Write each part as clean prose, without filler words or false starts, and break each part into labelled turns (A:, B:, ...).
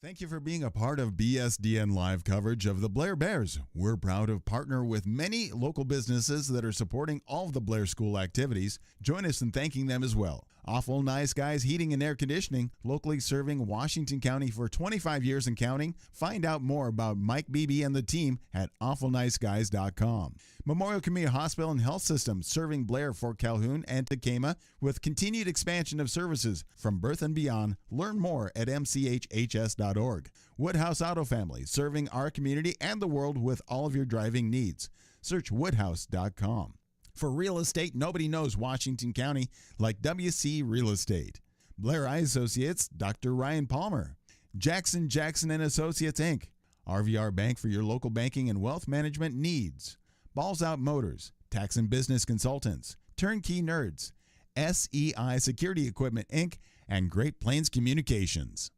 A: Thank you for being a part of BSDN Live coverage of the Blair Bears. We're proud to partner with many local businesses that are supporting all of the Blair School activities. Join us in thanking them as well. Awful Nice Guys Heating and Air Conditioning, locally serving Washington County for 25 years and counting. Find out more about Mike Beebe and the team at awfulniceguys.com. Memorial Community Hospital and Health System, serving Blair, Fort Calhoun, and Tacoma with continued expansion of services from birth and beyond. Learn more at mchhs.org. Woodhouse Auto Family, serving our community and the world with all of your driving needs. Search woodhouse.com. For real estate, nobody knows Washington County like WC Real Estate. Blair Eye Associates, Dr. Ryan Palmer. Jackson and Associates, Inc. RVR Bank for your local banking and wealth management needs. Balls Out Motors, Tax and Business Consultants, Turnkey Nerds, SEI Security Equipment, Inc., and Great Plains Communications.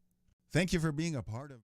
A: Thank you for being a part of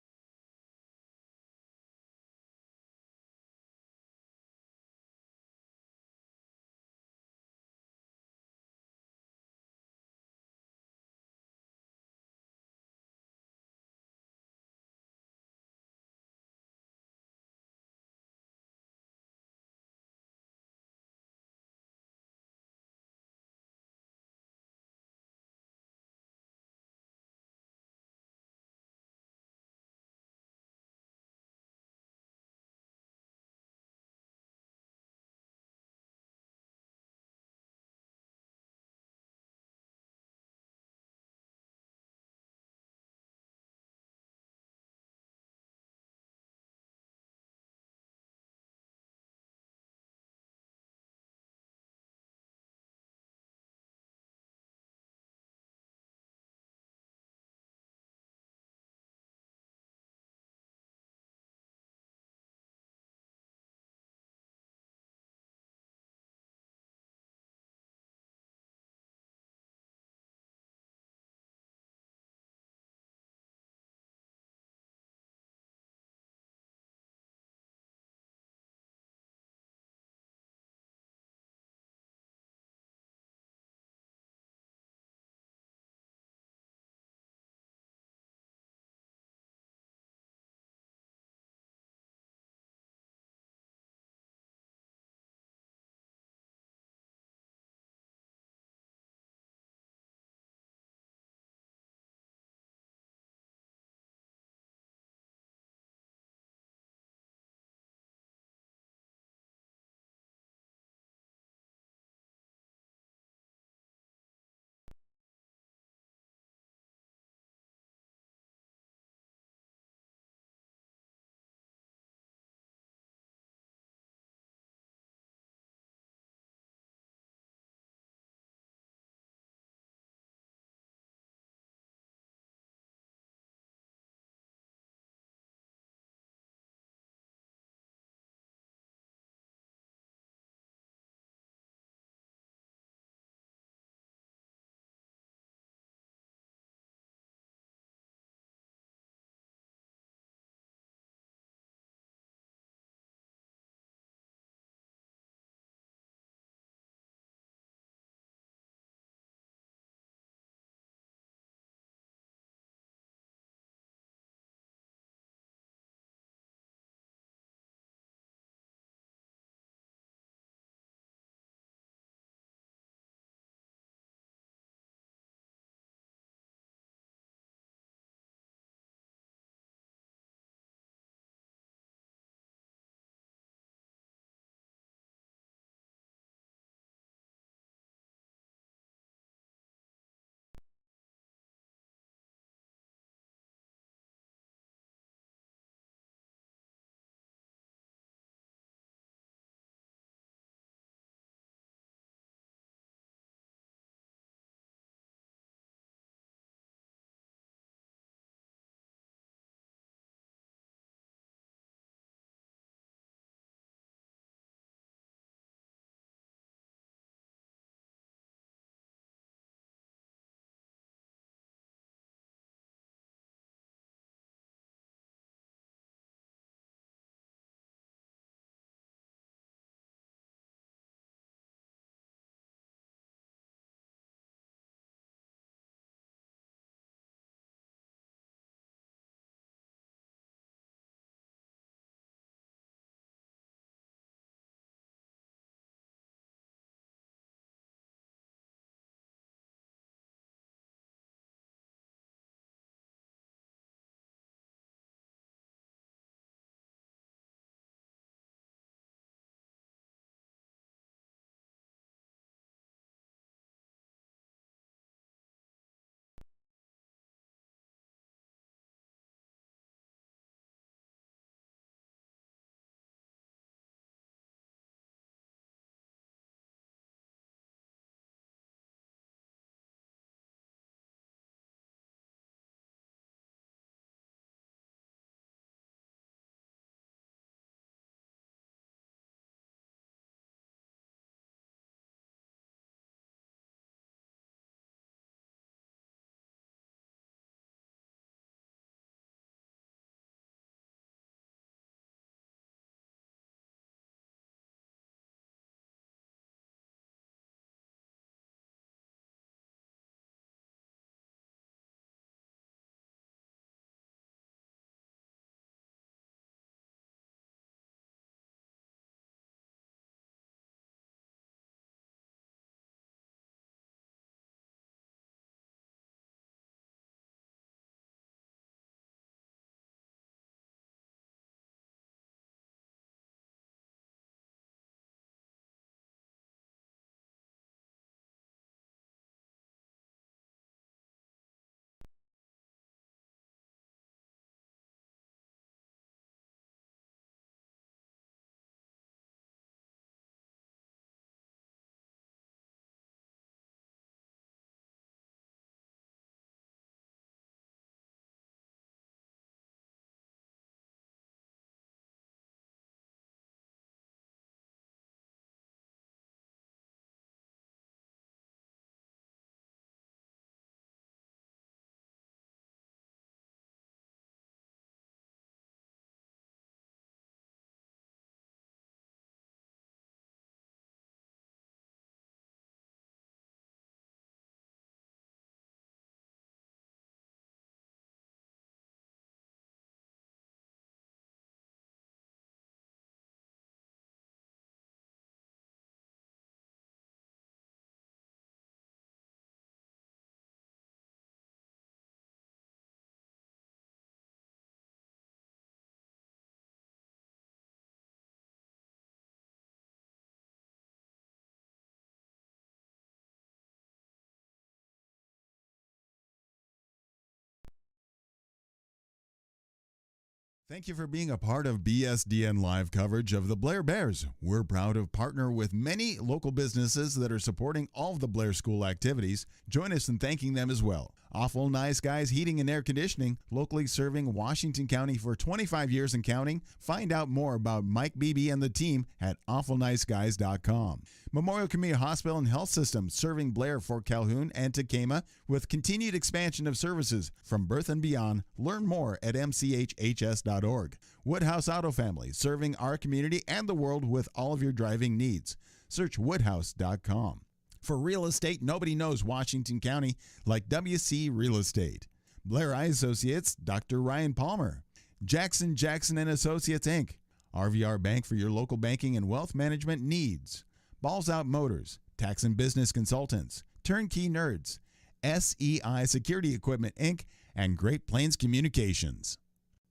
A: Thank you for being a part of BSDN live coverage of the Blair Bears. We're proud to partner with many local businesses that are supporting all of the Blair School activities. Join us in thanking them as well. Awful Nice Guys Heating and Air Conditioning, locally serving Washington County for 25 years and counting. Find out more about Mike Beebe and the team at awfulniceguys.com. Memorial Community Hospital and Health System, serving Blair, Fort Calhoun, and Tacoma with continued expansion of services from birth and beyond. Learn more at mchhs.org. Woodhouse Auto Family, serving our community and the world with all of your driving needs. Search woodhouse.com. For real estate, nobody knows Washington County like WC Real Estate. Blair Eye Associates, Dr. Ryan Palmer. Jackson & Associates, Inc. RVR Bank for your local banking and wealth management needs. Balls Out Motors, Tax and Business Consultants, Turnkey Nerds, SEI Security Equipment, Inc., and Great Plains Communications.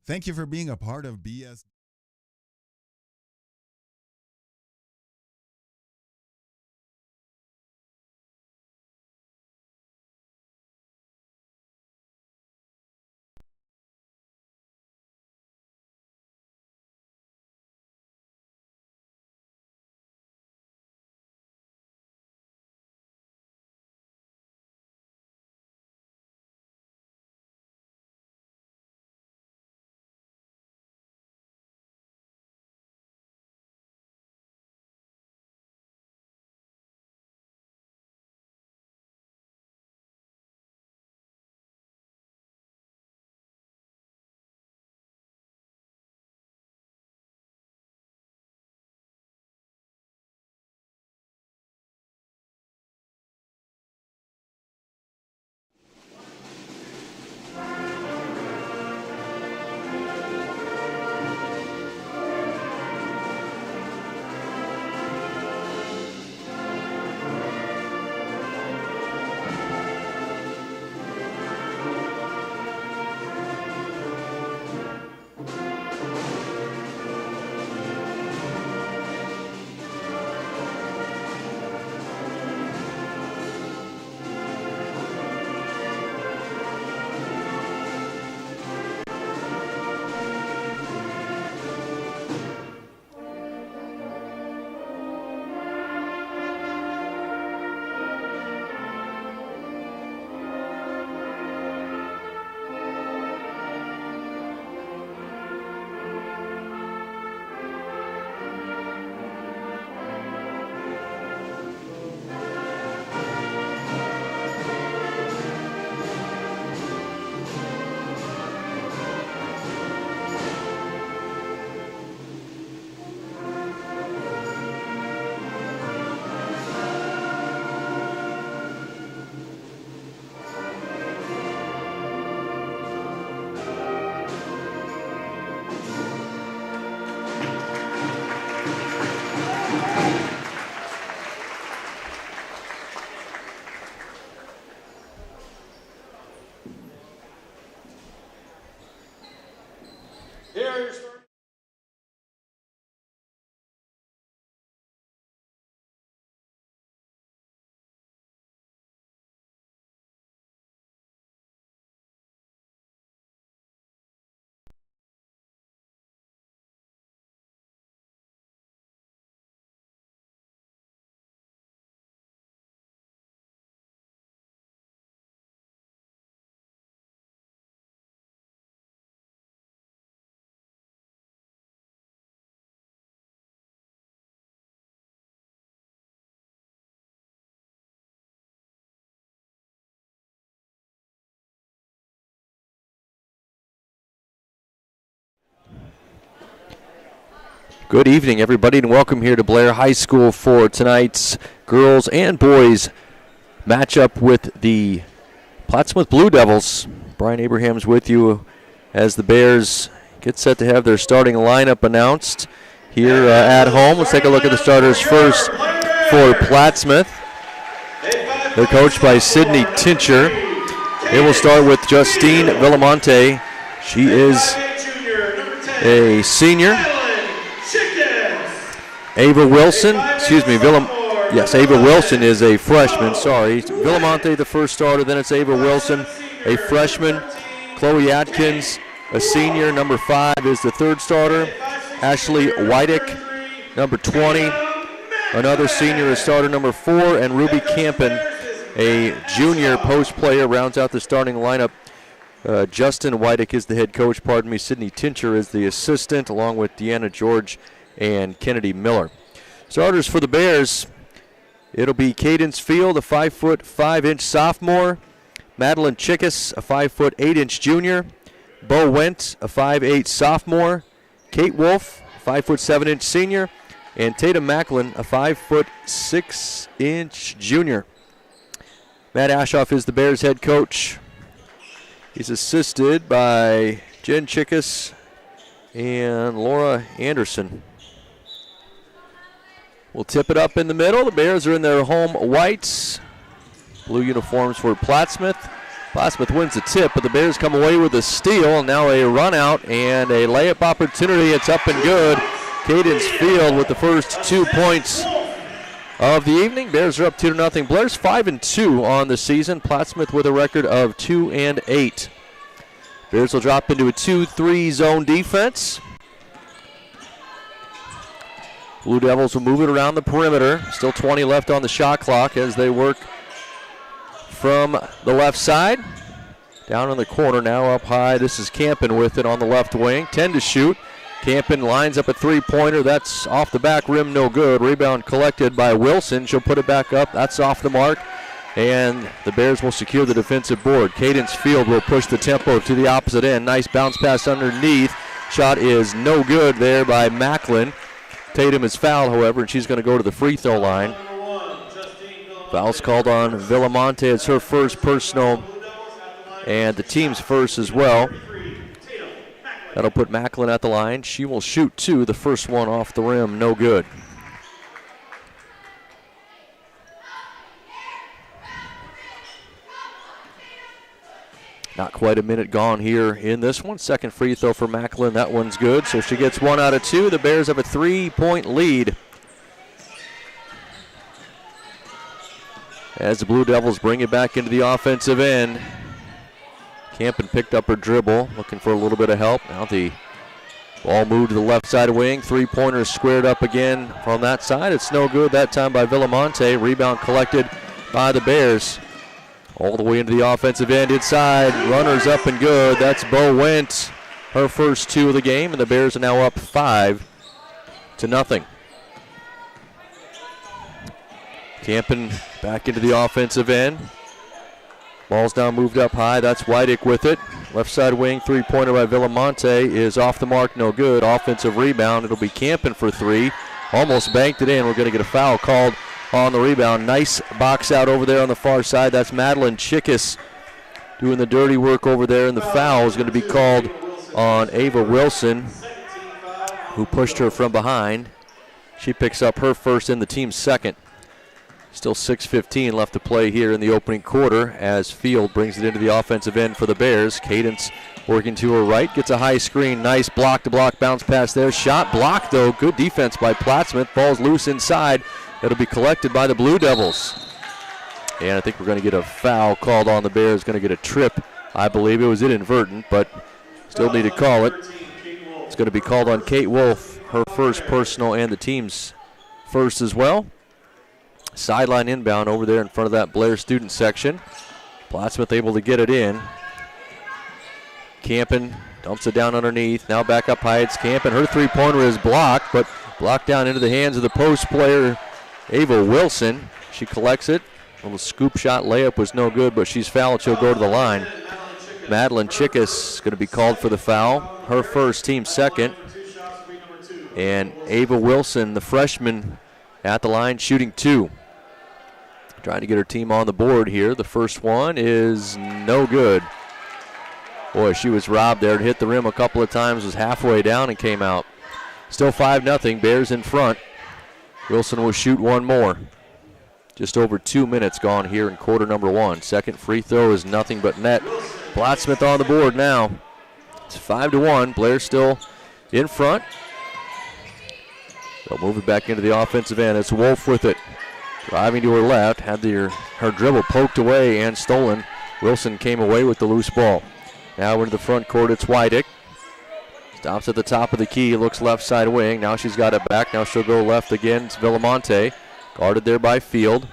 A: Thank you for being a part of BS.
B: Good evening, everybody, and welcome here to Blair High School for tonight's girls and boys matchup with the Plattsmouth Blue Devils. Brian Abraham's with you as the Bears get set to have their starting lineup announced here at home. Let's take a look at the starters first for Plattsmouth. They're coached by Sydney Tincher. They will start with Justine Villamonte. She is a senior. Ava Wilson is a freshman, sorry. Villamonte, the first starter, then it's Ava Wilson, a freshman. Chloe Atkins, a senior. Number 5 is the third starter. Ashley Wydick, number 20. Another senior is starter number 4. And Ruby Campen, a junior post player, rounds out the starting lineup. Justin Wydick is the head coach. Sydney Tincher is the assistant, along with Deanna George and Kennedy Miller. Starters for the Bears, it'll be Cadence Field, a 5'5" sophomore. Madeline Chickus, a 5'8" junior. Bo Wendt, a 5'8" sophomore. Kate Wolf, 5'7" senior. And Tatum Macklin, a 5'6" junior. Matt Ashoff is the Bears head coach. He's assisted by Jen Chickus and Laura Anderson. We'll tip it up in the middle. The Bears are in their home whites. Blue uniforms for Plattsmouth. Plattsmouth wins the tip, but the Bears come away with a steal. Now a run out and a layup opportunity. It's up and good. Cadence Field with the first 2 points of the evening. Bears are up 2-0. Blair's 5-2 on the season. Plattsmouth with a record of 2-8. Bears will drop into a 2-3 zone defense. Blue Devils will move it around the perimeter. Still 20 left on the shot clock as they work from the left side. Down in the corner, now up high. This is Campen with it on the left wing. 10 to shoot. Campen lines up a three-pointer. That's off the back rim, no good. Rebound collected by Wilson. She'll put it back up. That's off the mark. And the Bears will secure the defensive board. Cadence Field will push the tempo to the opposite end. Nice bounce pass underneath. Shot is no good there by Macklin. Tatum is fouled, however, and she's going to go to the free throw line. Foul's called on Villamonte. It's her first personal and the team's first as well. That'll put Macklin at the line. She will shoot 2. The first one off the rim, no good. Not quite a minute gone here in this one. Second free throw for Macklin. That one's good, so she gets 1 out of 2. The Bears have a 3-point lead as the Blue Devils bring it back into the offensive end. Campen picked up her dribble, looking for a little bit of help. Now the ball moved to the left side wing. Three-pointer squared up again from that side. It's no good that time by Villamonte. Rebound collected by the Bears. All the way into the offensive end inside. Runners up and good. That's Bo Wendt. Her first 2 of the game, and the Bears are now up 5-0. Campen back into the offensive end. Ball's now moved up high. That's Wydick with it. Left side wing, three-pointer by Villamonte is off the mark, no good. Offensive rebound. It'll be Campen for 3. Almost banked it in. We're going to get a foul called on the rebound. Nice box out over there on the far side. That's Madeline Chickus doing the dirty work over there, and the foul is going to be called on Ava Wilson, who pushed her from behind. She picks up her first and the team's second. Still 6:15 left to play here in the opening quarter as Field brings it into the offensive end for the Bears. Cadence working to her right, gets a high screen. Nice block-to-block bounce pass there. Shot blocked, though. Good defense by Plattsmouth. Ball's loose inside. It'll be collected by the Blue Devils. And I think we're going to get a foul called on the Bears. Going to get a trip. I believe it was inadvertent, but still need to call it. It's going to be called on Kate Wolf, her first personal and the team's first as well. Sideline inbound over there in front of that Blair student section. Plattsmouth able to get it in. Campen dumps it down underneath. Now back up high. It's Campen. Her three-pointer is blocked, but blocked down into the hands of the post player, Ava Wilson. She collects it. A little scoop shot layup was no good, but she's fouled. She'll go to the line. Madeline Chickus is going to be called for the foul. Her first, team second. And Ava Wilson, the freshman, at the line shooting 2. Trying to get her team on the board here. The first one is no good. Boy, she was robbed there. It hit the rim a couple of times, was halfway down and came out. Still 5-0, Bears in front. Wilson will shoot one more. Just over 2 minutes gone here in quarter number 1. Second free throw is nothing but net. Plattsmouth on the board now. It's 5-1. Blair still in front. They'll move it back into the offensive end. It's Wolf with it. Driving to her left. Had her dribble poked away and stolen. Wilson came away with the loose ball. Now into the front court, it's Wydick. Stops at the top of the key, looks left side wing. Now she's got it back. Now she'll go left again. It's Villamonte. Guarded there by Field.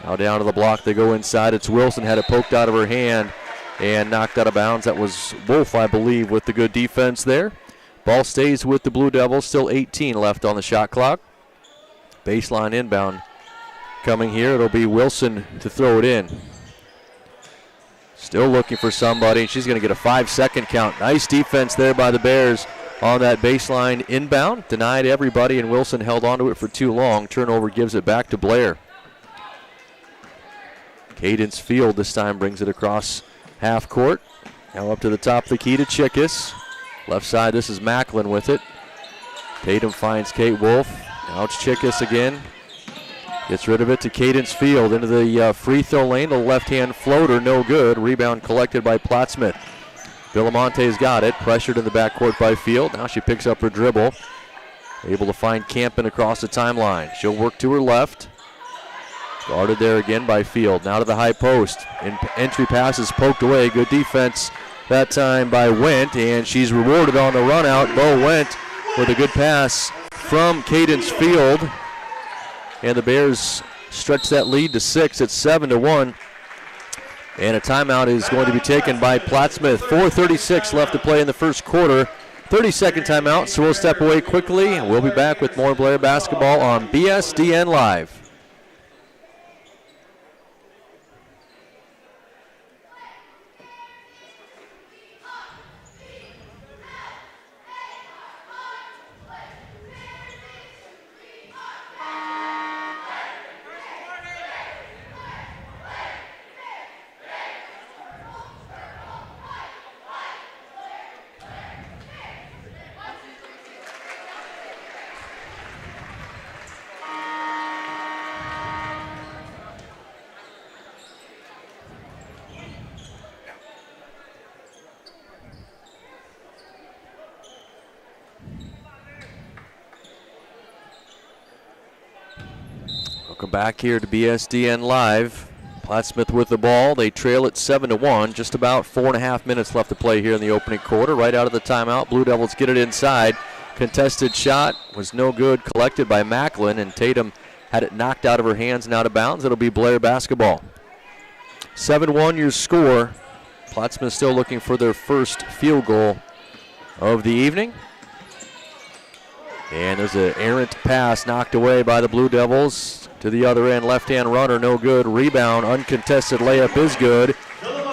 B: Now down to the block. They go inside. It's Wilson. Had it poked out of her hand and knocked out of bounds. That was Wolf, I believe, with the good defense there. Ball stays with the Blue Devils. Still 18 left on the shot clock. Baseline inbound coming here. It'll be Wilson to throw it in. Still looking for somebody. She's going to get a 5-second count. Nice defense there by the Bears on that baseline inbound. Denied everybody, and Wilson held onto it for too long. Turnover gives it back to Blair. Cadence Field this time brings it across half court. Now up to the top of the key to Chickus. Left side, this is Macklin with it. Tatum finds Kate Wolf. Now it's Chickus again. Gets rid of it to Cadence Field into the free throw lane. The left-hand floater, no good. Rebound collected by Plattsmouth. Villamonte's got it. Pressured in the backcourt by Field. Now she picks up her dribble. Able to find Campen across the timeline. She'll work to her left. Guarded there again by Field. Now to the high post. Entry pass is poked away. Good defense that time by Wendt, and she's rewarded on the run out. Bo Wendt with a good pass from Cadence Field. And the Bears stretch that lead to 6. It's 7-1. And a timeout is going to be taken by Plattsmouth. 4:36 left to play in the first quarter. 30-second timeout, so we'll step away quickly, and we'll be back with more Blair basketball on BSDN Live. Welcome back here to BSDN Live. Plattsmouth with the ball. They trail it 7-1. Just about 4.5 minutes left to play here in the opening quarter. Right out of the timeout, Blue Devils get it inside. Contested shot was no good. Collected by Macklin, and Tatum had it knocked out of her hands and out of bounds. It'll be Blair basketball. 7-1 your score. Plattsmouth still looking for their first field goal of the evening. And there's an errant pass knocked away by the Blue Devils. To the other end, left-hand runner, no good. Rebound, uncontested layup is good.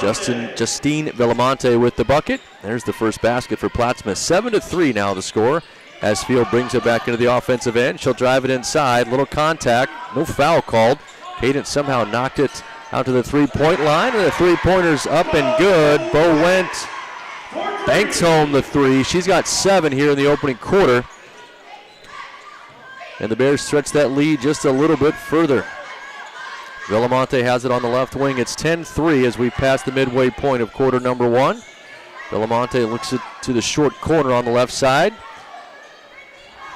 B: Justine Villamonte with the bucket. There's the first basket for Plattsmouth. 7-3 now the score as Field brings it back into the offensive end. She'll drive it inside. Little contact. No foul called. Cadence somehow knocked it out to the three-point line. And the three-pointer's up and good. Bo Wendt banks home the three. She's got 7 here in the opening quarter. And the Bears stretch that lead just a little bit further. Villamonte has it on the left wing. It's 10-3 as we pass the midway point of quarter number 1. Villamonte looks to the short corner on the left side.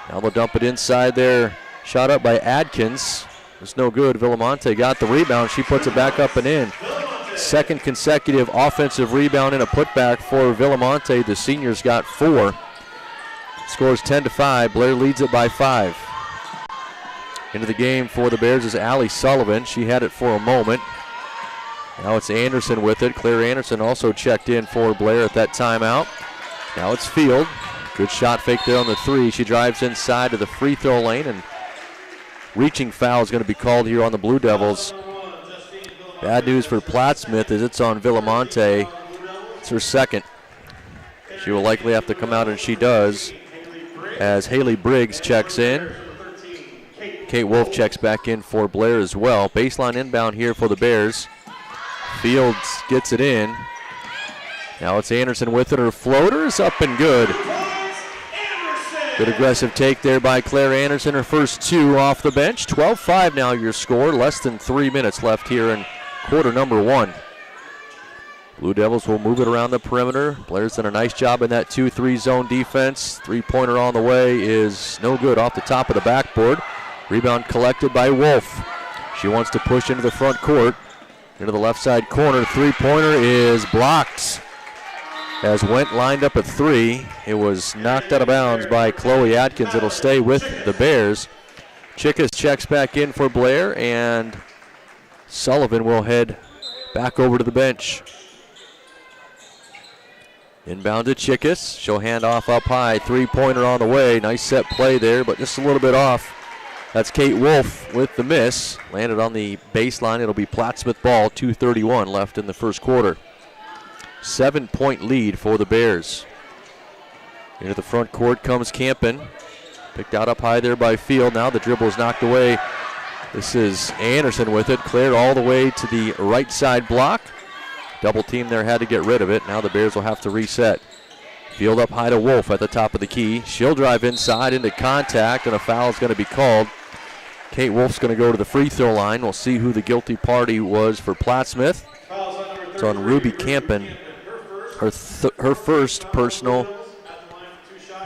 B: Now they'll dump it inside there. Shot up by Adkins. It's no good. Villamonte got the rebound. She puts it back up and in. Second consecutive offensive rebound and a putback for Villamonte. The seniors got 4. Scores 10-5. Blair leads it by 5. Into the game for the Bears is Allie Sullivan. She had it for a moment. Now it's Anderson with it. Claire Anderson also checked in for Blair at that timeout. Now it's Field. Good shot fake there on the 3. She drives inside to the free throw lane, and reaching foul is going to be called here on the Blue Devils. Bad news for Plattsmouth as it's on Villamonte. It's her second. She will likely have to come out, and she does, as Haley Briggs checks in. Kate Wolf checks back in for Blair as well. Baseline inbound here for the Bears. Fields gets it in. Now it's Anderson with it. Her floater is up and good. Good aggressive take there by Claire Anderson. Her first 2 off the bench. 12-5 now your score. Less than 3 minutes left here in quarter number 1. Blue Devils will move it around the perimeter. Blair's done a nice job in that 2-3 zone defense. Three-pointer on the way is no good off the top of the backboard. Rebound collected by Wolf. She wants to push into the front court. Into the left side corner. Three-pointer is blocked. as Went lined up at 3. It was knocked out of bounds by Chloe Atkins. It'll stay with the Bears. Chickas checks back in for Blair, and Sullivan will head back over to the bench. Inbound to Chickas. She'll hand off up high. Three-pointer on the way. Nice set play there, but just a little bit off. That's Kate Wolf with the miss. Landed on the baseline. It'll be Plattsmouth ball. 2:31 left in the first quarter. 7-point lead for the Bears. Into the front court comes Campen. Picked out up high there by Field. Now the dribble is knocked away. This is Anderson with it. Cleared all the way to the right side block. Double team there, had to get rid of it. Now the Bears will have to reset. Field up high to Wolf at the top of the key. She'll drive inside into contact, and a foul is going to be called. Kate Wolf's going to go to the free throw line. We'll see who the guilty party was for Plattsmouth. It's on Ruby Campen. Her first personal,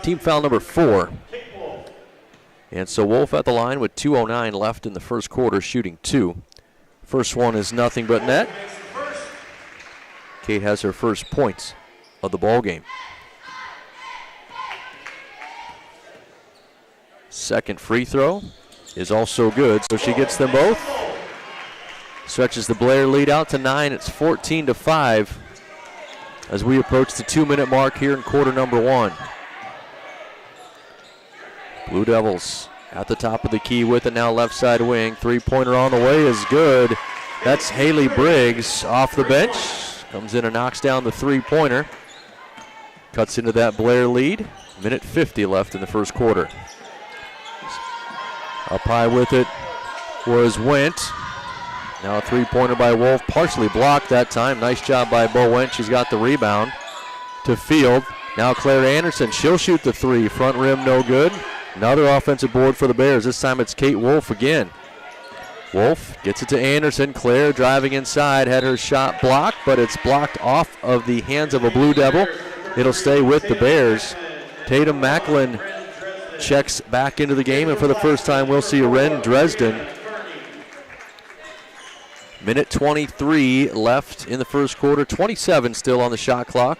B: team foul number 4. And so Wolf at the line with 2:09 left in the first quarter, shooting 2. First one is nothing but net. Kate has her first points of the ball game. Second free throw is also good, so she gets them both. Stretches the Blair lead out to 9. It's 14-5 as we approach the 2-minute mark here in quarter number 1. Blue Devils at the top of the key with it now, left side wing. Three-pointer on the way is good. That's Haley Briggs off the bench. Comes in and knocks down the three-pointer. Cuts into that Blair lead. Minute 50 left in the first quarter. Up high with it was Went. Now a three-pointer by Wolf, partially blocked that time. Nice job by Bo Went. She's got the rebound to Field. Now Claire Anderson, she'll shoot the three. Front rim, no good. Another offensive board for the Bears. This time it's Kate Wolf again. Wolf gets it to Anderson. Claire driving inside, had her shot blocked, but it's blocked off of the hands of a Blue Devil. It'll stay with the Bears. Tatum Macklin checks back into the game, and for the first time we'll see Ren Dresden. Minute 23 left in the first quarter. 27 still on the shot clock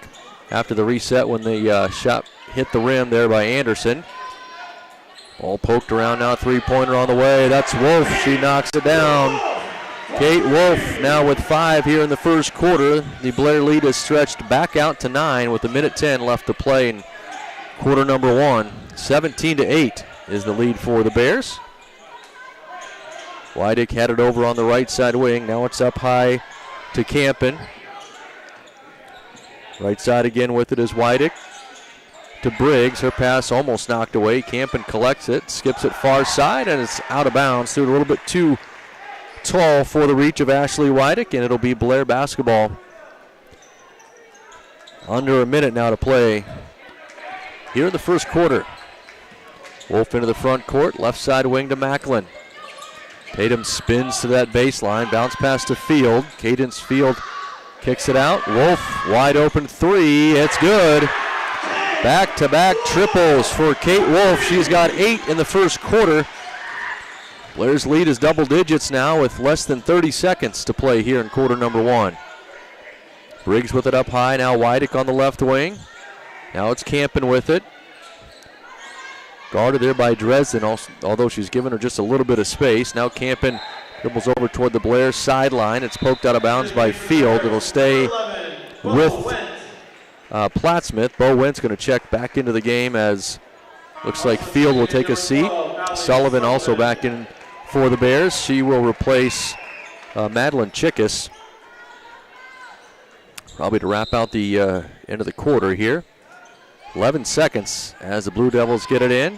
B: after the reset when the shot hit the rim there by Anderson. Ball poked around now, three-pointer on the way. That's Wolf. She knocks it down. Kate Wolf now with 5 here in the first quarter. The Blair lead is stretched back out to 9 with a minute 10 left to play in quarter number 1. 17-8 is the lead for the Bears. Wydick had it over on the right side wing. Now it's up high to Campen. Right side again with it is Wydick. To Briggs, her pass almost knocked away. Campen collects it, skips it far side, and it's out of bounds. Threw it a little bit too tall for the reach of Ashley Wydick, and it'll be Blair basketball. Under a minute now to play here in the first quarter. Wolf into the front court, left side wing to Macklin. Tatum spins to that baseline, bounce pass to Field. Cadence Field kicks it out. Wolf wide open three, it's good. Back-to-back triples for Kate Wolf. She's got 8 in the first quarter. Blair's lead is double digits now with less than 30 seconds to play here in quarter number 1. Briggs with it up high. Now Wydick on the left wing. Now it's Campen with it. Guarded there by Dresden, although she's given her just a little bit of space. Now Campen dribbles over toward the Blair sideline. It's poked out of bounds by Field. It'll stay with Plattsmouth. Bo Went's going to check back into the game as looks like Field will take a seat. Sullivan also back in for the Bears. She will replace Madeline Chickas. Probably to wrap out the end of the quarter here. 11 seconds as the Blue Devils get it in.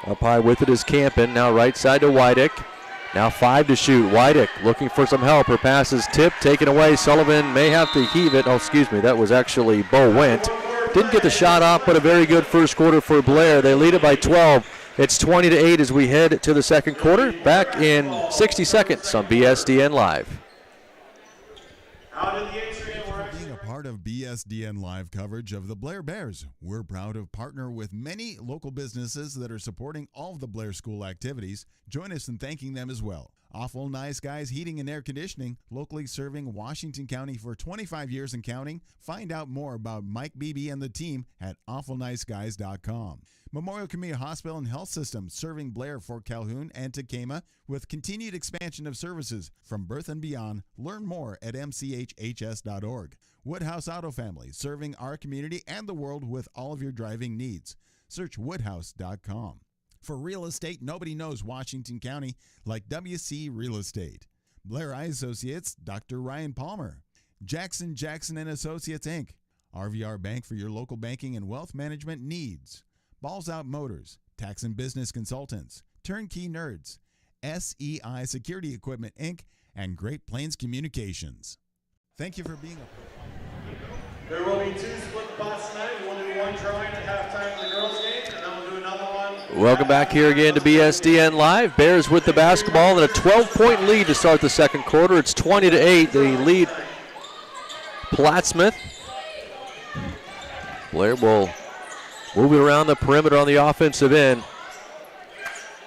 B: Up high with it is Campen. Now right side to Wydick. Now 5 to shoot. Wydick looking for some help. Her pass is tipped, taken away. Sullivan may have to heave it. Oh, excuse me, that was actually Bo Went. Didn't get the shot off, but a very good first quarter for Blair. They lead it by 12. It's 20-8 as we head to the second quarter. Back in 60 seconds on BSDN Live.
A: Being a part of BSDN Live coverage of the Blair Bears, we're proud to partner with many local businesses that are supporting all of the Blair School activities. Join us in thanking them as well. Awful Nice Guys Heating and Air Conditioning, locally serving Washington County for 25 years and counting. Find out more about Mike Beebe and the team at awfulniceguys.com. Memorial Community Hospital and Health System, serving Blair, Fort Calhoun, and Tacoma with continued expansion of services from birth and beyond. Learn more at mchhs.org. Woodhouse Auto Family, serving our community and the world with all of your driving needs. Search woodhouse.com. For real estate, nobody knows Washington County like WC Real Estate. Blair Eye Associates, Dr. Ryan Palmer. Jackson and Associates, Inc. RVR Bank for your local banking and wealth management needs. Balls Out Motors, Tax and Business Consultants, Turnkey Nerds, SEI Security Equipment, Inc., and Great Plains Communications. Thank you for being a
C: There will be 2 split spots tonight. We'll do one throwing at halftime for the girls' game, and then we'll do another one.
B: Welcome back here again to BSDN Live. Bears with the basketball and a 12-point lead to start the second quarter. It's 20-8. They lead Plattsmouth. Blair will move it around the perimeter on the offensive end.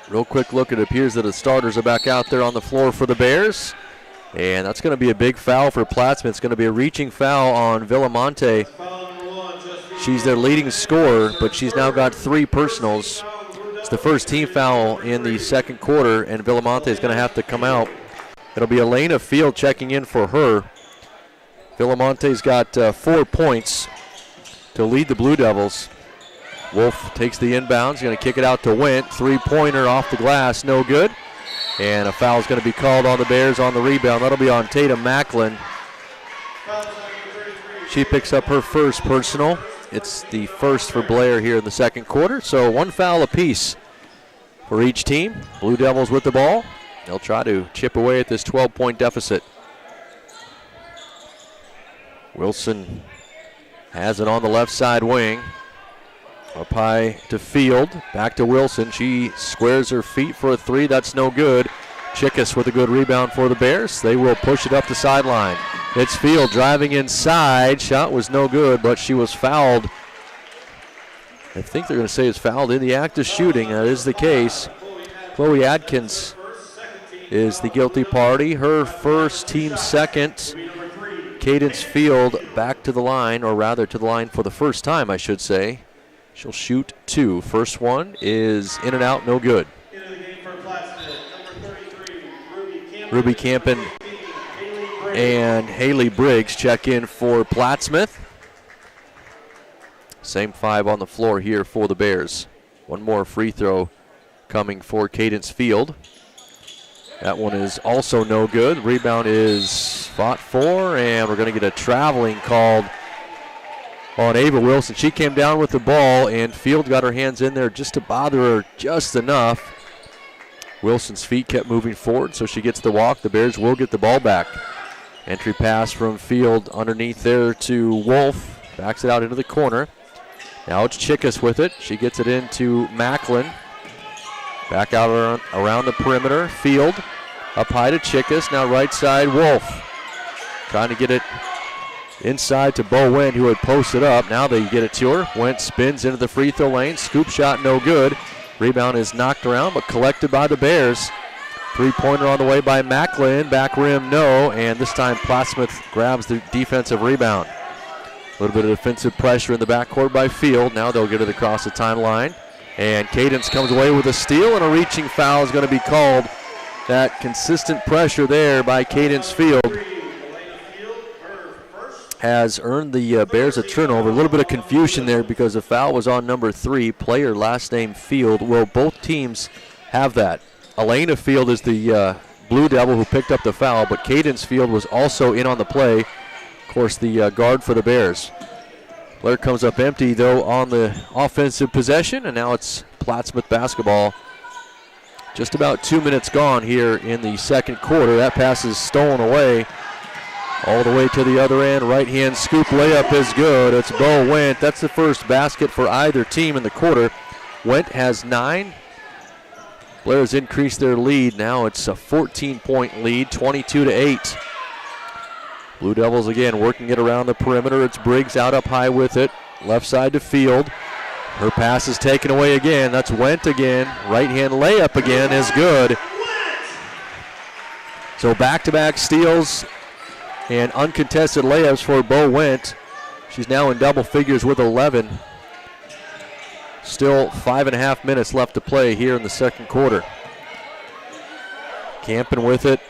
B: Real quick look, it appears that the starters are back out there on the floor for the Bears. And that's going to be a big foul for Plattsmouth. It's going to be a reaching foul on Villamonte. She's their leading scorer, but she's now got 3 personals. It's the first team foul in the second quarter, and Villamonte is going to have to come out. It'll be Elena Field checking in for her. Villamonte's got 4 points to lead the Blue Devils. Wolf takes the inbounds, going to kick it out to Went. 3-pointer off the glass, no good. And a foul is going to be called on the Bears on the rebound. That'll be on Tatum Macklin. She picks up her first personal. It's the first for Blair here in the second quarter. So 1 foul apiece for each team. Blue Devils with the ball. They'll try to chip away at this 12-point deficit. Wilson has it on the left side wing. Up high to Field, back to Wilson. She squares her feet for a 3. That's no good. Chickus with a good rebound for the Bears. They will push it up the sideline. It's Field driving inside. Shot was no good, but she was fouled. I think they're going to say it's fouled in the act of shooting. That is the case. Chloe Adkins is the guilty party. Her first, team second. Cadence Field back to the line, or rather to the line for the first time, I should say. She'll shoot 2. First one is in and out, no good. Ruby Campen and Haley Briggs check in for Plattsmouth. Same 5 on the floor here for the Bears. One more free throw coming for Cadence Field. That one is also no good. Rebound is fought for, and we're going to get a traveling called on Ava Wilson. She came down with the ball, and Field got her hands in there just to bother her just enough. Wilson's feet kept moving forward, so she gets the walk. The Bears will get the ball back. Entry pass from Field underneath there to Wolf. Backs it out into the corner. Now it's Chickus with it. She gets it into Macklin. Back out around the perimeter. Field up high to Chickus. Now right side, Wolf. Trying to get it inside to Bo Wendt, who had posted up. Now they get it to her. Wendt spins into the free throw lane. Scoop shot, no good. Rebound is knocked around, but collected by the Bears. 3-pointer on the way by Macklin. Back rim, no. And this time Plattsmouth grabs the defensive rebound. A little bit of defensive pressure in the backcourt by Field. Now they'll get it across the timeline. And Cadence comes away with a steal, and a reaching foul is going to be called. That consistent pressure there by Cadence Field has earned the Bears a turnover. A little bit of confusion there because the foul was on number 3, player last name Field. Well, both teams have that. Elena Field is the Blue Devil who picked up the foul, but Cadence Field was also in on the play. Of course, the guard for the Bears. Blair comes up empty, though, on the offensive possession, and now it's Plattsmouth basketball. Just about 2 minutes gone here in the second quarter. That pass is stolen away. All the way to the other end, right-hand scoop layup is good. It's Bo Wendt. That's the first basket for either team in the quarter. Wendt has 9. Blair has increased their lead. Now it's a 14-point lead, 22-8. Blue Devils again working it around the perimeter. It's Briggs out up high with it. Left side to Field. Her pass is taken away again. That's Wendt again. Right-hand layup again is good. So back-to-back steals and uncontested layups for Bo Wendt. She's now in double figures with 11. Still 5.5 minutes left to play here in the second quarter. Campen with it.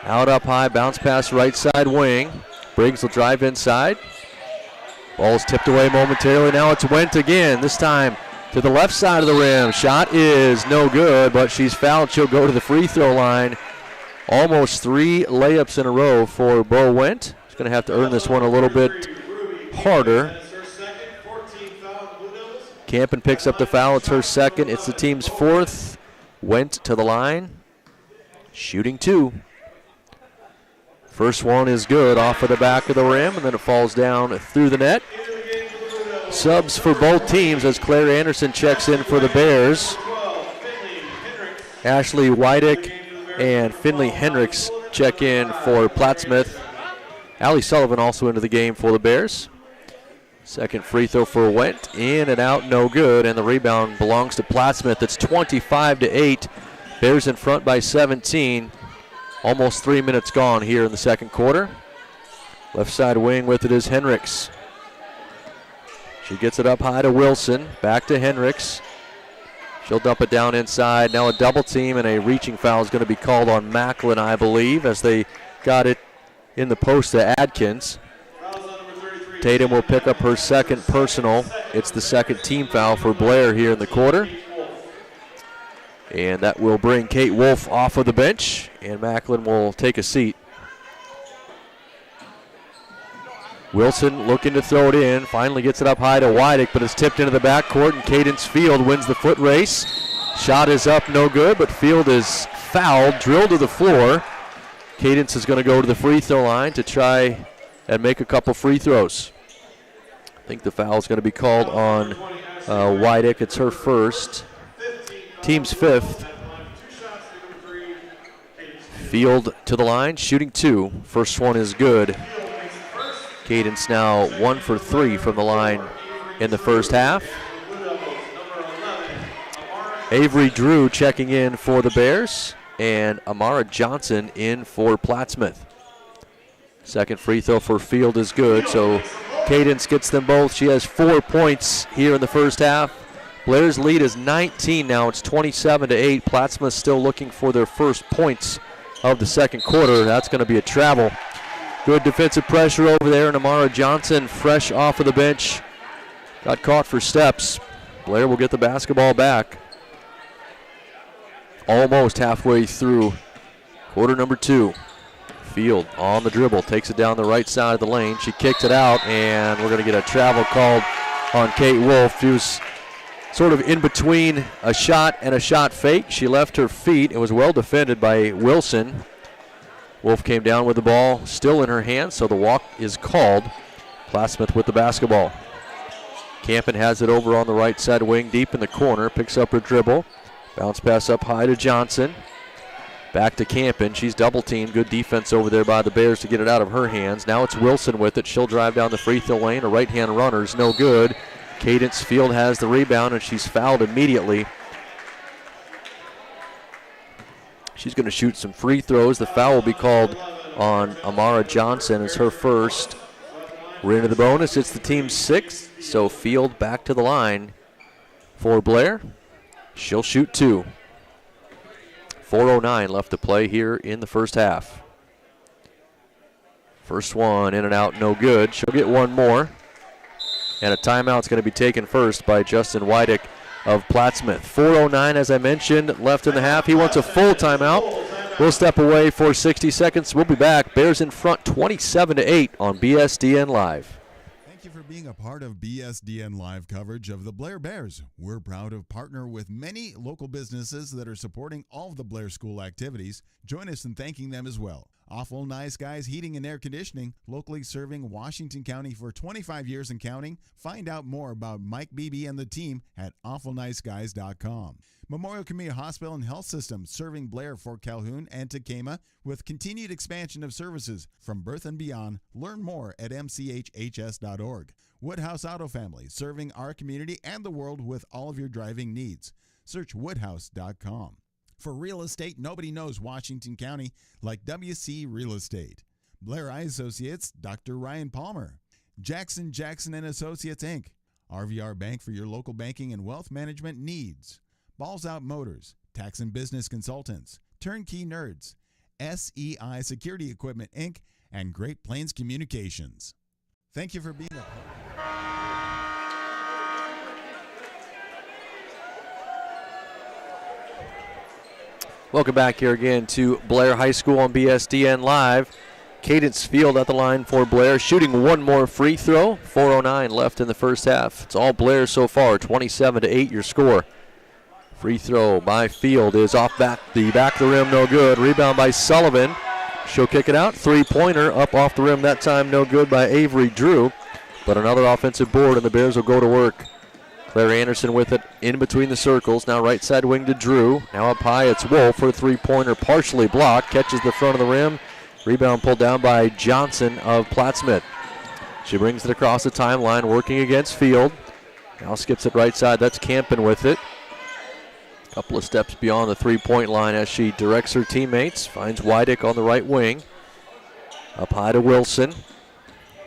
B: Out up high, bounce pass right side wing. Briggs will drive inside. Ball is tipped away momentarily. Now it's Wendt again, this time to the left side of the rim. Shot is no good, but she's fouled. She'll go to the free throw line. Almost 3 layups in a row for Bo Wendt. She's going to have to earn this one a little bit harder. Campen picks up the foul. It's her second. It's the team's 4th. Wendt to the line. Shooting 2. First one is good off of the back of the rim, and then it falls down through the net. Subs for both teams as Claire Anderson checks in for the Bears. Ashley Wydick and Finley Hendricks check in for Plattsmouth. Allie Sullivan also into the game for the Bears. Second free throw for Wendt, in and out, no good, and the rebound belongs to Plattsmouth. It's 25-8. Bears in front by 17. Almost 3 minutes gone here in the second quarter. Left side wing with it is Hendricks. She gets it up high to Wilson. Back to Hendricks. She'll dump it down inside. Now a double team and a reaching foul is going to be called on Macklin, I believe, as they got it in the post to Adkins. Tatum will pick up her second personal. It's the second team foul for Blair here in the quarter. And that will bring Kate Wolf off of the bench, and Macklin will take a seat. Wilson looking to throw it in, finally gets it up high to Wydick, but it's tipped into the backcourt, and Cadence Field wins the foot race. Shot is up, no good, but Field is fouled, drilled to the floor. Cadence is going to go to the free throw line to try and make a couple free throws. I think the foul is going to be called on Wydick. It's her first. Team's 5th. Field to the line, shooting 2. First one is good. Cadence now 1 for 3 from the line in the first half. Avery Drew checking in for the Bears, and Amara Johnson in for Plattsmouth. Second free throw for Field is good, so Cadence gets them both. She has 4 points here in the first half. Blair's lead is 19 now. It's 27-8. Plattsmouth still looking for their first points of the second quarter. That's going to be a travel. Good defensive pressure over there, and Amara Johnson, fresh off of the bench, got caught for steps. Blair will get the basketball back. Almost halfway through quarter number 2. Field on the dribble, takes it down the right side of the lane. She kicks it out, and we're going to get a travel called on Kate Wolf. She was sort of in between a shot and a shot fake. She left her feet. It was well defended by Wilson. Wolf came down with the ball still in her hand, so the walk is called. Plattsmouth with the basketball. Campen has it over on the right side wing, deep in the corner, picks up her dribble. Bounce pass up high to Johnson. Back to Campen. She's double teamed. Good defense over there by the Bears to get it out of her hands. Now it's Wilson with it. She'll drive down the free throw lane. A right-hand runner's no good. Cadence Field has the rebound, and she's fouled immediately. She's going to shoot some free throws. The foul will be called on Amara Johnson. It's her first. We're into the bonus. It's the team's 6th, so Field back to the line for Blair. She'll shoot 2. 4:09 left to play here in the first half. First one in and out, no good. She'll get one more. And a timeout's going to be taken first by Justin Wydick of Plattsmouth. 4:09, as I mentioned, left in the half. He wants a full timeout. We'll step away for 60 seconds. We'll be back. Bears in front 27-8 on BSDN Live.
A: Thank you for being a part of BSDN Live coverage of the Blair Bears. We're proud to partner with many local businesses that are supporting all of the Blair School activities. Join us in thanking them as well. Awful Nice Guys Heating and Air Conditioning, locally serving Washington County for 25 years and counting. Find out more about Mike Beebe and the team at awfulniceguys.com. Memorial Community Hospital and Health System, serving Blair, Fort Calhoun, and Tacoma with continued expansion of services from birth and beyond. Learn more at mchhs.org. Woodhouse Auto Family, serving our community and the world with all of your driving needs. Search woodhouse.com. For real estate, nobody knows Washington County like WC Real Estate. Blair Eye Associates, Dr. Ryan Palmer. Jackson and Associates, Inc. RVR Bank for your local banking and wealth management needs. Balls Out Motors, Tax and Business Consultants, Turnkey Nerds, SEI Security Equipment, Inc., and Great Plains Communications. Thank you for being a
B: Welcome back here again to Blair High School on BSDN Live. Cadence Field at the line for Blair, shooting one more free throw. 4:09 left in the first half. It's all Blair so far, 27-8 your score. Free throw by Field is off the back of the rim, no good. Rebound by Sullivan. She'll kick it out. Three-pointer up off the rim that time, no good by Avery Drew. But another offensive board, and the Bears will go to work. Claire Anderson with it in between the circles. Now right side wing to Drew. Now up high, it's Wolf for a three-pointer, partially blocked. Catches the front of the rim. Rebound pulled down by Johnson of Plattsmouth. She brings it across the timeline, working against Field. Now skips it right side. That's Campen with it. Couple of steps beyond the three-point line as she directs her teammates. Finds Wydick on the right wing. Up high to Wilson.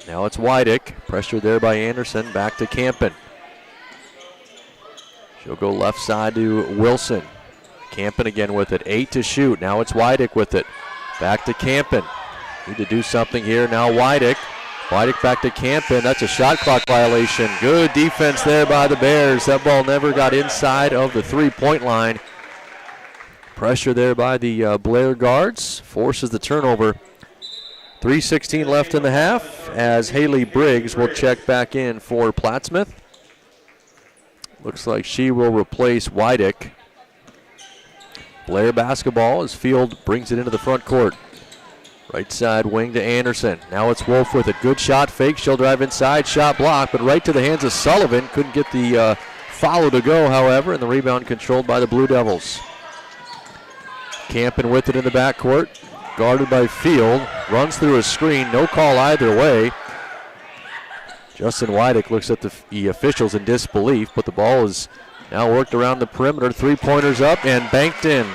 B: Now it's Wydick. Pressure there by Anderson. Back to Campen. She'll go left side to Wilson. Campen again with it. 8 to shoot. Now it's Wydick with it. Back to Campen. Need to do something here. Now Wydick. Wydick back to Campen. That's a shot clock violation. Good defense there by the Bears. That ball never got inside of the three-point line. Pressure there by the Blair guards. Forces the turnover. 3:16 left in the half as Haley Briggs will check back in for Plattsmouth. Looks like she will replace Wydick. Blair basketball as Field brings it into the front court. Right side wing to Anderson. Now it's Wolf with a good shot fake. She'll drive inside. Shot blocked, but right to the hands of Sullivan. Couldn't get the follow to go, however, and the rebound controlled by the Blue Devils. Campen with it in the backcourt. Guarded by Field. Runs through a screen. No call either way. Justin Wydick looks at the officials in disbelief, but the ball is now worked around the perimeter. Three-pointers up and banked in.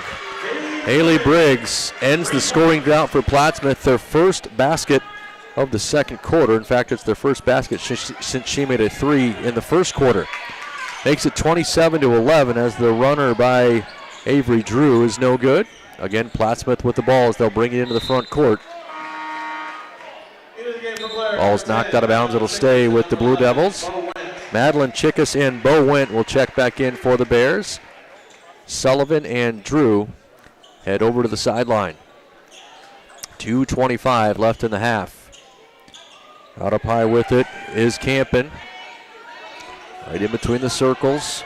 B: Haley Briggs ends the scoring drought for Plattsmouth, their first basket of the second quarter. In fact, it's their first basket since she made a three in the first quarter. Makes it 27-11 as the runner by Avery Drew is no good. Again, Plattsmouth with the ball as they'll bring it into the front court. Ball's knocked out of bounds. It'll stay with the Blue Devils. Madeline Chickus and Bo Wendt will check back in for the Bears. Sullivan and Drew head over to the sideline. 2:25 left in the half. Out up high with it is Campen. Right in between the circles.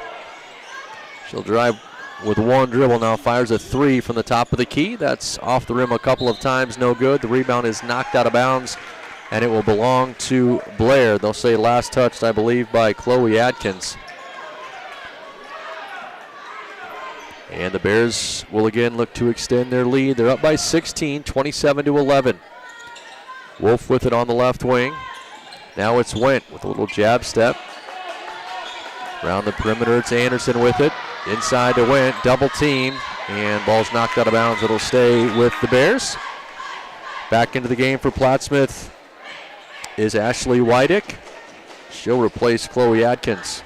B: She'll drive with one dribble. Now fires a three from the top of the key. That's off the rim a couple of times. No good. The rebound is knocked out of bounds, and it will belong to Blair. They'll say last touched, I believe, by Chloe Adkins. And the Bears will again look to extend their lead. They're up by 16, 27-11. Wolf with it on the left wing. Now it's Wendt with a little jab step. Around the perimeter, it's Anderson with it. Inside to Wendt, double team, and ball's knocked out of bounds. It'll stay with the Bears. Back into the game for Plattsmouth is Ashley Wydick. She'll replace Chloe Adkins.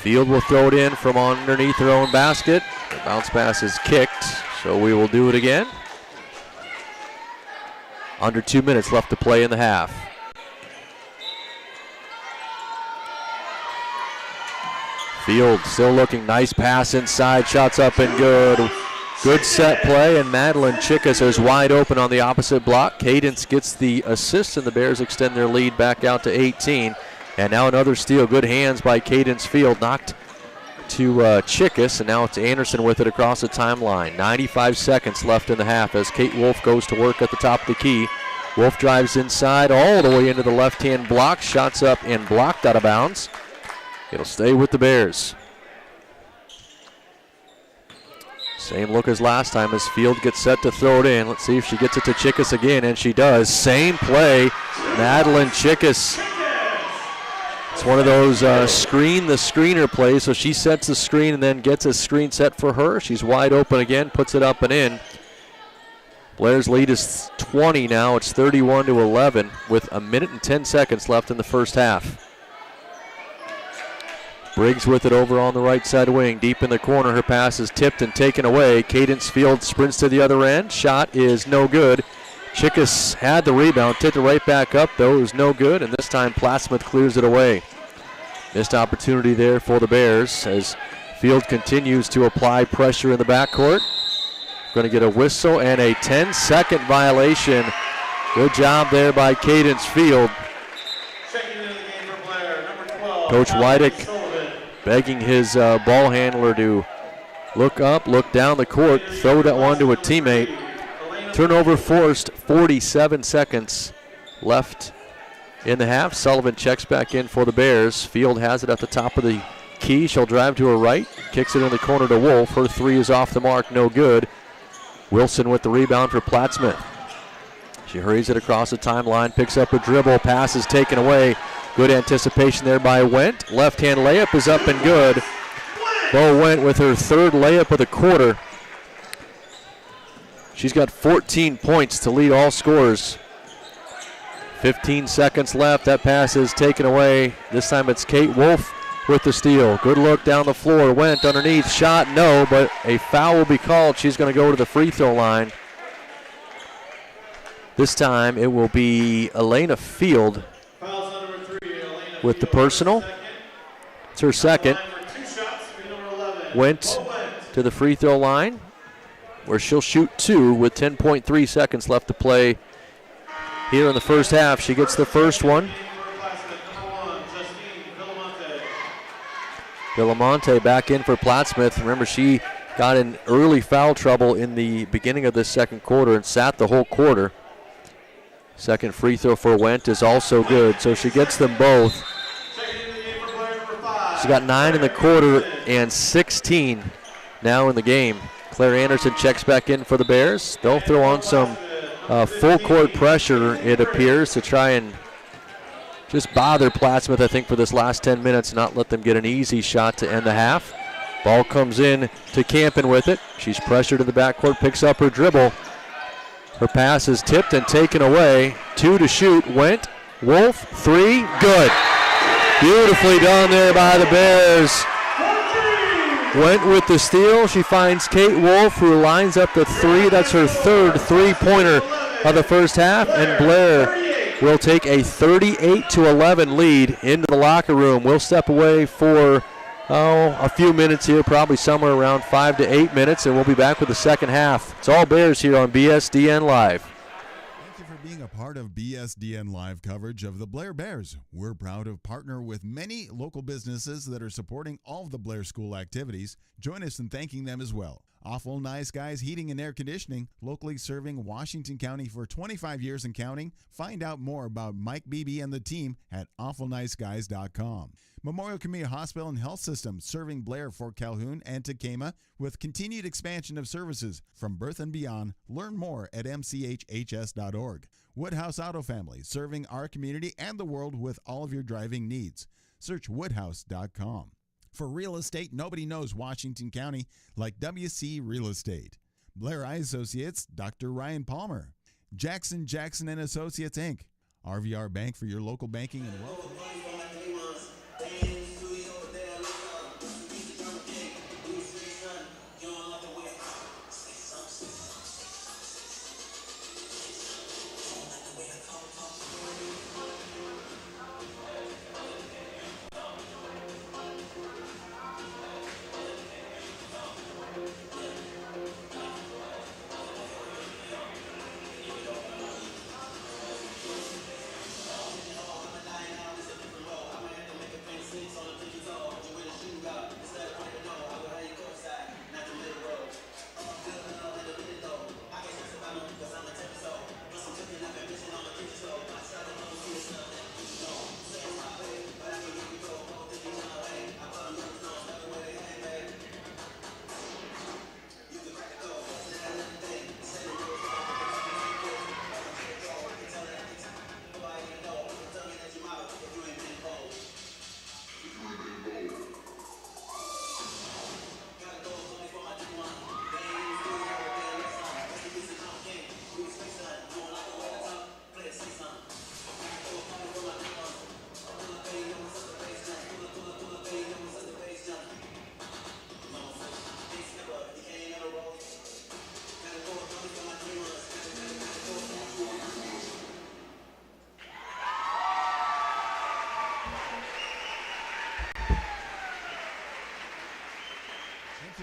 B: Field will throw it in from underneath her own basket. The bounce pass is kicked, so we will do it again. Under 2 minutes left to play in the half. Field still looking, nice pass inside, shots up and good. Good set play, and Madeline Chickus is wide open on the opposite block. Cadence gets the assist, and the Bears extend their lead back out to 18. And now another steal. Good hands by Cadence Field. Knocked to Chickus, and now it's Anderson with it across the timeline. 95 seconds left in the half as Kate Wolf goes to work at the top of the key. Wolf drives inside all the way into the left-hand block. Shots up and blocked out of bounds. It'll stay with the Bears. Same look as last time as Field gets set to throw it in. Let's see if she gets it to Chickus again, and she does. Same play. Madeline Chickus It's one of those screen the screener plays, so she sets the screen and then gets a screen set for her. She's wide open again, puts it up and in. Blair's lead is 20 now. It's 31-11 with a minute and 10 seconds left in the first half. Briggs with it over on the right side wing, deep in the corner. Her pass is tipped and taken away. Cadence Field sprints to the other end. Shot is no good. Chickas had the rebound, tipped it right back up, though it was no good, and this time Plattsmouth clears it away. Missed opportunity there for the Bears as Field continues to apply pressure in the backcourt. Going to get a whistle and a 10-second violation. Good job there by Cadence Field.
C: Checking into the game for Blair, number 12.
B: Coach Wydick begging his ball handler to look up, look down the court, throw that one to a teammate. Turnover forced, 47 seconds left in the half. Sullivan checks back in for the Bears. Field has it at the top of the key. She'll drive to her right, kicks it in the corner to Wolf. Her three is off the mark, no good. Wilson with the rebound for Plattsmouth. She hurries it across the timeline, picks up a dribble, pass is taken away. Good anticipation there by Wendt. Left-hand layup is up and good. Bo Wendt with her third layup of the quarter. She's got 14 points to lead all scorers. 15 seconds left. That pass is taken away. This time it's Kate Wolf with the steal. Good look down the floor. Went underneath. Shot, no, but a foul will be called. She's going to go to the free throw line. This time it will be Elena Field with the personal. It's her second. Went to the free throw line, where she'll shoot two with 10.3 seconds left to play here in the first half. She gets the first one. Villamonte back in for Plattsmouth. Remember, she got in early foul trouble in the beginning of this second quarter and sat the whole quarter. Second free throw for Wendt is also good, so she gets them both. She's got 9 in the quarter and 16 now in the game. Claire Anderson checks back in for the Bears. They'll throw on some full court pressure, it appears, to try and just bother Plattsmouth, I think, for this last 10 minutes, not let them get an easy shot to end the half. Ball comes in to Campen with it. She's pressured in the backcourt, picks up her dribble. Her pass is tipped and taken away. 2 to shoot. Went. Wolf, 3, good. Beautifully done there by the Bears. Went with the steal. She finds Kate Wolf, who lines up the 3. That's her third three-pointer of the first half. And Blair will take a 38-11 lead into the locker room. We'll step away for a few minutes here, probably somewhere around 5 to 8 minutes, and we'll be back with the second half. It's all Bears here on BSDN Live.
A: Thank you for being a part of BSDN Live coverage of the Blair Bears. We're proud to partner with many local businesses that are supporting all of the Blair School activities. Join us in thanking them as well. Awful Nice Guys Heating and Air Conditioning, locally serving Washington County for 25 years and counting. Find out more about Mike Beebe and the team at awfulniceguys.com. Memorial Community Hospital and Health System, serving Blair, Fort Calhoun, and Tacoma with continued expansion of services from birth and beyond. Learn more at mchhs.org. Woodhouse Auto Family, serving our community and the world with all of your driving needs. Search woodhouse.com. For real estate, nobody knows Washington County like WC Real Estate. Blair Eye Associates, Dr. Ryan Palmer. Jackson & Associates, Inc. RVR Bank for your local banking and wealth.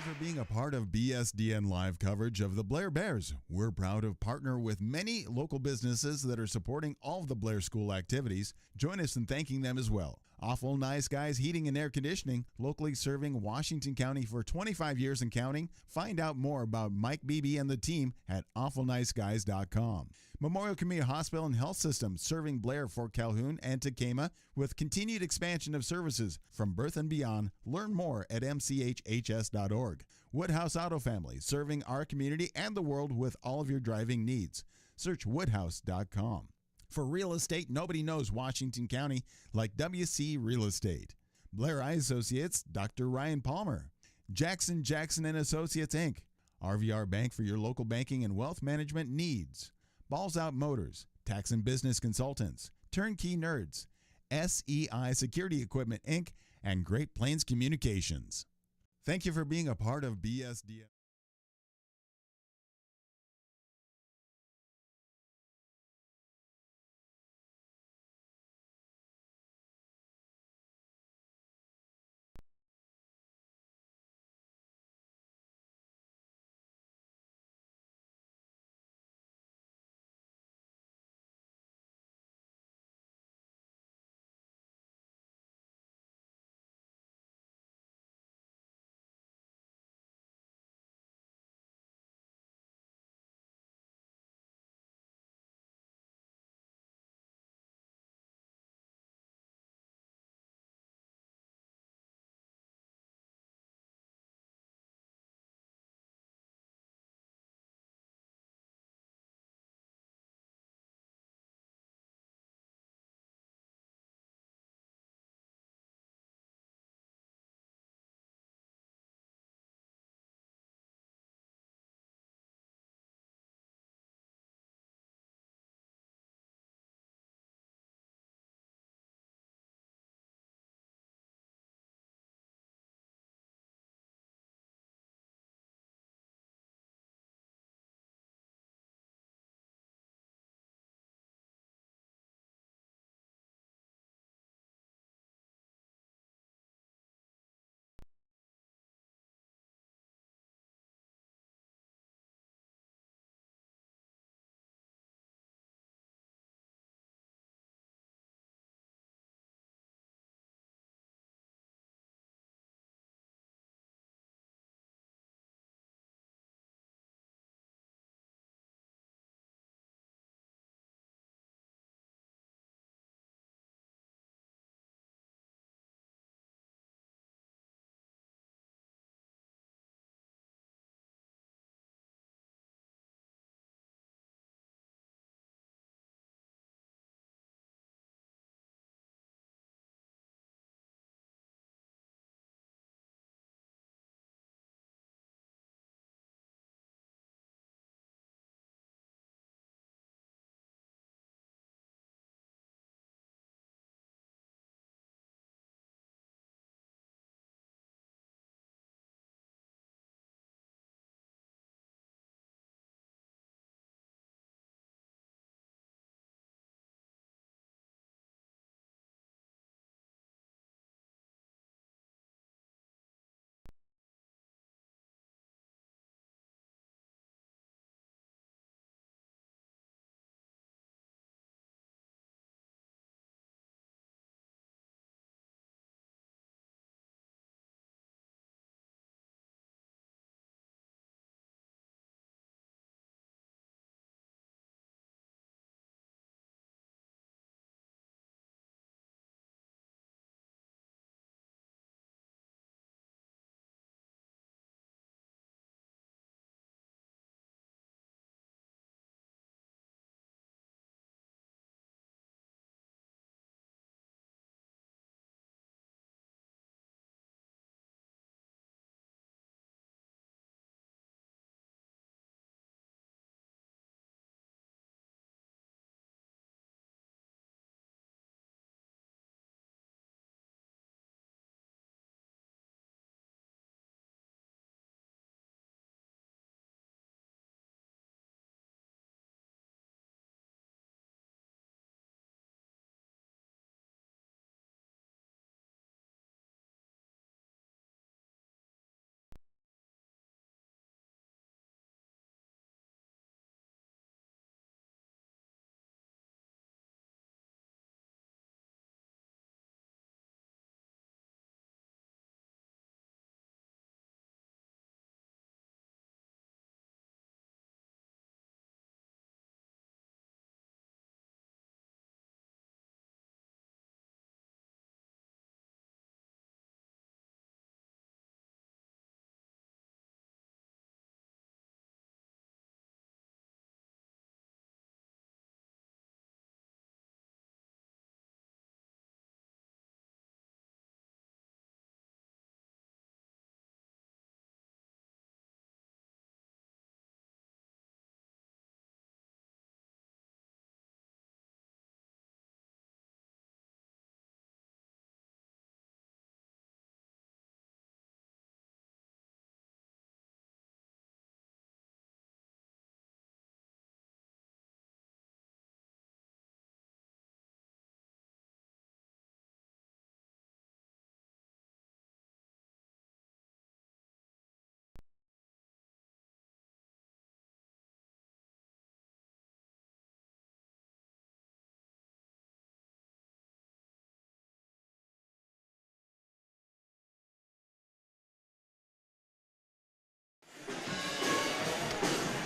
A: for being a part of BSDN live coverage of the Blair Bears. We're proud to partner with many local businesses that are supporting all of the Blair School activities. Join us in thanking them as well. Awful Nice Guys Heating and Air Conditioning, locally serving Washington County for 25 years and counting. Find out more about Mike Beebe and the team at awfulniceguys.com. Memorial Community Hospital and Health System, serving Blair, Fort Calhoun, and Tacoma with continued expansion of services from birth and beyond. Learn more at mchhs.org. Woodhouse Auto Family, serving our community and the world with all of your driving needs. Search woodhouse.com. For real estate, nobody knows Washington County like WC Real Estate. Blair Eye Associates, Dr. Ryan Palmer. Jackson and Associates, Inc. RVR Bank for your local banking and wealth management needs. Balls Out Motors, Tax and Business Consultants, Turnkey Nerds, SEI Security Equipment, Inc., and Great Plains Communications. Thank you for being a part of BSDN.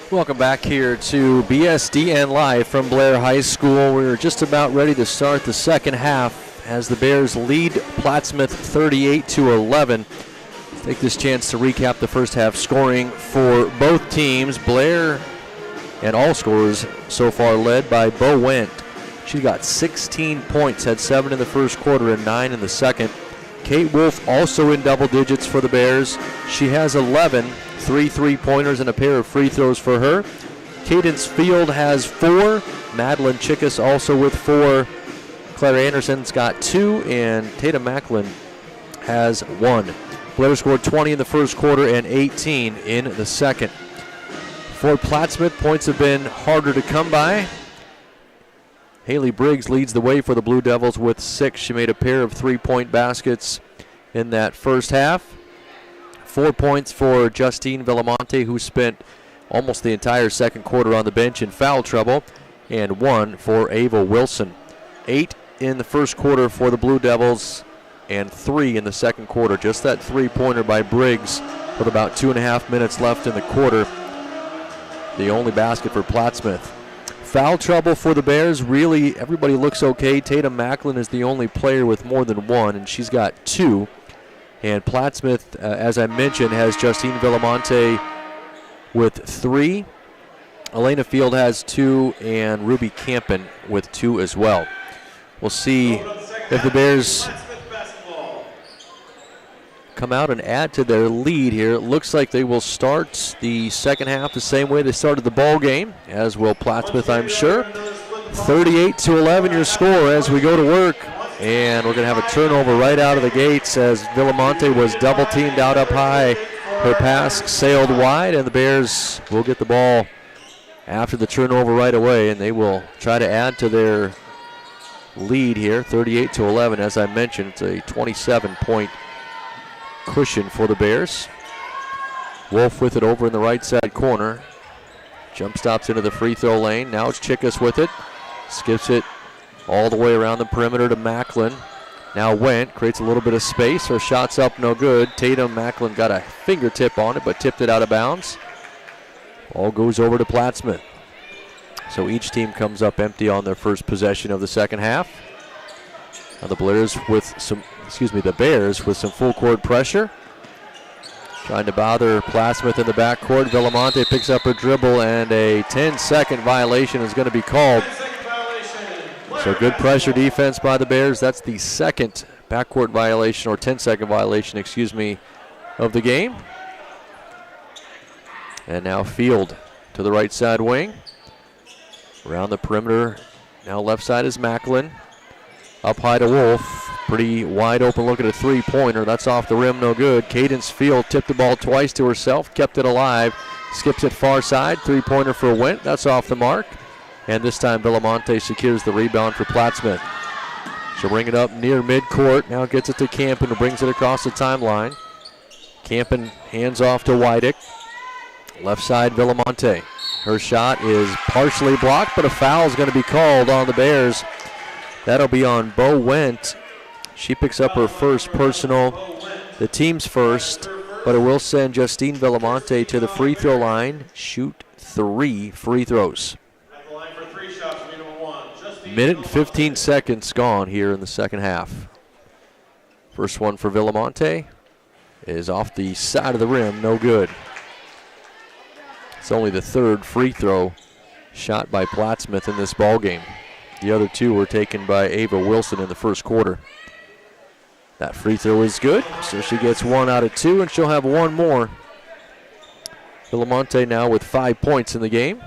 B: Welcome back here to BSDN Live from Blair High School. We're just about ready to start the second half as the Bears lead Plattsmouth 38-11. Take this chance to recap the first half scoring for both teams. Blair and all scorers so far led by Bo Wendt. She got 16 points, had 7 in the first quarter and 9 in the second. Kate Wolf also in double digits for the Bears. She has 11, 3 3-pointers and a pair of free throws for her. Cadence Field has 4. Madeline Chickus also with 4. Claire Anderson's got 2, and Tatum Macklin has 1. Blair scored 20 in the first quarter and 18 in the second. For Plattsmouth, points have been harder to come by. Haley Briggs leads the way for the Blue Devils with 6. She made a pair of 3-point baskets in that first half. 4 points for Justine Villamonte, who spent almost the entire second quarter on the bench in foul trouble, and 1 for Ava Wilson. 8 in the first quarter for the Blue Devils and 3 in the second quarter. Just that 3-pointer by Briggs with about 2.5 minutes left in the quarter. The only basket for Plattsmouth. Foul trouble for the Bears. Really, everybody looks okay. Tatum Macklin is the only player with more than 1, and she's got 2. And Plattsmouth, as I mentioned, has Justine Villamonte with 3. Elena Field has 2, and Ruby Campen with 2 as well. We'll see if the Bears come out and add to their lead here. It looks like they will start the second half the same way they started the ball game, as will Plattsmouth, I'm sure. 38-11 your score as we go to work. And we're going to have a turnover right out of the gates as Villamonte was double-teamed out up high. Her pass sailed wide, and the Bears will get the ball after the turnover right away, and they will try to add to their lead here, 38-11. As I mentioned, it's a 27-point cushion for the Bears. Wolf with it over in the right side corner. Jump stops into the free throw lane. Now it's Chickus with it. Skips it all the way around the perimeter to Macklin. Now Wendt creates a little bit of space. Her shot's up, no good. Tatum Macklin got a fingertip on it, but tipped it out of bounds. Ball goes over to Plattsmouth. So each team comes up empty on their first possession of the second half. Now the Bears with some full court pressure. Trying to bother Plattsmouth in the backcourt. Villamonte picks up her dribble, and a 10-second violation is going to be called. So good pressure defense by the Bears. That's the second backcourt violation, or 10-second violation, of the game. And now Field to the right side wing. Around the perimeter. Now left side is Macklin. Up high to Wolf. Pretty wide open look at a 3-pointer. That's off the rim, no good. Cadence Field tipped the ball twice to herself, kept it alive. Skips it far side. 3-pointer for Wendt. That's off the mark. And this time Villamonte secures the rebound for Plattsmouth. She'll bring it up near midcourt. Now gets it to Campen, who brings it across the timeline. Campen hands off to Wydick. Left side Villamonte. Her shot is partially blocked, but a foul is going to be called on the Bears. That'll be on Bo Wendt. She picks up her first personal, the team's first, but it will send Justine Villamonte to the free throw line. Shoot 3 free throws. Minute and 15 seconds gone here in the second half. First one for Villamonte is off the side of the rim, no good. It's only the third free throw shot by Plattsmouth in this ball game. The other 2 were taken by Ava Wilson in the first quarter. That free throw is good, so she gets 1 out of 2, and she'll have 1 more. Villamonte now with 5 points in the game.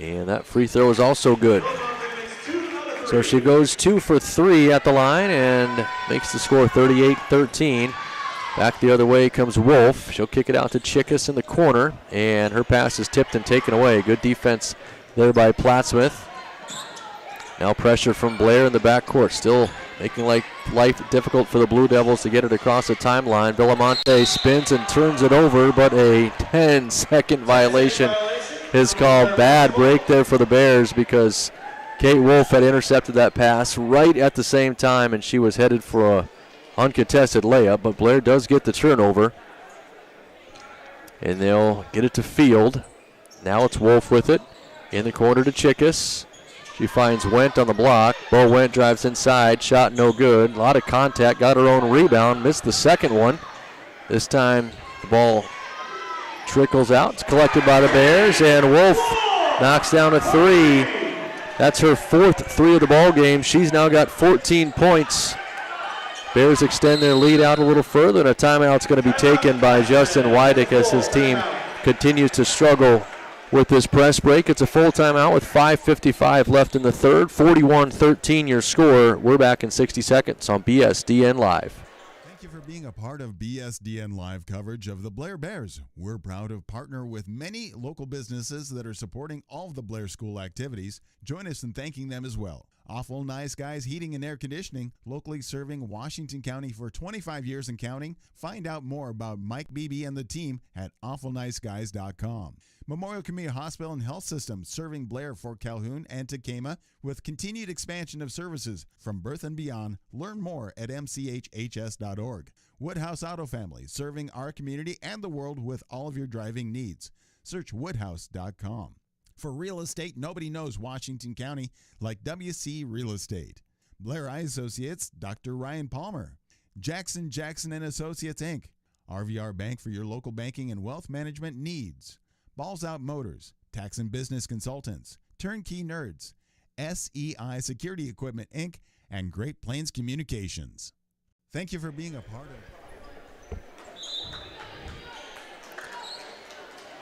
B: And that free throw is also good. So she goes 2 for 3 at the line and makes the score 38-13. Back the other way comes Wolf. She'll kick it out to Chickus in the corner, and her pass is tipped and taken away. Good defense there by Plattsmouth. Now pressure from Blair in the backcourt, still making life difficult for the Blue Devils to get it across the timeline. Villamonte spins and turns it over, but a 10-second violation is called. Bad break there for the Bears because Kate Wolf had intercepted that pass right at the same time, and she was headed for a uncontested layup, but Blair does get the turnover. And they'll get it to Field. Now it's Wolf with it. In the corner to Chickus. She finds Wendt on the block. Bo Wendt drives inside. Shot no good. A lot of contact. Got her own rebound. Missed the second one. This time the ball trickles out. It's collected by the Bears. And Wolf knocks down a three. That's her fourth three of the ball game. She's now got 14 points. Bears extend their lead out a little further, and a timeout's going to be taken by Justin Wydick as his team continues to struggle with this press break. It's a full timeout with 5:55 left in the third. 41-13 your score. We're back in 60 seconds on BSDN Live.
A: Thank you for being a part of BSDN Live coverage of the Blair Bears. We're proud to partner with many local businesses that are supporting all of the Blair School activities. Join us in thanking them as well. Awful Nice Guys Heating and Air Conditioning, locally serving Washington County for 25 years and counting. Find out more about Mike Beebe and the team at awfulniceguys.com. Memorial Community Hospital and Health System, serving Blair, Fort Calhoun, and Tacoma with continued expansion of services from birth and beyond. Learn more at mchhs.org. Woodhouse Auto Family, serving our community and the world with all of your driving needs. Search woodhouse.com. For real estate, nobody knows Washington County like WC Real Estate. Blair Eye Associates, Dr. Ryan Palmer. Jackson and Associates, Inc. RVR Bank for your local banking and wealth management needs. Balls Out Motors, Tax and Business Consultants, Turnkey Nerds, SEI Security Equipment, Inc., and Great Plains Communications. Thank you for being a part of it.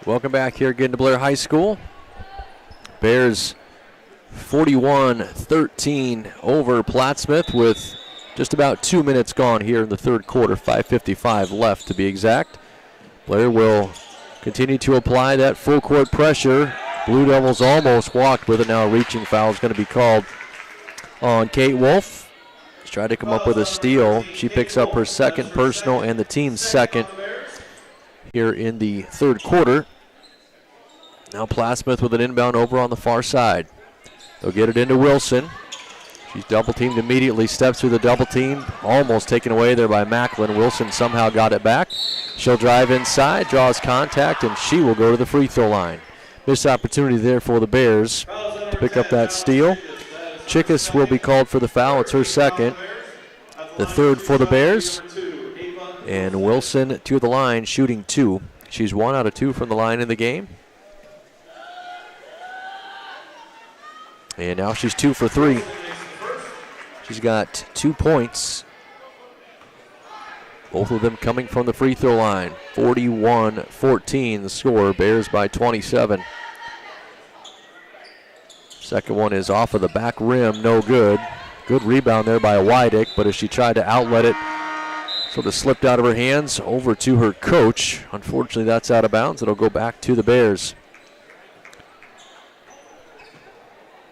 B: Welcome back here again to Blair High School. Bears 41-13 over Plattsmouth with just about 2 minutes gone here in the third quarter. 5:55 left to be exact. Blair will continue to apply that full court pressure. Blue Devils almost walked with it. Now a reaching foul is going to be called on Kate Wolf. She's tried to come up with a steal. She picks up her second personal and the team's second here in the third quarter. Now Plattsmouth with an inbound over on the far side. They'll get it into Wilson. She's double teamed immediately, steps through the double team, almost taken away there by Macklin. Wilson somehow got it back. She'll drive inside, draws contact, and she will go to the free throw line. Missed opportunity there for the Bears to pick up that steal. Chickus will be called for the foul. It's her second. The third for the Bears. And Wilson to the line, shooting two. She's 1 out of 2 from the line in the game. And now she's 2 for 3. She's got 2 points. Both of them coming from the free throw line. 41-14 the score. Bears by 27. Second one is off of the back rim. No good. Good rebound there by Wydick, but as she tried to outlet it, sort of slipped out of her hands over to her coach. Unfortunately, that's out of bounds. It'll go back to the Bears.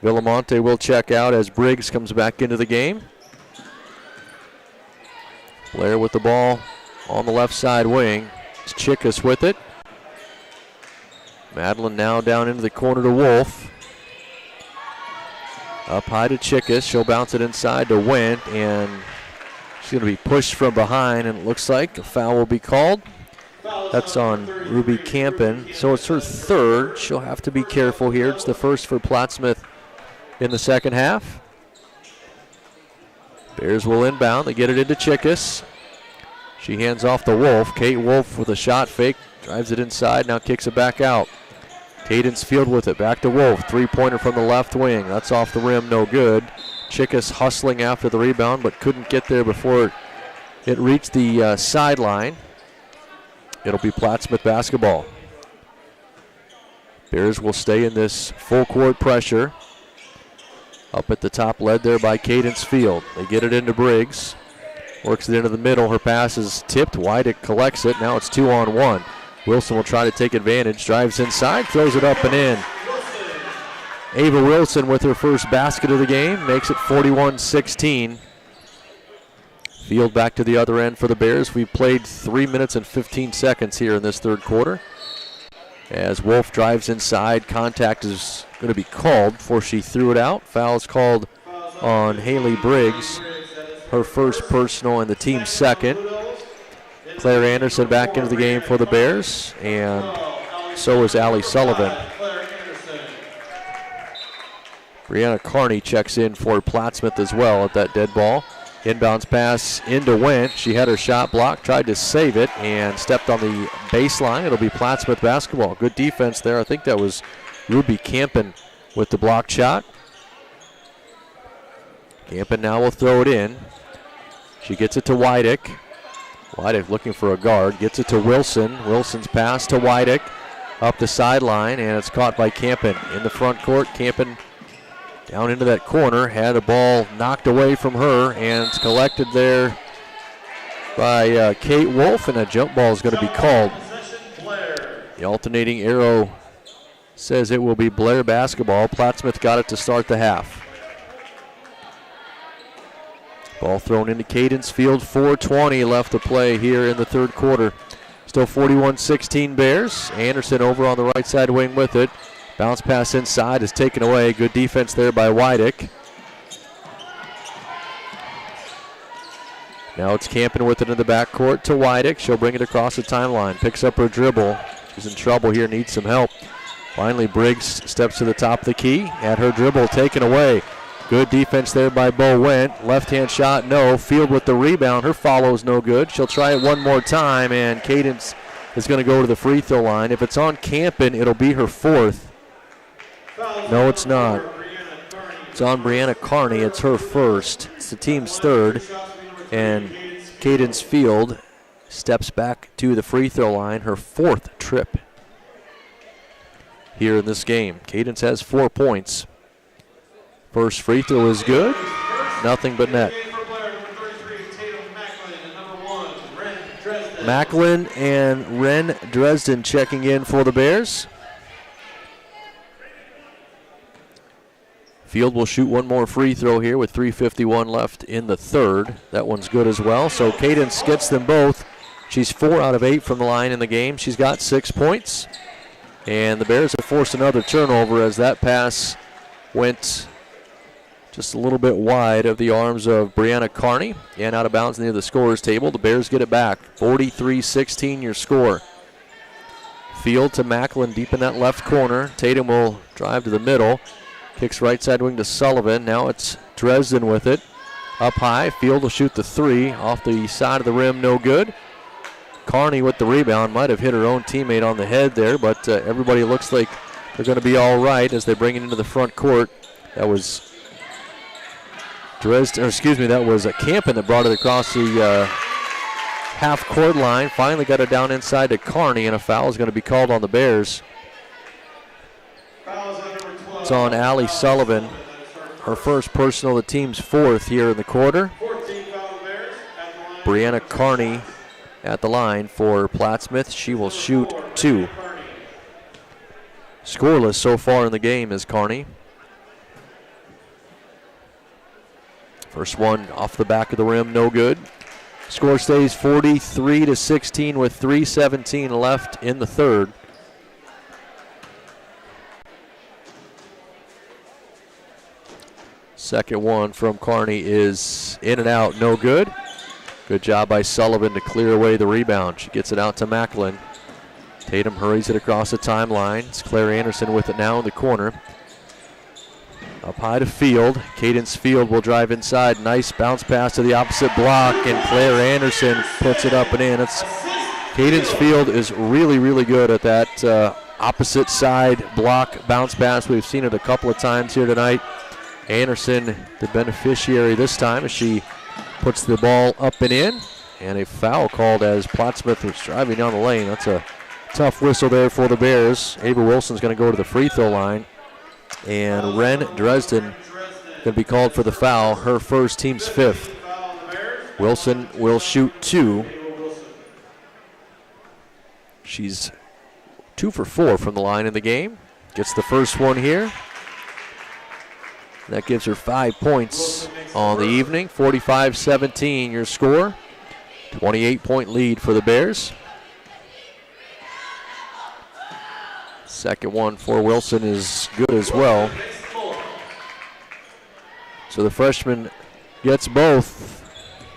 B: Villamonte will check out as Briggs comes back into the game. Blair with the ball on the left side wing. It's Chickus with it. Madeline now down into the corner to Wolf. Up high to Chickus. She'll bounce it inside to Wendt, and she's going to be pushed from behind, and it looks like a foul will be called. That's on Ruby Campen. So it's her third. She'll have to be careful here. It's the first for Plattsmouth in the second half. Bears will inbound. They get it into Chickus. She hands off to Wolf. Kate Wolf with a shot fake. Drives it inside. Now kicks it back out. Cadence Field with it. Back to Wolf. Three-pointer from the left wing. That's off the rim. No good. Chickus hustling after the rebound, but couldn't get there before it reached the sideline. It'll be Plattsmouth basketball. Bears will stay in this full court pressure. Up at the top, led there by Cadence Field. They get it into Briggs. Works it into the middle. Her pass is tipped. Wydick collects it. Now it's 2-on-1. Wilson will try to take advantage. Drives inside, throws it up and in. Ava Wilson with her first basket of the game. Makes it 41-16. Field back to the other end for the Bears. We've played 3 minutes and 15 seconds here in this third quarter. As Wolf drives inside, contact is going to be called before she threw it out. Foul is called on Haley Briggs. her first personal and the team's second. Claire Anderson back into the game for the Bears, and so is Allie Sullivan. Brianna Carney checks in for Plattsmouth as well at that dead ball. Inbounds pass into Went. She had her shot blocked, tried to save it, and stepped on the baseline. It'll be Plattsmouth basketball. Good defense there. I think that was Ruby Campen with the blocked shot. Campen now will throw it in. She gets it to Wydick. Wydick looking for a guard. Gets it to Wilson. Wilson's pass to Wydick. Up the sideline, and it's caught by Campen. In the front court, Campen down into that corner. Had a ball knocked away from her, and it's collected there by Kate Wolf, and a jump ball is going to be called. The alternating arrow says it will be Blair basketball. Plattsmouth got it to start the half. Ball thrown into Cadence Field. 4:20 left to play here in the third quarter. Still 41-16 Bears. Anderson over on the right side wing with it. Bounce pass inside is taken away. Good defense there by Wydick. Now it's Campen with it in the backcourt to Wydick. She'll bring it across the timeline. Picks up her dribble. She's in trouble here, needs some help. Finally, Briggs steps to the top of the key. Had her dribble taken away. Good defense there by Bo Went. Left-hand shot, no. Field with the rebound. Her follow's no good. She'll try it one more time, and Cadence is going to go to the free throw line. If it's on Campen, it'll be her fourth. No, it's not. It's on Brianna Carney. It's her first. It's the team's third. And Cadence Field steps back to the free throw line, her fourth trip here in this game. Cadence has 4 points. First free throw is good. Nothing but net. Macklin and Ren Dresden checking in for the Bears. Field will shoot one more free throw here with 3:51 left in the third. That one's good as well. So Cadence gets them both. She's 4 out of 8 from the line in the game. She's got 6 points. And the Bears have forced another turnover as that pass went just a little bit wide of the arms of Brianna Carney and out of bounds near the scorer's table. The Bears get it back. 43-16 your score. Field to Macklin deep in that left corner. Tatum will drive to the middle. Kicks right side wing to Sullivan. Now it's Dresden with it. Up high. Field will shoot the three. Off the side of the rim, no good. Carney with the rebound. Might have hit her own teammate on the head there, but everybody looks like they're going to be all right as they bring it into the front court. That was that was Campen that brought it across the half-court line. Finally got it down inside to Carney, and a foul is going to be called on the Bears. It's on Allie Sullivan. Her first personal, the team's fourth here in the quarter. Brianna Carney at the line for Plattsmouth. She will shoot 2. Scoreless so far in the game is Carney. First one off the back of the rim, no good. Score stays 43-16 with 3:17 left in the third. Second one from Carney is in and out, no good. Good job by Sullivan to clear away the rebound. She gets it out to Macklin. Tatum hurries it across the timeline. It's Claire Anderson with it now in the corner. Up high to Field. Cadence Field will drive inside. Nice bounce pass to the opposite block, and Claire Anderson puts it up and in. Cadence Field is really, really good at that opposite side block bounce pass. We've seen it a couple of times here tonight. Anderson, the beneficiary this time, as she puts the ball up and in. And a foul called as Plattsmouth was driving down the lane. That's a tough whistle there for the Bears. Ava Wilson's going to go to the free throw line. And Ren Dresden going to be called for the foul, her first, team's fifth. Wilson will shoot 2. She's 2 for 4 from the line in the game. Gets the first one here. That gives her 5 points on the evening. 45-17 your score. 28-point lead for the Bears. Second one for Wilson is good as well. So the freshman gets both.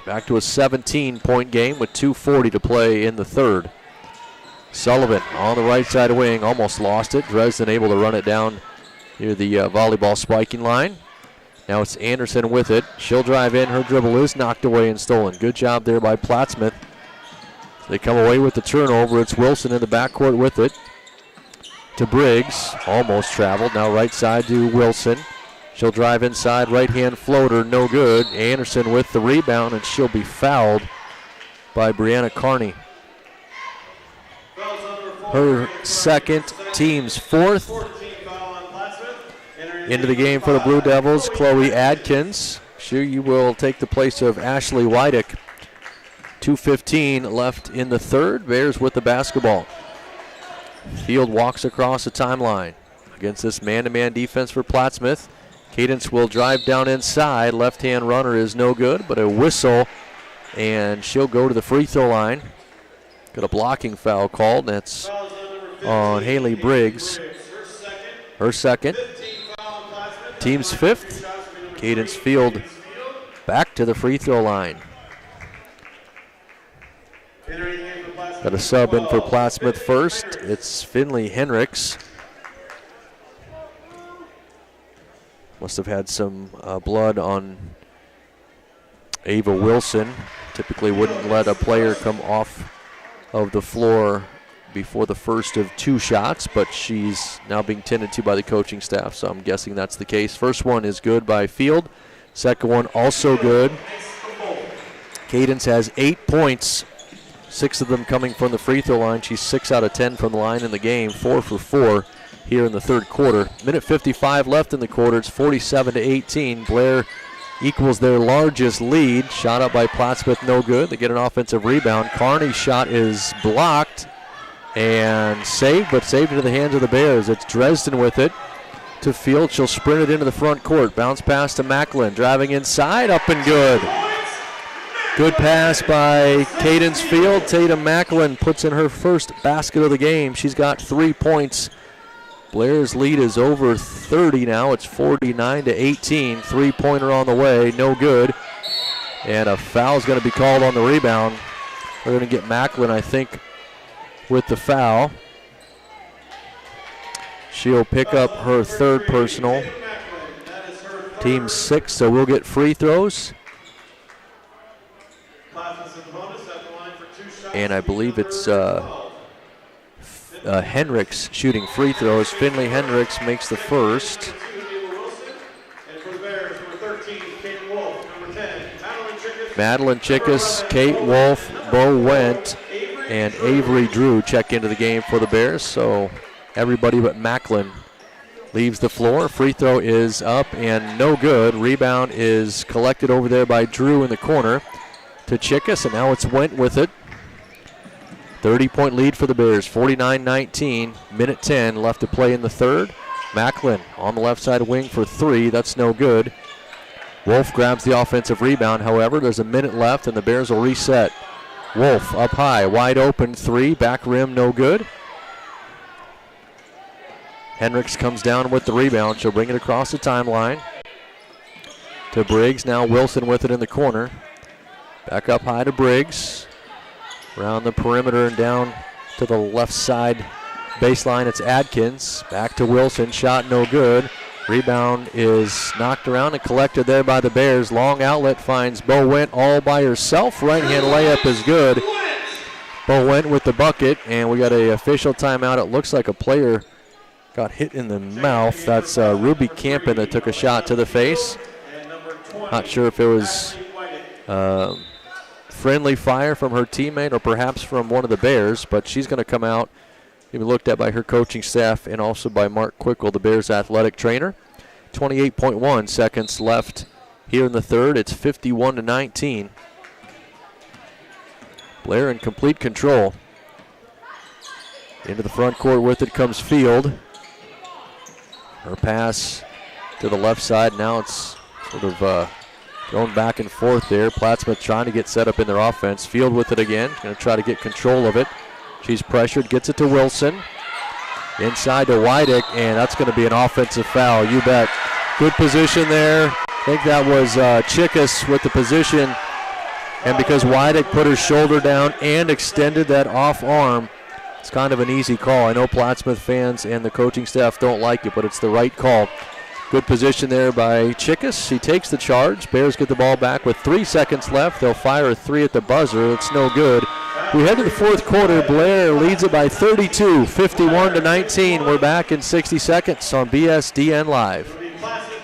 B: Back to a 17-point game with 2:40 to play in the third. Sullivan on the right side wing, almost lost it. Dresden able to run it down near the volleyball spiking line. Now it's Anderson with it. She'll drive in. Her dribble is knocked away and stolen. Good job there by Plattsmouth. They come away with the turnover. It's Wilson in the backcourt with it. To Briggs. Almost traveled. Now right side to Wilson. She'll drive inside. Right-hand floater. No good. Anderson with the rebound, and she'll be fouled by Brianna Carney. Her second, team's fourth. Into the game for the Blue Devils, Chloe Adkins. She will take the place of Ashley Wydick. 2:15 left in the third. Bears with the basketball. Field walks across the timeline against this man-to-man defense for Plattsmouth. Cadence will drive down inside. Left-hand runner is no good, but a whistle, and she'll go to the free throw line. Got a blocking foul called. That's on Haley Briggs. Her second. Team's fifth. Cadence Field back to the free throw line. Got a sub in for Plattsmouth first. It's Finley Henricks. Must have had some blood on Ava Wilson. Typically wouldn't let a player come off of the floor before the first of two shots, but she's now being tended to by the coaching staff, so I'm guessing that's the case. First one is good by Field. Second one also good. Cadence has 8 points, 6 of them coming from the free throw line. She's 6 out of 10 from the line in the game, 4 for 4 here in the third quarter. Minute 55 left in the quarter. It's 47-18. Blair equals their largest lead. Shot up by Plattsmouth, no good. They get an offensive rebound. Carney's shot is blocked and saved, but saved into the hands of the Bears. It's Dresden with it to Field. She'll sprint it into the front court. Bounce pass to Macklin. Driving inside, up and good. Good pass by Cadence Field. Tatum Macklin puts in her first basket of the game. She's got 3 points. Blair's lead is over 30 now. It's 49-18. Three-pointer on the way, no good. And a foul's going to be called on the rebound. We're going to get Macklin, I think, with the foul. She'll pick up her third personal. Team 6, so we'll get free throws. And I believe it's Henricks shooting free throws. Finley Henricks makes the first. Madeline Chickus, Kate Wolf, Bo Wendt, and Avery Drew check into the game for the Bears. So everybody but Macklin leaves the floor. Free throw is up and no good. Rebound is collected over there by Drew in the corner to Chickus, and now it's Wendt with it. 30-point lead for the Bears, 49-19. Minute 10 left to play in the third. Macklin on the left side wing for 3. That's no good. Wolf grabs the offensive rebound. However, there's a minute left, and the Bears will reset. Wolf up high, wide open 3. Back rim, no good. Henricks comes down with the rebound. She'll bring it across the timeline to Briggs. Now Wilson with it in the corner. Back up high to Briggs. Around the perimeter and down to the left side baseline, it's Adkins. Back to Wilson, shot no good. Rebound is knocked around and collected there by the Bears. Long outlet finds Bo Wendt all by herself. Right-hand layup is good. Bo Wendt with the bucket, and we got an official timeout. It looks like a player got hit in the mouth. That's Ruby Campen that took a shot to the face. Not sure if it was friendly fire from her teammate or perhaps from one of the Bears, but she's going to come out, be looked at by her coaching staff and also by Mark Quickle, the Bears athletic trainer. 28.1 seconds left here in the third. It's 51-19. Blair in complete control. Into the front court with it comes Field. Her pass to the left side. Now it's sort of going back and forth there. Plattsmouth trying to get set up in their offense. Field with it again. Going to try to get control of it. She's pressured. Gets it to Wilson. Inside to Wydick, and that's going to be an offensive foul. You bet. Good position there. I think that was Chickus with the position And because Wydick put her shoulder down and extended that off arm, it's kind of an easy call. I know Plattsmouth fans and the coaching staff don't like it, but it's the right call. Good position there by Chickus. She takes the charge. Bears get the ball back with 3 seconds left. They'll fire a three at the buzzer. It's no good. We head to the fourth quarter. Blair leads it by 32, 51-19. We're back in 60 seconds on BSDN Live.
C: Blair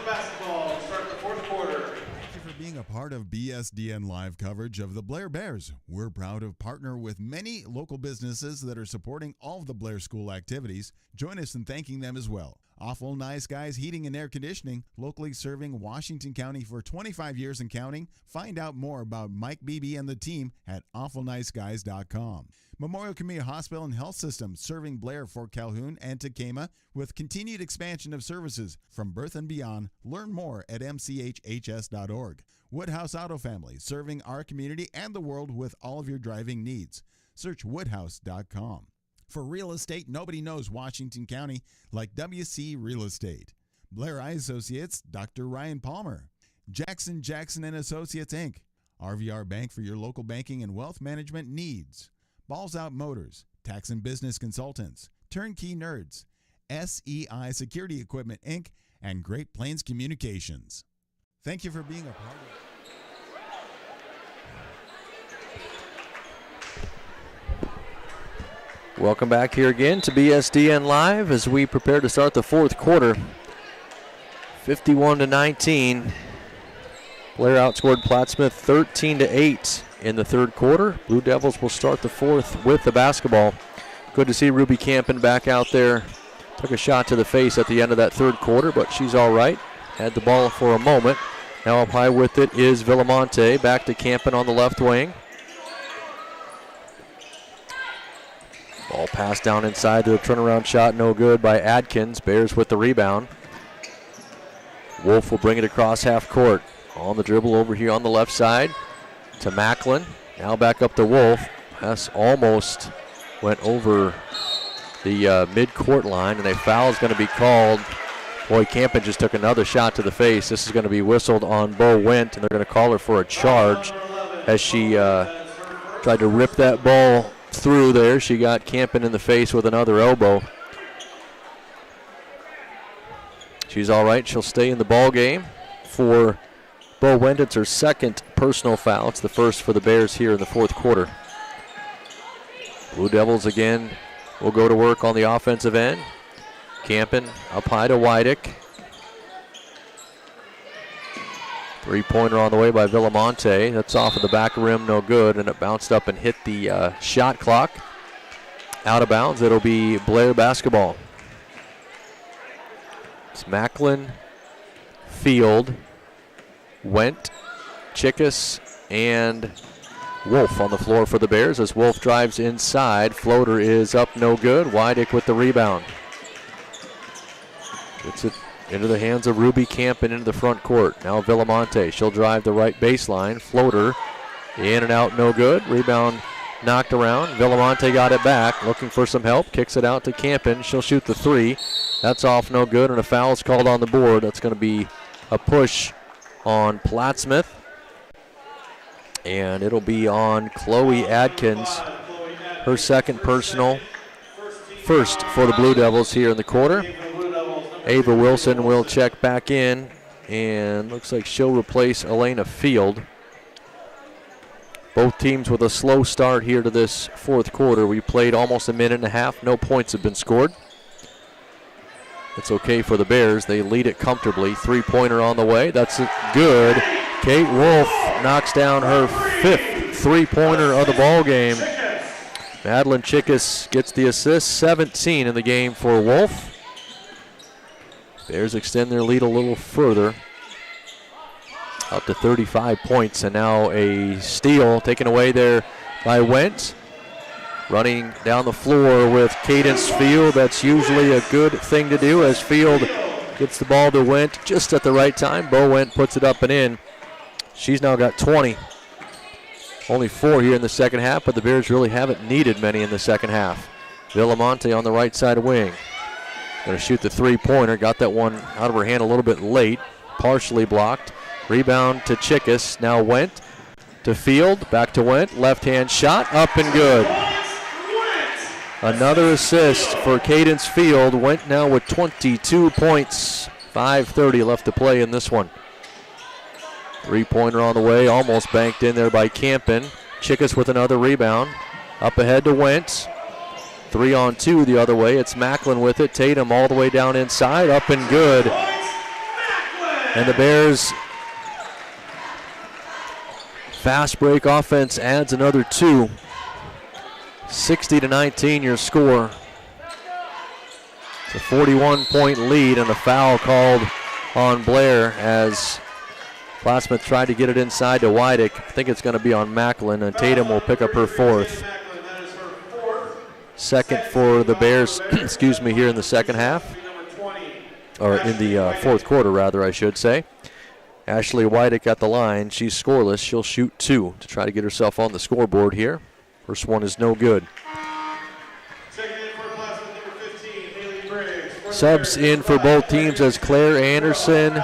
C: Basketball start the fourth quarter.
A: Thank you for being a part of BSDN Live coverage of the Blair Bears. We're proud to partner with many local businesses that are supporting all of the Blair School activities. Join us in thanking them as well. Awful Nice Guys Heating and Air Conditioning, locally serving Washington County for 25 years and counting. Find out more about Mike Beebe and the team at awfulniceguys.com. Memorial Community Hospital and Health System, serving Blair, Fort Calhoun, and Tacoma with continued expansion of services from birth and beyond. Learn more at mchhs.org. Woodhouse Auto Family, serving our community and the world with all of your driving needs. Search woodhouse.com. For real estate, nobody knows Washington County like WC Real Estate. Blair Eye Associates, Dr. Ryan Palmer. Jackson & Associates, Inc. RVR Bank for your local banking and wealth management needs. Balls Out Motors, Tax and Business Consultants, Turnkey Nerds, SEI Security Equipment, Inc., and Great Plains Communications. Thank you for being a part of it.
B: Welcome back here again to BSDN Live as we prepare to start the fourth quarter. 51-19. Blair outscored Plattsmouth 13-8 in the third quarter. Blue Devils will start the fourth with the basketball. Good to see Ruby Campen back out there. Took a shot to the face at the end of that third quarter, but she's all right. Had the ball for a moment. Now up high with it is Villamonte. Back to Campen on the left wing. Ball passed down inside to a turnaround shot, no good by Adkins. Bears with the rebound. Wolf will bring it across half court. On the dribble over here on the left side to Macklin. Now back up to Wolf. Pass almost went over the mid-court line, and a foul is going to be called. Boy, Campen just took another shot to the face. This is going to be whistled on Bo Wendt, and they're going to call her for a charge as she tried to rip that ball through there. She got Campen in the face with another elbow. She's all right. She'll stay in the ball game. For Bo Wendt, it's her second personal foul. It's the first for the Bears here in the fourth quarter. Blue Devils again will go to work on the offensive end. Campen up high to Wydick. Three-pointer on the way by Villamonte. That's off of the back rim, no good, and it bounced up and hit the shot clock. Out of bounds, it'll be Blair Basketball. It's Macklin, Field, Wendt, Chickus, and Wolf on the floor for the Bears as Wolf drives inside. Floater is up, no good. Wydick with the rebound. Gets it into the hands of Ruby Campen into the front court. Now Villamonte, she'll drive the right baseline. Floater in and out, no good. Rebound knocked around. Villamonte got it back, looking for some help. Kicks it out to Campen. She'll shoot the three. That's off, no good, and a foul is called on the board. That's going to be a push on Plattsmouth. And it'll be on Chloe Adkins, her second personal. First for the Blue Devils here in the quarter. Ava Wilson will check back in, and looks like she'll replace Elena Field. Both teams with a slow start here to this fourth quarter. We played almost a minute and a half. No points have been scored. It's okay for the Bears. They lead it comfortably. Three-pointer on the way. That's good. Kate Wolf knocks down her fifth three-pointer of the ball game. Madeline Chickus gets the assist. 17 in the game for Wolf. Bears extend their lead a little further, up to 35 points, and now a steal taken away there by Wendt. Running down the floor with Cadence Field. That's usually a good thing to do as Field gets the ball to Wendt just at the right time. Bo Wendt puts it up and in. She's now got 20. Only 4 here in the second half, but the Bears really haven't needed many in the second half. Villamonte on the right side wing. Going to shoot the three-pointer. Got that one out of her hand a little bit late. Partially blocked. Rebound to Chickus. Now Wendt to Field, back to Went, left-hand shot, up and good. Another assist for Cadence Field. Went now with 22 points. 5:30 left to play in this one. Three-pointer on the way, almost banked in there by Campen. Chickas with another rebound. Up ahead to Wentz. 3-on-2 the other way. It's Macklin with it. Tatum all the way down inside, up and good. And the Bears fast break offense adds another 2. 60-19 your score. It's a 41-point lead and a foul called on Blair as Plattsmouth tried to get it inside to Wydick. I think it's going to be on Macklin, and Tatum will pick up her 4th. Second for the Bears, excuse me, here in the second half. Or in the 4th quarter, rather, I should say. Ashley Wydick at the line. She's scoreless. She'll shoot 2 to try to get herself on the scoreboard here. First one is no good. Subs in for both teams as Claire Anderson,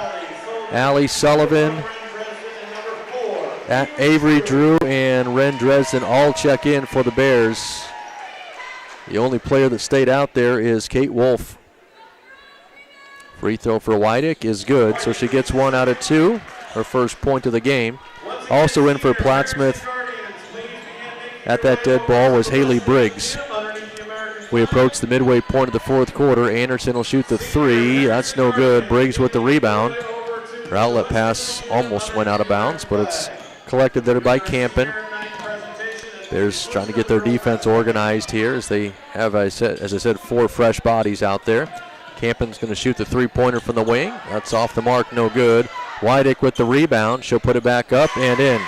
B: Allie Sullivan, Avery Drew, and Ren Dresden all check in for the Bears. The only player that stayed out there is Kate Wolf. Free throw for Wydick is good, so she gets 1 out of 2, her first point of the game. Also in for Plattsmouth at that dead ball was Haley Briggs. We approach the midway point of the 4th quarter. Anderson will shoot the 3. That's no good. Briggs with the rebound. Her outlet pass almost went out of bounds, but it's collected there by Campen. Bears trying to get their defense organized here as they have, as I said, 4 fresh bodies out there. Campen's going to shoot the 3-pointer from the wing. That's off the mark, no good. Wydick with the rebound. She'll put it back up and in.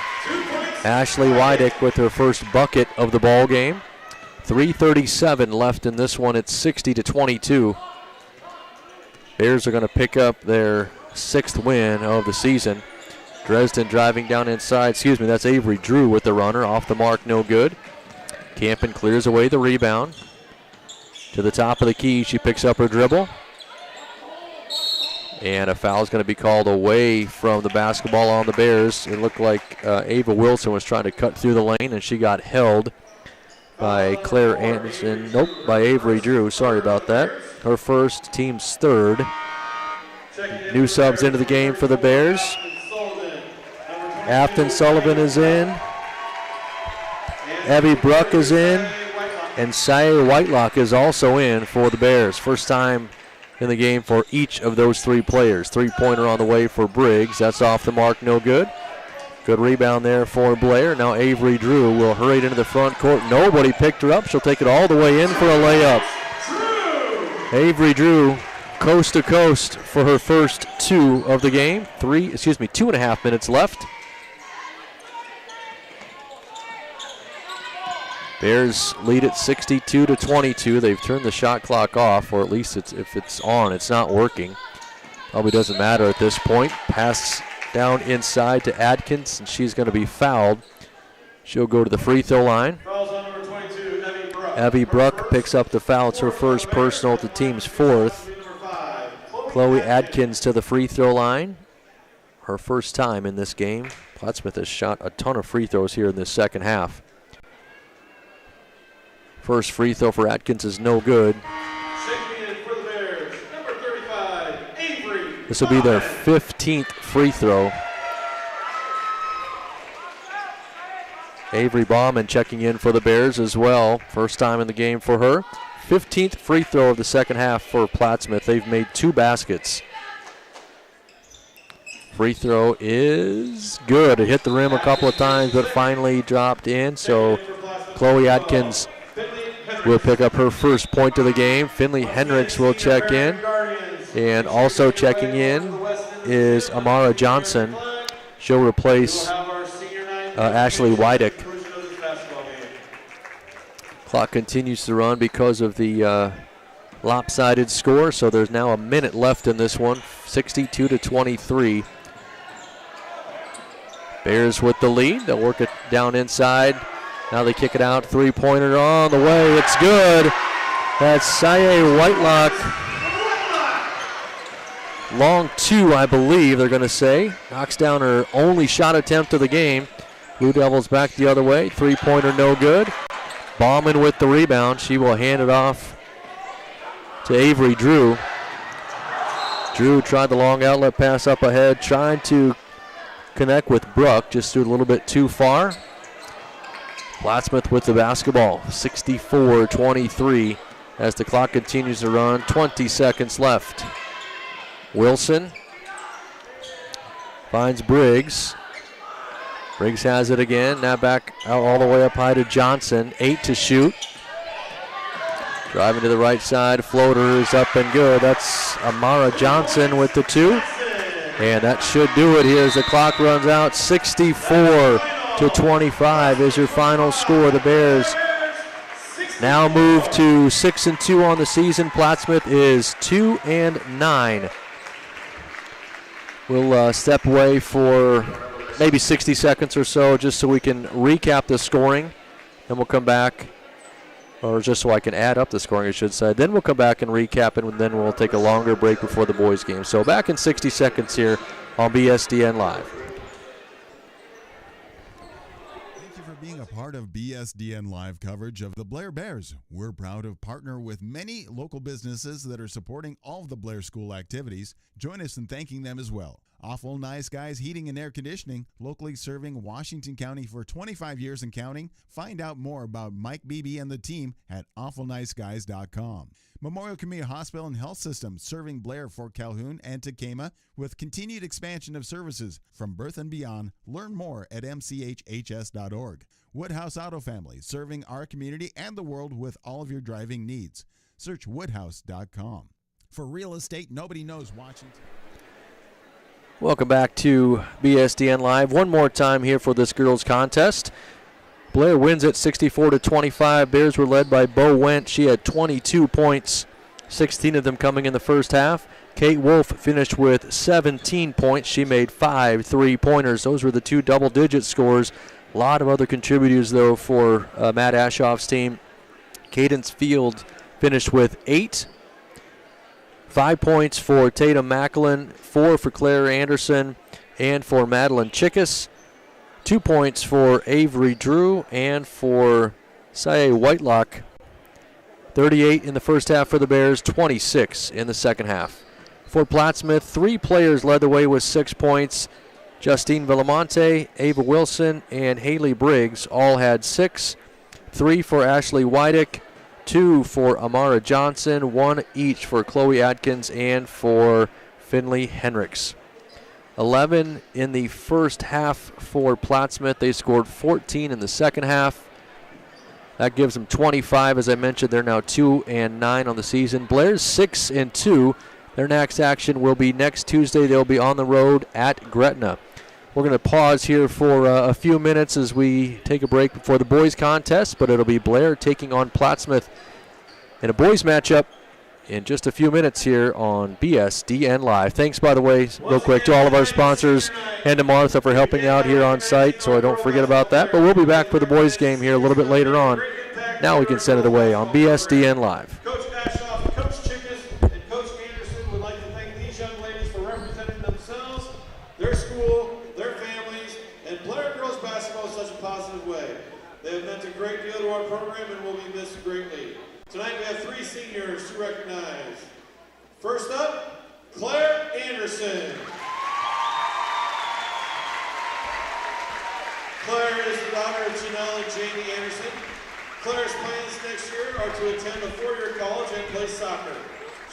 B: Ashley Wydick with her first bucket of the ball game. 3:37 left in this one. It's 60-22. Bears are going to pick up their 6th win of the season. Dresden driving down inside. That's Avery Drew with the runner. Off the mark, no good. Campen clears away the rebound. To the top of the key, she picks up her dribble. And a foul is going to be called away from the basketball on the Bears. It looked like Ava Wilson was trying to cut through the lane, and she got held by Claire Anderson. Nope, by Avery Drew. Sorry about that. Her first, team's 3rd. New subs into the game for the Bears. Afton Sullivan is in. Evie Bruck is in. And Saya Whitelock is also in for the Bears. First time in the game for each of those 3 players. 3-pointer on the way for Briggs. That's off the mark, no good. Good rebound there for Blair. Now Avery Drew will hurry into the front court. Nobody picked her up. She'll take it all the way in for a layup. Avery Drew, coast to coast for her first 2 of the game. 2.5 minutes left. Bears lead at 62-22. They've turned the shot clock off, or at least if it's on, it's not working. Probably doesn't matter at this point. Pass down inside to Adkins, and she's going to be fouled. She'll go to the free throw line. Evie Bruck picks up the foul. It's her first personal, the team's 4th. Chloe Adkins to the free throw line. Her first time in this game. Plattsmouth has shot a ton of free throws here in this second half. First free throw for Atkins is no good. This will be their 15th free throw. Avery Bauman checking in for the Bears as well. First time in the game for her. 15th free throw of the second half for Plattsmouth. They've made 2 baskets. Free throw is good. It hit the rim a couple of times, but finally dropped in. So Chloe Atkins will pick up her first point of the game. Finley Hendricks will check in. And also checking in is Amara Johnson. She'll replace Ashley Wydick. Clock continues to run because of the lopsided score, so there's now a minute left in this one. 62-23. Bears with the lead. They'll work it down inside. Now they kick it out. 3-pointer on the way. It's good. That's Saya Whitelock. Long 2, I believe they're going to say. Knocks down her only shot attempt of the game. Blue Devils back the other way. Three-pointer no good. Bauman with the rebound. She will hand it off to Avery Drew. Drew tried the long outlet pass up ahead, trying to connect with Bruck, just threw it a little bit too far. Plattsmouth with the basketball, 64-23 as the clock continues to run, 20 seconds left. Wilson finds Briggs. Briggs has it again, now back out all the way up high to Johnson, 8 to shoot. Driving to the right side, floater is up and good. That's Amara Johnson with the 2. And that should do it here as the clock runs out. 64-25 is your final score. The Bears now move to 6-2 on the season. Plattsmouth is 2-9. We'll step away for maybe 60 seconds or so just so we can recap the scoring. Then we'll come back, or just so I can add up the scoring, I should say. Then we'll come back and recap it, and then we'll take a longer break before the boys' game. So back in 60 seconds here on BSDN Live.
A: Thank you for being a part of BSDN Live coverage of the Blair Bears. We're proud to partner with many local businesses that are supporting all of the Blair School activities. Join us in thanking them as well. Awful Nice Guys Heating and Air Conditioning, locally serving Washington County for 25 years and counting. Find out more about Mike Beebe and the team at awfulniceguys.com. Memorial Community Hospital and Health System, serving Blair, Fort Calhoun, and Tacoma with continued expansion of services from birth and beyond. Learn more at mchhs.org. Woodhouse Auto Family, serving our community and the world with all of your driving needs. Search woodhouse.com. For real estate nobody knows Washington.
B: Welcome back to BSDN Live. One more time here for this girls' contest. Blair wins it 64-25. Bears were led by Bo Wendt. She had 22 points, 16 of them coming in the first half. Kate Wolf finished with 17 points. She made 5 three-pointers. Those were the 2 double-digit scores. A lot of other contributors, though, for Matt Ashoff's team. Cadence Field finished with 8. 5 points for Tatum Macklin, 4 for Claire Anderson, and for Madeline Chickus. 2 points for Avery Drew and for Saye Whitelock. 38 in the first half for the Bears, 26 in the second half. For Plattsmouth, 3 players led the way with 6 points. Justine Villamonte, Ava Wilson, and Haley Briggs all had 6. 3 for Ashley Wydick, 2 for Amara Johnson, 1 each for Chloe Atkins and for Finley Henricks. 11 in the first half for Plattsmouth. They scored 14 in the second half. That gives them 25. As I mentioned, they're now 2-9 on the season. Blair's 6-2. Their next action will be next Tuesday. They'll be on the road at Gretna. We're going to pause here for a few minutes as we take a break before the boys' contest, but it'll be Blair taking on Plattsmouth in a boys' matchup in just a few minutes here on BSDN Live. Thanks, by the way, real quick, to all of our sponsors and to Martha for helping out here on site, so I don't forget about that. But we'll be back for the boys' game here a little bit later on. Now we can send it away on BSDN Live.
C: Coach Ashoff, Coach Chickus, and Coach Anderson would like to thank these young ladies for representing themselves, their school, their families, and Blair girls basketball in such a positive way. They have meant a great deal to our program and will be missed greatly. Tonight we have 3 seniors to recognize. First up, Claire Anderson. Claire is the daughter of Janelle and Jamie Anderson. Claire's plans next year are to attend a 4-year college and play soccer.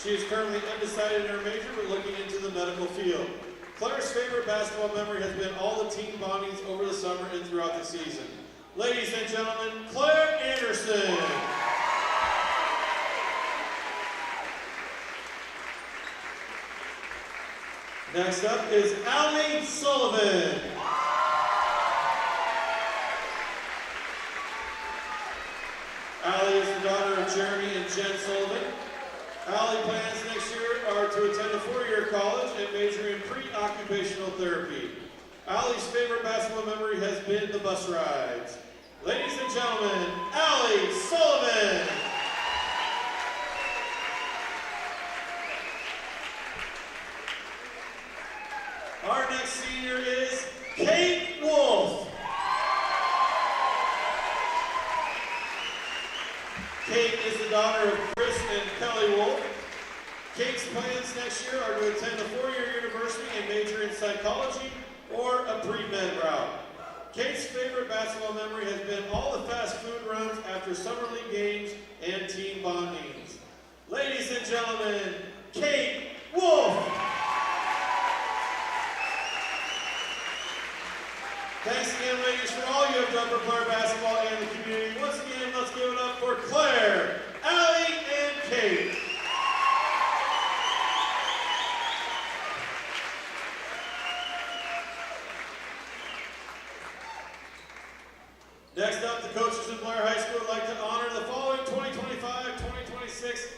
C: She is currently undecided in her major but looking into the medical field. Claire's favorite basketball memory has been all the team bondings over the summer and throughout the season. Ladies and gentlemen, Claire Anderson. Next up is Allie Sullivan. Allie is the daughter of Jeremy and Jen Sullivan. Allie plans next year are to attend a 4-year college and major in pre-occupational therapy. Allie's favorite basketball memory has been the bus rides. Ladies and gentlemen, Allie Sullivan. Our next senior is Kate Wolf. daughter of Chris and Kelly Wolf. Kate's plans next year are to attend a four-year university and major in psychology or a pre-med route. Kate's favorite basketball memory has been all the fast food runs after summer league games and team bondings. Ladies and gentlemen, Kate Wolf. Thanks again, ladies, for all you have done for Blair Basketball and the community. Once again, let's give it up for Claire, Allie, and Kate. Next up, the coaches in Blair High School would like to honor the following 2025-2026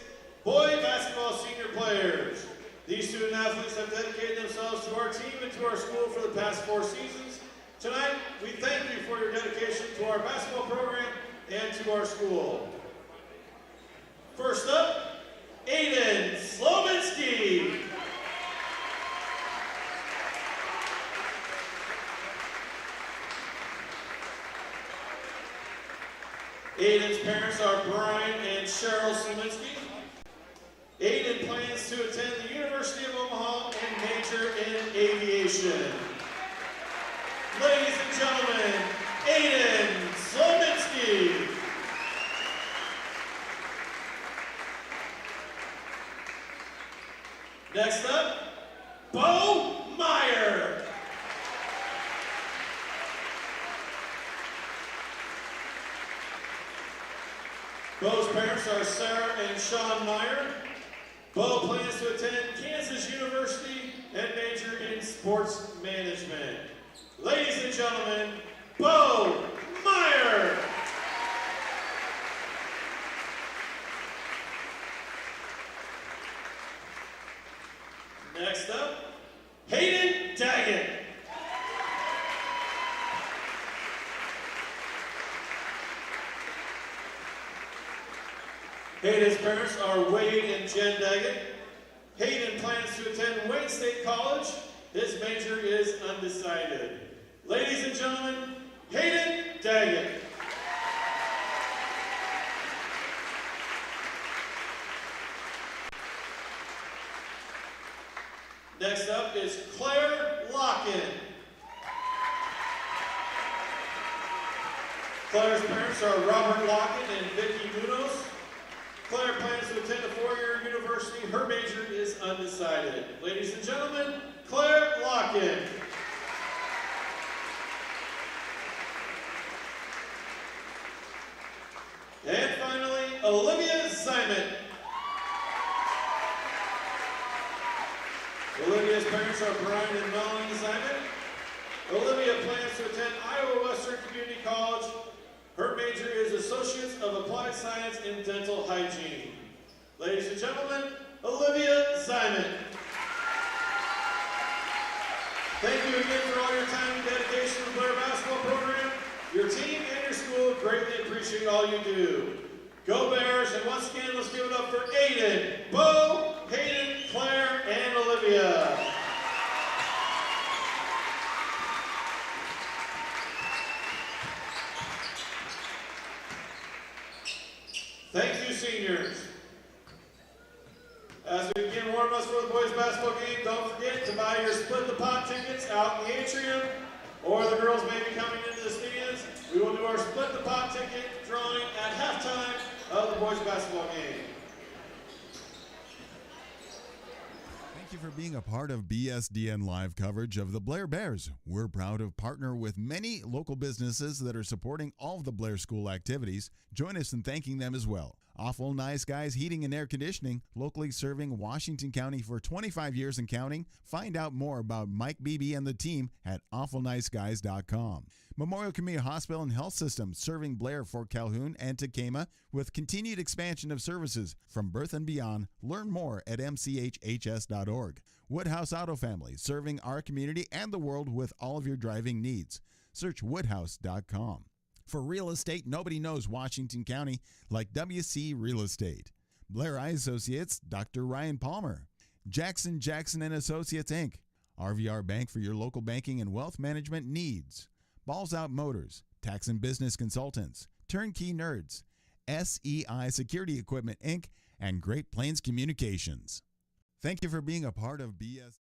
C: boy basketball senior players. These student athletes have dedicated themselves to our team and to our school for the past 4 seasons. Tonight, we thank you for your dedication to our basketball program and to our school. First up, Aiden Slominski. Aiden's parents are Brian and Cheryl Slominski. Aiden plans to attend the University of Omaha and major in aviation. Ladies and gentlemen, Aiden Slominski. Next up, Bo Meyer. Bo's parents are Sarah and Sean Meyer. Bo plans to attend Kansas University and major in sports management. Ladies and gentlemen, Bo Meyer. Next up, Hayden Daggett. Hayden's parents are Wade and Jen Daggett. Hayden plans to attend Wayne State College. His major is undecided. Ladies and gentlemen, Hayden Daggett. Next up is Claire Locken. Claire's parents are Robert Locken and Vicki Munoz. Claire plans to attend a 4-year university. Her major is undecided. Ladies and gentlemen, Claire Locken. And finally, Olivia Simon. Olivia's parents are Brian and Melanie Simon. Olivia plans to attend Iowa Western Community College. Her major is Associates of Applied Science in Dental Hygiene. Ladies and gentlemen, Olivia Simon. Thank you again for all your time and dedication to the Blair Basketball program. Your team and your school greatly appreciate all you do. Go Bears, and once again, let's give it up for Aiden, Bo, Hayden, Claire, and Olivia. Thank you, seniors. As we begin warming us for the boys' basketball game, don't forget to buy your split the pot tickets out in the atrium, or the girls may be coming into the stands. We will do our split the pot ticket drawing at halftime of the boys' basketball game.
A: Thank you for being a part of BSDN Live coverage of the Blair Bears. We're proud to partner with many local businesses that are supporting all of the Blair School activities. Join us in thanking them as well. Awful Nice Guys Heating and Air Conditioning, locally serving Washington County for 25 years and counting. Find out more about Mike Beebe and the team at awfulniceguys.com. Memorial Community Hospital and Health System, serving Blair, Fort Calhoun, and Tacoma with continued expansion of services from birth and beyond. Learn more at mchhs.org. Woodhouse Auto Family, serving our community and the world with all of your driving needs. Search woodhouse.com. For real estate, nobody knows Washington County like WC Real Estate. Blair Eye Associates, Dr. Ryan Palmer. Jackson and Associates, Inc. RVR Bank for your local banking and wealth management needs. Balls Out Motors, Tax and Business Consultants, Turnkey Nerds, SEI Security Equipment, Inc., and Great Plains Communications. Thank you for being a part of BS.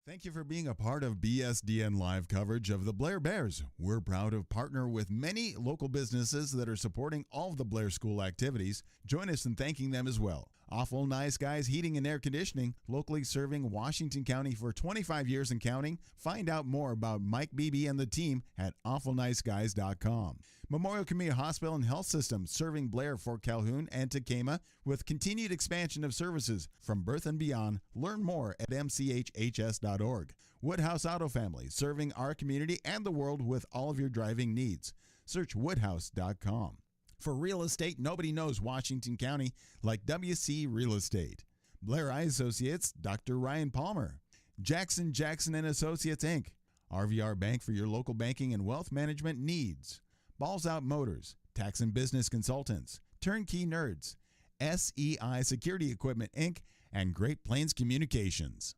A: Thank you for being a part of BSDN live coverage of the Blair Bears. We're proud to partner with many local businesses that are supporting all of the Blair School activities. Join us in thanking them as well. Awful Nice Guys Heating and Air Conditioning, locally serving Washington County for 25 years and counting. Find out more about Mike Beebe and the team at awfulniceguys.com. Memorial Community Hospital and Health System, serving Blair, Fort Calhoun, and Tacoma with continued expansion of services from birth and beyond. Learn more at mchhs.org. Woodhouse Auto Family, serving our community and the world with all of your driving needs. Search woodhouse.com. For real estate, nobody knows Washington County like WC Real Estate. Blair Eye Associates, Dr. Ryan Palmer. Jackson and Associates, Inc. RVR Bank for your local banking and wealth management needs. Balls Out Motors, Tax and Business Consultants, Turnkey Nerds, SEI Security Equipment, Inc., and Great Plains Communications.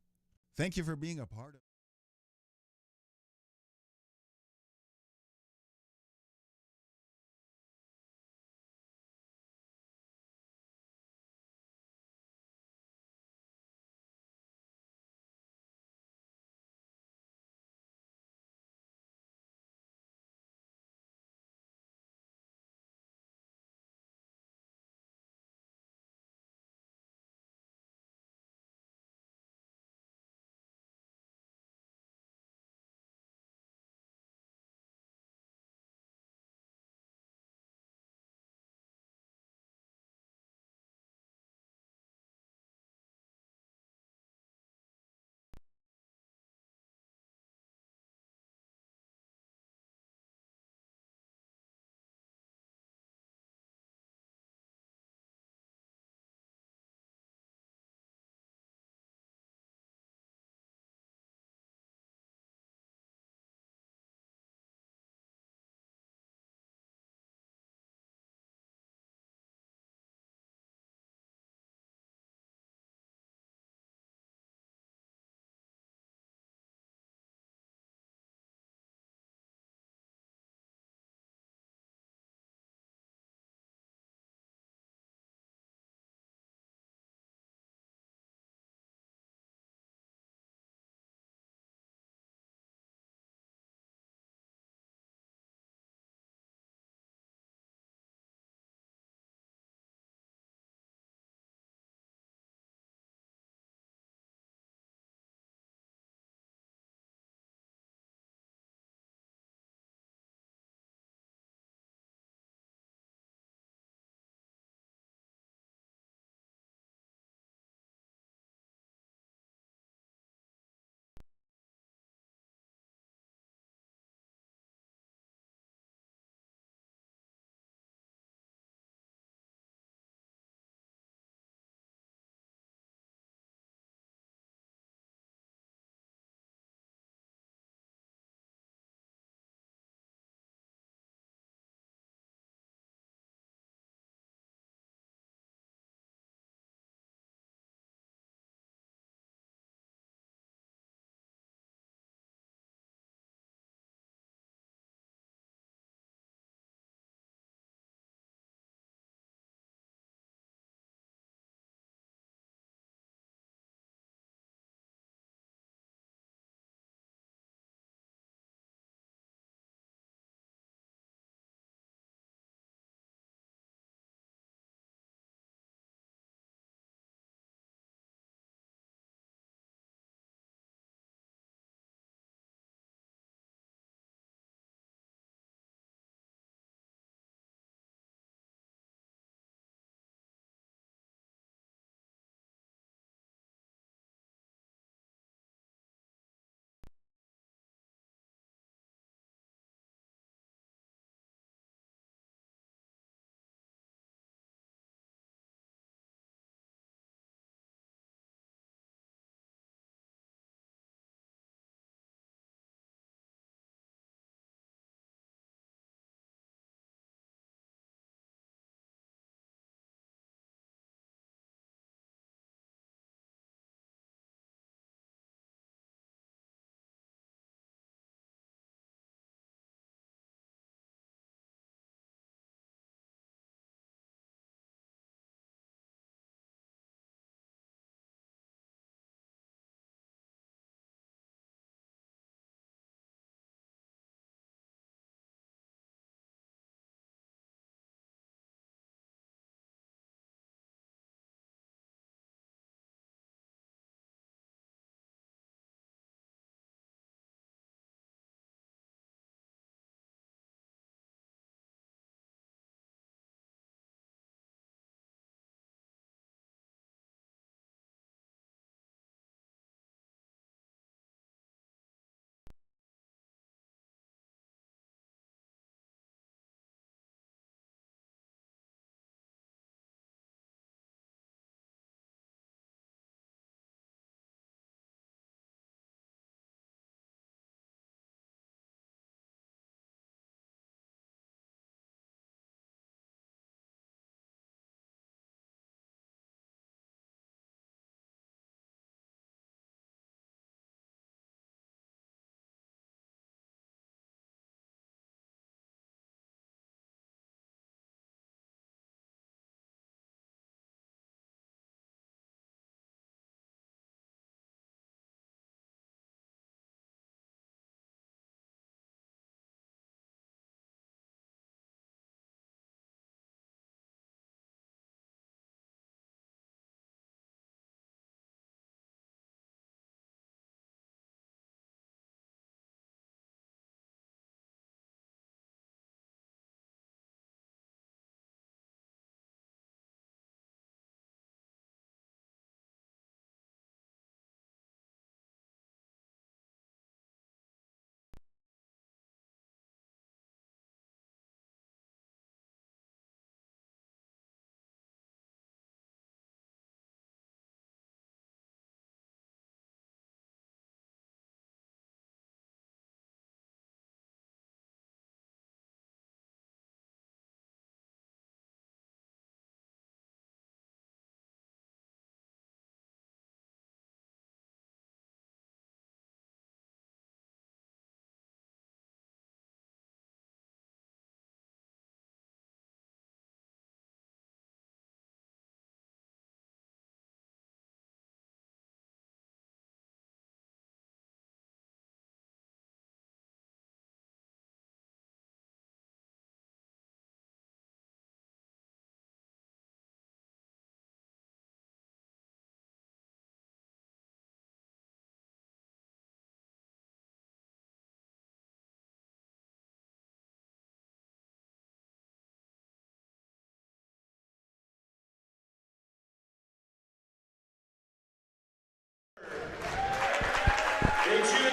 A: Thank you for being a part of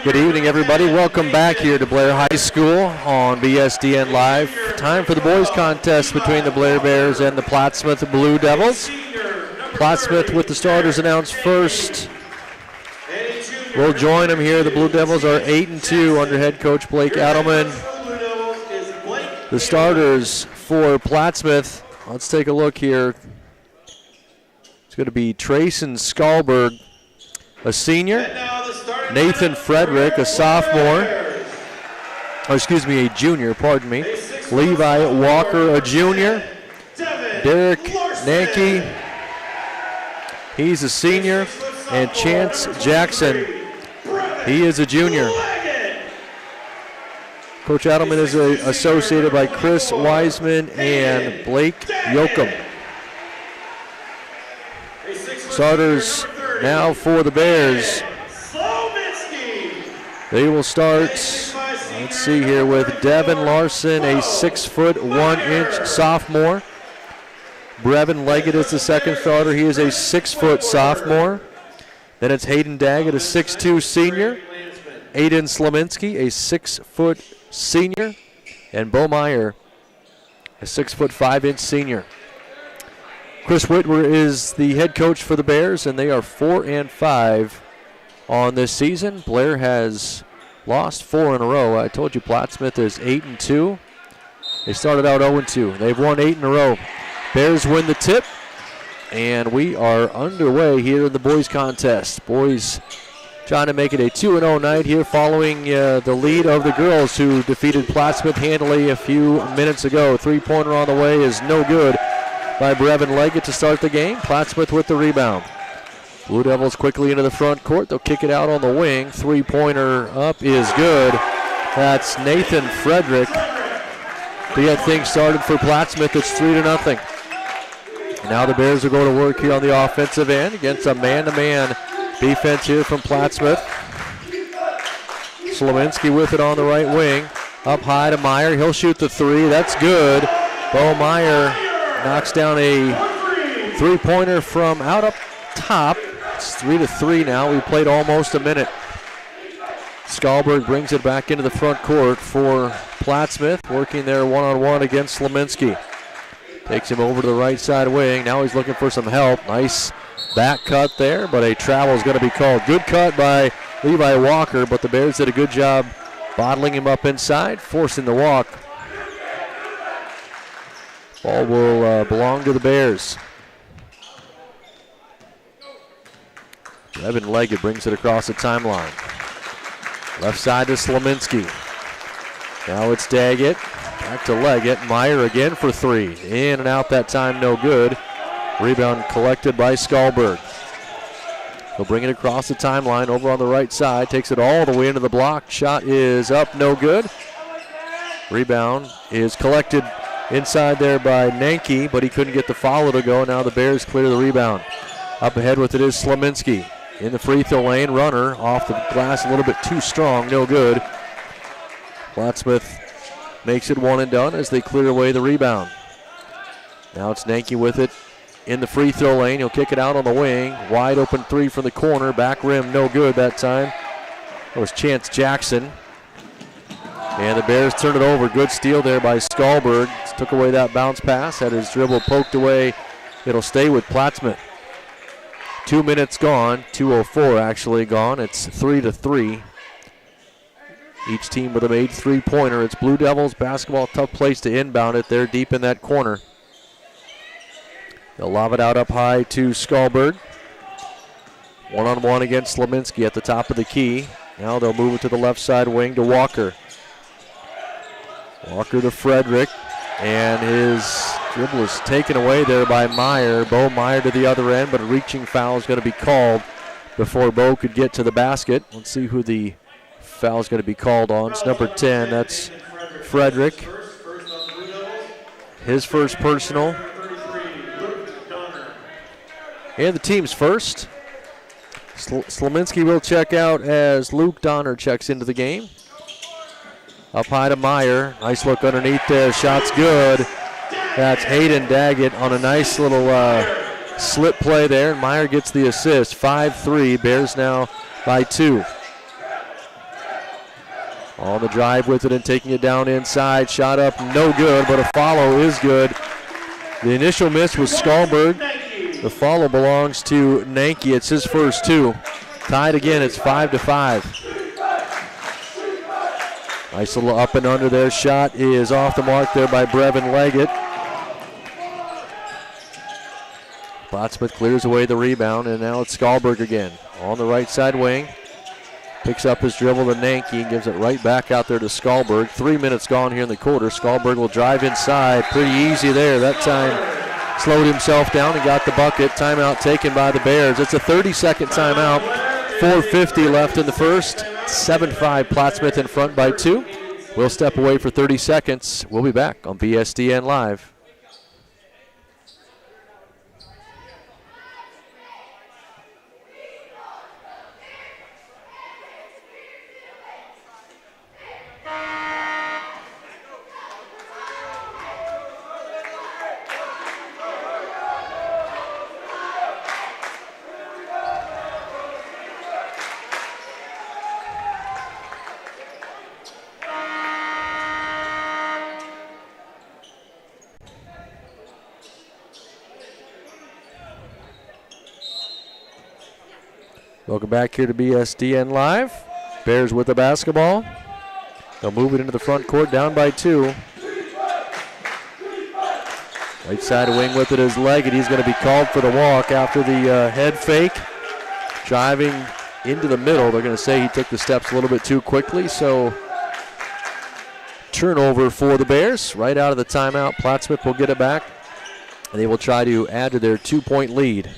B: Good evening, everybody. Welcome back here to Blair High School on BSDN Live. Time for the boys' contest between the Blair Bears and the Plattsmouth Blue Devils. Plattsmouth with the starters announced first. We'll join them here. The Blue Devils are 8-2 under head coach Blake Adelman. The starters for Plattsmouth, let's take a look here. It's going to be Trayson Skalberg, a senior. Nathan Frederick, a sophomore. A junior, pardon me. Levi Walker, a junior. Derek Nanke, he's a senior. And Chance Jackson, he is a junior. Coach Adelman is associated by Chris Wiseman and Blake Yoakum. Starters now for the Bears. They will start, let's see here, with Devin Larson, a 6'1" sophomore. Brevin Leggett is the second starter. He is a 6' sophomore. Then it's Hayden Daggett, a 6'2" senior. Aiden Slominski, a 6' senior. And Bo Meyer, a 6'5" senior. Chris Whitwer is the head coach for the Bears, and they are 4-5 on this season. Blair has lost 4 in a row. I told you Plattsmouth is 8-2. They started out 0-2. They've won 8 in a row. Bears win the tip, and we are underway here in the boys' contest. Boys trying to make it a 2-0 night here following the lead of the girls who defeated Plattsmouth handily a few minutes ago. Three-pointer on the way is no good by Brevin Leggett to start the game. Plattsmouth with the rebound. Blue Devils quickly into the front court. They'll kick it out on the wing. Three-pointer up is good. That's Nathan Frederick to get things started for Plattsmouth. It's 3-0. Now the Bears will go to work here on the offensive end against a man-to-man defense here from Plattsmouth. Slominski with it on the right wing. Up high to Meyer. He'll shoot the three. That's good. Bo Meyer knocks down a three-pointer from out up top. It's 3-3 now. We played almost a minute. Skalberg brings it back into the front court for Plattsmouth, working there one-on-one against Slominski. Takes him over to the right side wing. Now he's looking for some help. Nice back cut there, but a travel is going to be called. Good cut by Levi Walker, but the Bears did a good job bottling him up inside, forcing the walk. Ball will belong to the Bears. Brevin Leggett brings it across the timeline. Left side to Slominski. Now it's Daggett. Back to Leggett. Meyer again for three. In and out that time, no good. Rebound collected by Skalberg. He'll bring it across the timeline over on the right side. Takes it all the way into the block. Shot is up, no good. Rebound is collected inside there by Nanke, but he couldn't get the follow to go. Now the Bears clear the rebound. Up ahead with it is Slominski. In the free throw lane, runner off the glass a little bit too strong, no good. Plattsmouth makes it one and done as they clear away the rebound. Now it's Nanke with it in the free throw lane. He'll kick it out on the wing. Wide open three from the corner. Back rim, no good that time. That was Chance Jackson. And the Bears turn it over. Good steal there by Skalberg. Took away that bounce pass. Had his dribble poked away. It'll stay with Plattsmouth. 2 minutes gone. 2:04 actually gone. It's 3-3. Each team with a made three-pointer. It's Blue Devils basketball. Tough place to inbound it. They're deep in that corner. They'll lob it out up high to Skalberg. One-on-one against Slominski at the top of the key. Now they'll move it to the left side wing to Walker. Walker to Frederick. And his dribble is taken away there by Meyer. Bo Meyer to the other end, but a reaching foul is going to be called before Bo could get to the basket. Let's see who the foul is going to be called on. It's number 10. That's Frederick. His first personal. And the team's first. Slominski will check out as Luke Donner checks into the game. Up high to Meyer. Nice look underneath there. Shot's good. That's Hayden Daggett on a nice little slip play there. And Meyer gets the assist. 5-3. Bears now by 2. On the drive with it and taking it down inside. Shot up, no good, but a follow is good. The initial miss was Skalberg. The follow belongs to Nanke. It's his first two. Tied again, it's 5-5. Nice little up and under there. Shot is off the mark there by Brevin Leggett. Plattsmouth clears away the rebound, and now it's Skalberg again. On the right side wing. Picks up his dribble to Nanke and gives it right back out there to Skalberg. 3 minutes gone here in the quarter. Skalberg will drive inside. Pretty easy there. That time slowed himself down and got the bucket. Timeout taken by the Bears. It's a 30-second timeout. 4:50 left in the first. 7-5 Plattsmouth in front by 2. We'll step away for 30 seconds. We'll be back on BSDN Live. Welcome back here to BSDN Live. Bears with the basketball. They'll move it into the front court, down by 2. Right side wing with it is Leggett. He's going to be called for the walk after the head fake. Driving into the middle. They're going to say he took the steps a little bit too quickly, so turnover for the Bears. Right out of the timeout, Plattsmouth will get it back, and they will try to add to their 2-point lead.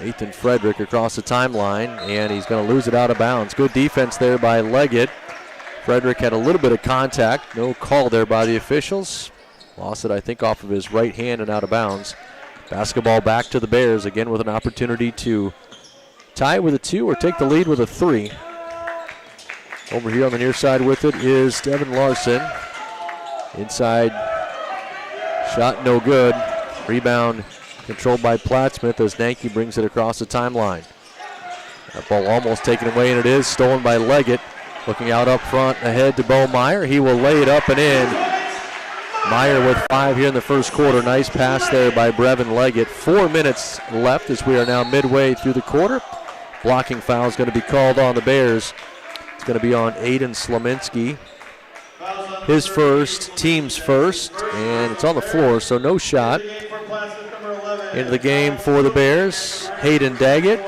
B: Nathan Frederick across the timeline, and he's going to lose it out of bounds. Good defense there by Leggett. Frederick had a little bit of contact. No call there by the officials. Lost it, I think, off of his right hand and out of bounds. Basketball back to the Bears, again with an opportunity to tie with a 2 or take the lead with a 3. Over here on the near side with it is Devin Larson. Inside, shot no good. Rebound controlled by Plattsmouth as Nanke brings it across the timeline. That ball almost taken away, and it is stolen by Leggett. Looking out up front, ahead to Bo Meyer. He will lay it up and in. Meyer with 5 here in the first quarter. Nice pass there by Brevin Leggett. 4 minutes left as we are now midway through the quarter. Blocking foul is going to be called on the Bears. It's going to be on Aiden Slominski. His first, team's first, and it's on the floor, so no shot. Into the game for the Bears, Hayden Daggett.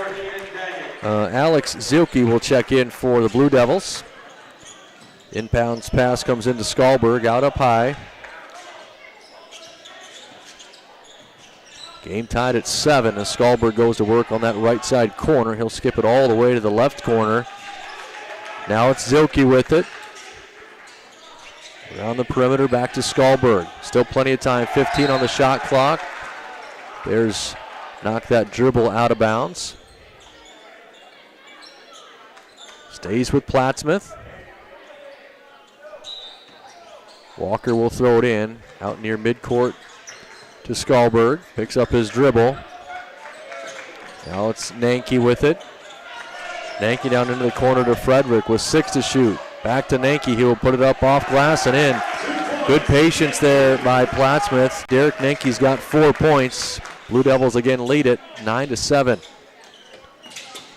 B: Alex Zielke will check in for the Blue Devils. Inbounds pass comes into Skalberg, out up high. Game tied at 7 as Skalberg goes to work on that right side corner. He'll skip it all the way to the left corner. Now it's Zielke with it. Around the perimeter, back to Skalberg. Still plenty of time, 15 on the shot clock. Bears knock that dribble out of bounds. Stays with Plattsmouth. Walker will throw it in out near midcourt to Skalberg. Picks up his dribble. Now it's Nanke with it. Nanke down into the corner to Frederick with 6 to shoot. Back to Nanke. He will put it up off glass and in. Good patience there by Plattsmouth. Derek Nanke's got 4 points. Blue Devils again lead it 9-7.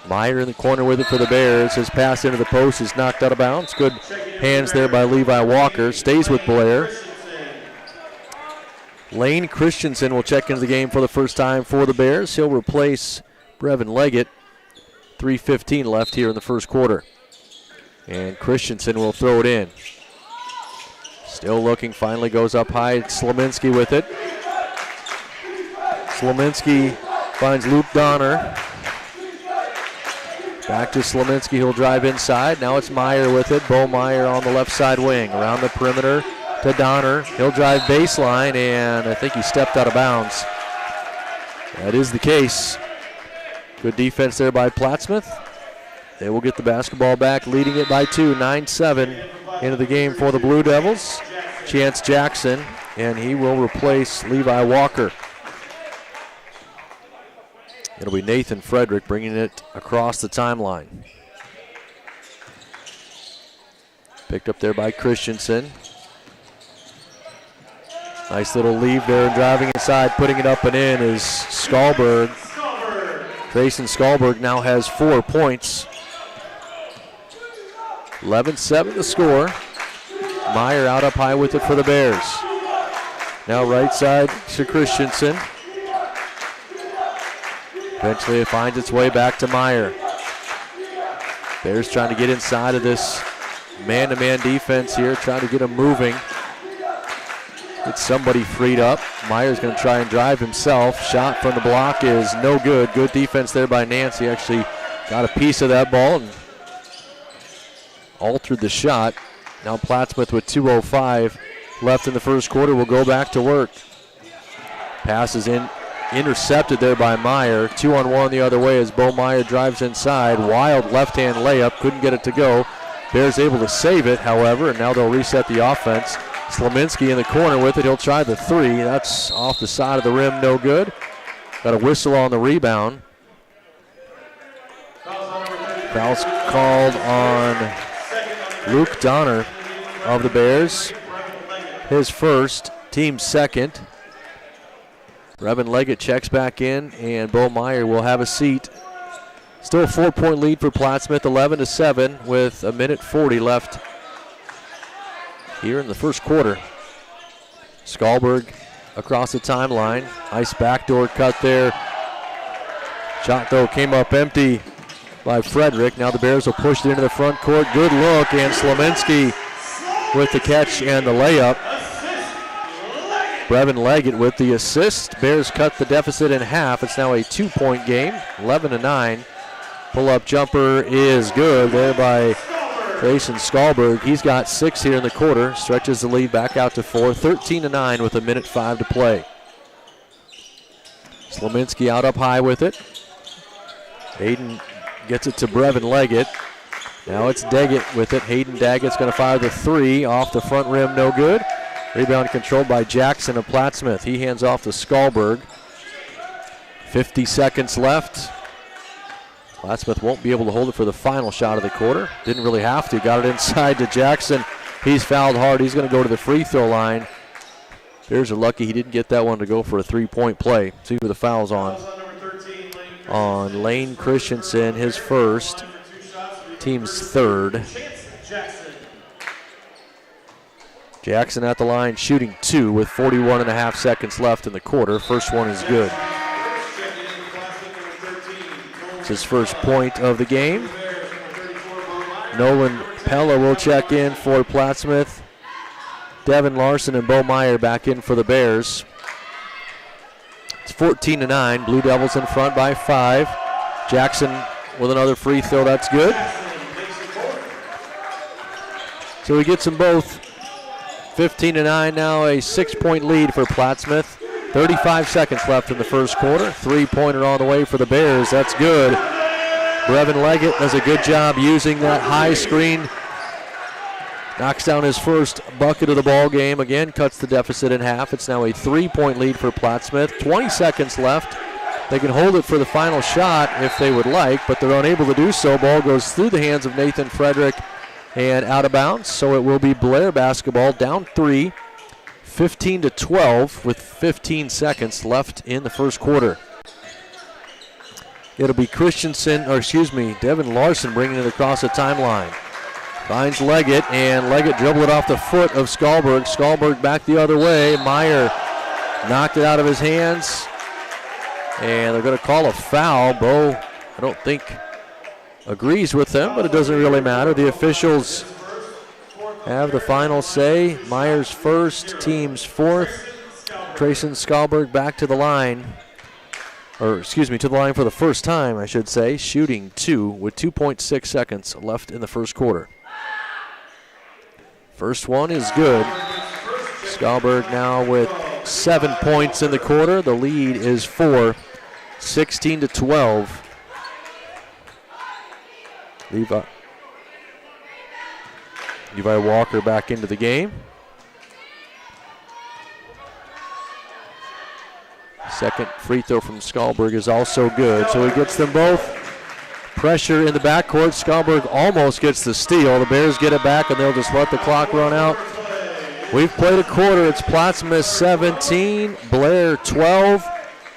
B: Meyer in the corner with it for the Bears. His pass into the post is knocked out of bounds. Good hands there by Levi Walker. Stays with Blair. Lane Christensen will check into the game for the first time for the Bears. He'll replace Brevin Leggett. 3:15 left here in the first quarter. And Christensen will throw it in. Still looking, finally goes up high. Slominski with it. Slominski finds Luke Donner. Back to Slominski, he'll drive inside. Now it's Meyer with it. Bo Meyer on the left side wing. Around the perimeter to Donner. He'll drive baseline, and I think he stepped out of bounds. That is the case. Good defense there by Plattsmouth. They will get the basketball back, leading it by 2, 9-7 into the game for the Blue Devils. Chance Jackson, and he will replace Levi Walker. It'll be Nathan Frederick bringing it across the timeline. Picked up there by Christensen. Nice little leave there, and driving inside, putting it up and in is Skalberg. Grayson Skalberg now has 4 points. 11-7 the score. Meyer out up high with it for the Bears. Now right side to Christensen. Eventually it finds its way back to Meyer. Bears trying to get inside of this man-to-man defense here, trying to get him moving. Get somebody freed up. Meyer's going to try and drive himself. Shot from the block is no good. Good defense there by Nancy. Actually got a piece of that ball and altered the shot. Now Plattsmouth with 2:05 left in the first quarter will go back to work. Pass is intercepted there by Meyer. 2-on-1 the other way as Bo Meyer drives inside. Wild left-hand layup. Couldn't get it to go. Bears able to save it, however, and now they'll reset the offense. Slominski in the corner with it. He'll try the three. That's off the side of the rim, no good. Got a whistle on the rebound. Foul's called on Luke Donner of the Bears. His first, team's second. Brevin Leggett checks back in, and Bo Meyer will have a seat. Still a 4-point lead for Plattsmouth, 11-7 with 1:40 left here in the first quarter. Skalberg across the timeline. Nice backdoor cut there. Shot, though, came up empty by Frederick. Now the Bears will push it into the front court. Good look, and Slominski with the catch and the layup. Brevin Leggett with the assist. Bears cut the deficit in half. It's now a 2-point game, 11-9. Pull-up jumper is good there by Grayson Skalberg. He's got 6 here in the quarter. Stretches the lead back out to 4. 13-9 with 1:05 to play. Slominski out up high with it. Hayden gets it to Brevin Leggett. Now it's Daggett with it. Hayden Daggett's going to fire the three off the front rim, no good. Rebound controlled by Jackson of Plattsmouth. He hands off to Skalberg. 50 seconds left. Plattsmouth won't be able to hold it for the final shot of the quarter. Didn't really have to. Got it inside to Jackson. He's fouled hard. He's going to go to the free throw line. Bears are lucky he didn't get that one to go for a 3-point play. See who the foul's on. On Lane Christensen, his first. Team's third. Jackson at the line shooting 2 with 41.5 seconds left in the quarter. First one is good. It's his first point of the game. Nolan Pella will check in for Plattsmouth. Devin Larson and Bo Meyer back in for the Bears. It's 14-9. Blue Devils in front by 5. Jackson with another free throw. That's good. So he gets them both. 15-9 now, a 6-point lead for Plattsmouth. 35 seconds left in the first quarter. 3-pointer on the way for the Bears. That's good. Brevin Leggett does a good job using that high screen. Knocks down his first bucket of the ball game. Again, cuts the deficit in half. It's now a 3-point lead for Plattsmouth. 20 seconds left. They can hold it for the final shot if they would like, but they're unable to do so. Ball goes through the hands of Nathan Frederick and out of bounds. So it will be Blair Basketball down 3, 15-12 with 15 seconds left in the first quarter. It'll be Devin Larson bringing it across the timeline. Finds Leggett, and Leggett dribbled it off the foot of Skalberg. Skalberg back the other way. Meyer knocked it out of his hands, and they're going to call a foul. Bo, I don't think, agrees with them, but it doesn't really matter. The officials have the final say. Meyer's first, team's fourth. Grayson Skalberg back to the line. To the line for the first time, I should say. Shooting 2 with 2.6 seconds left in the first quarter. First one is good. Skalberg now with 7 points in the quarter. The lead is 4, 16-12. Levi Walker back into the game. Second free throw from Skalberg is also good. So he gets them both. pressure in the backcourt. Skalberg almost gets the steal. The Bears get it back, and they'll just let the clock run out. We've played a quarter. It's Plattsmouth 17, Blair 12.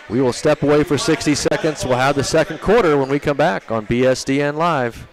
B: We will step away for 60 seconds. We'll have the second quarter when we come back on BSDN Live.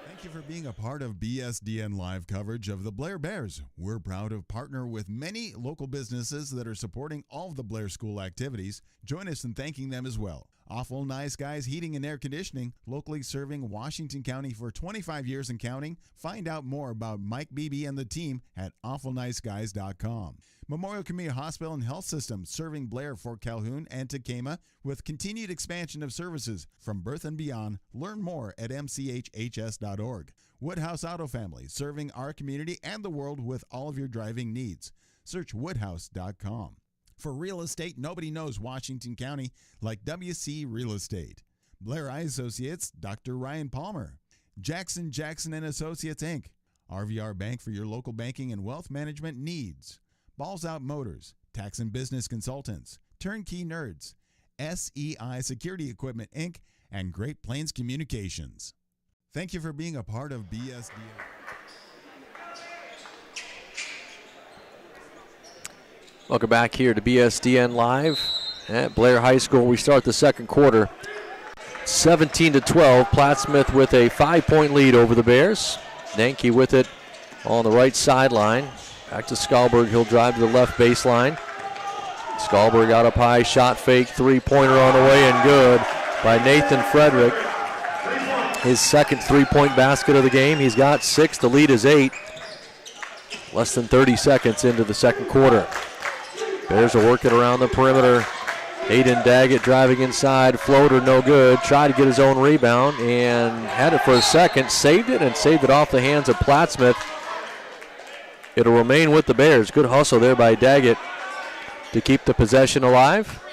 A: Thank you for being a part of BSDN Live coverage of the Blair Bears. We're proud to partner with many local businesses that are supporting all of the Blair School activities. Join us in thanking them as well. Awful Nice Guys Heating and Air Conditioning, locally serving Washington County for 25 years and counting. Find out more about Mike Beebe and the team at awfulniceguys.com. Memorial Community Hospital and Health System, serving Blair, Fort Calhoun, and Tacoma with continued expansion of services from birth and beyond. Learn more at mchhs.org. Woodhouse Auto Family, serving our community and the world with all of your driving needs. Search woodhouse.com. For real estate, nobody knows Washington County like WC Real Estate. Blair Eye Associates, Dr. Ryan Palmer. Jackson & Associates, Inc. RVR Bank for your local banking and wealth management needs. Balls Out Motors, Tax and Business Consultants, Turnkey Nerds, SEI Security Equipment, Inc., and Great Plains Communications. Thank you for being a part of BSDN.
B: Welcome back here to BSDN Live at Blair High School. We start the second quarter 17-12. Plattsmouth with a 5-point lead over the Bears. Nanke with it on the right sideline. Back to Skalberg. He'll drive to the left baseline. Skalberg out up high, shot fake, three-pointer on the way, and good by Nathan Frederick. His second three-point basket of the game. He's got 6. The lead is 8. Less than 30 seconds into the second quarter. Bears are working around the perimeter. Aiden Daggett driving inside. Floater no good. Tried to get his own rebound and had it for a second. Saved it and saved it off the hands of Plattsmouth. It'll remain with the Bears. Good hustle there by Daggett to keep the possession alive.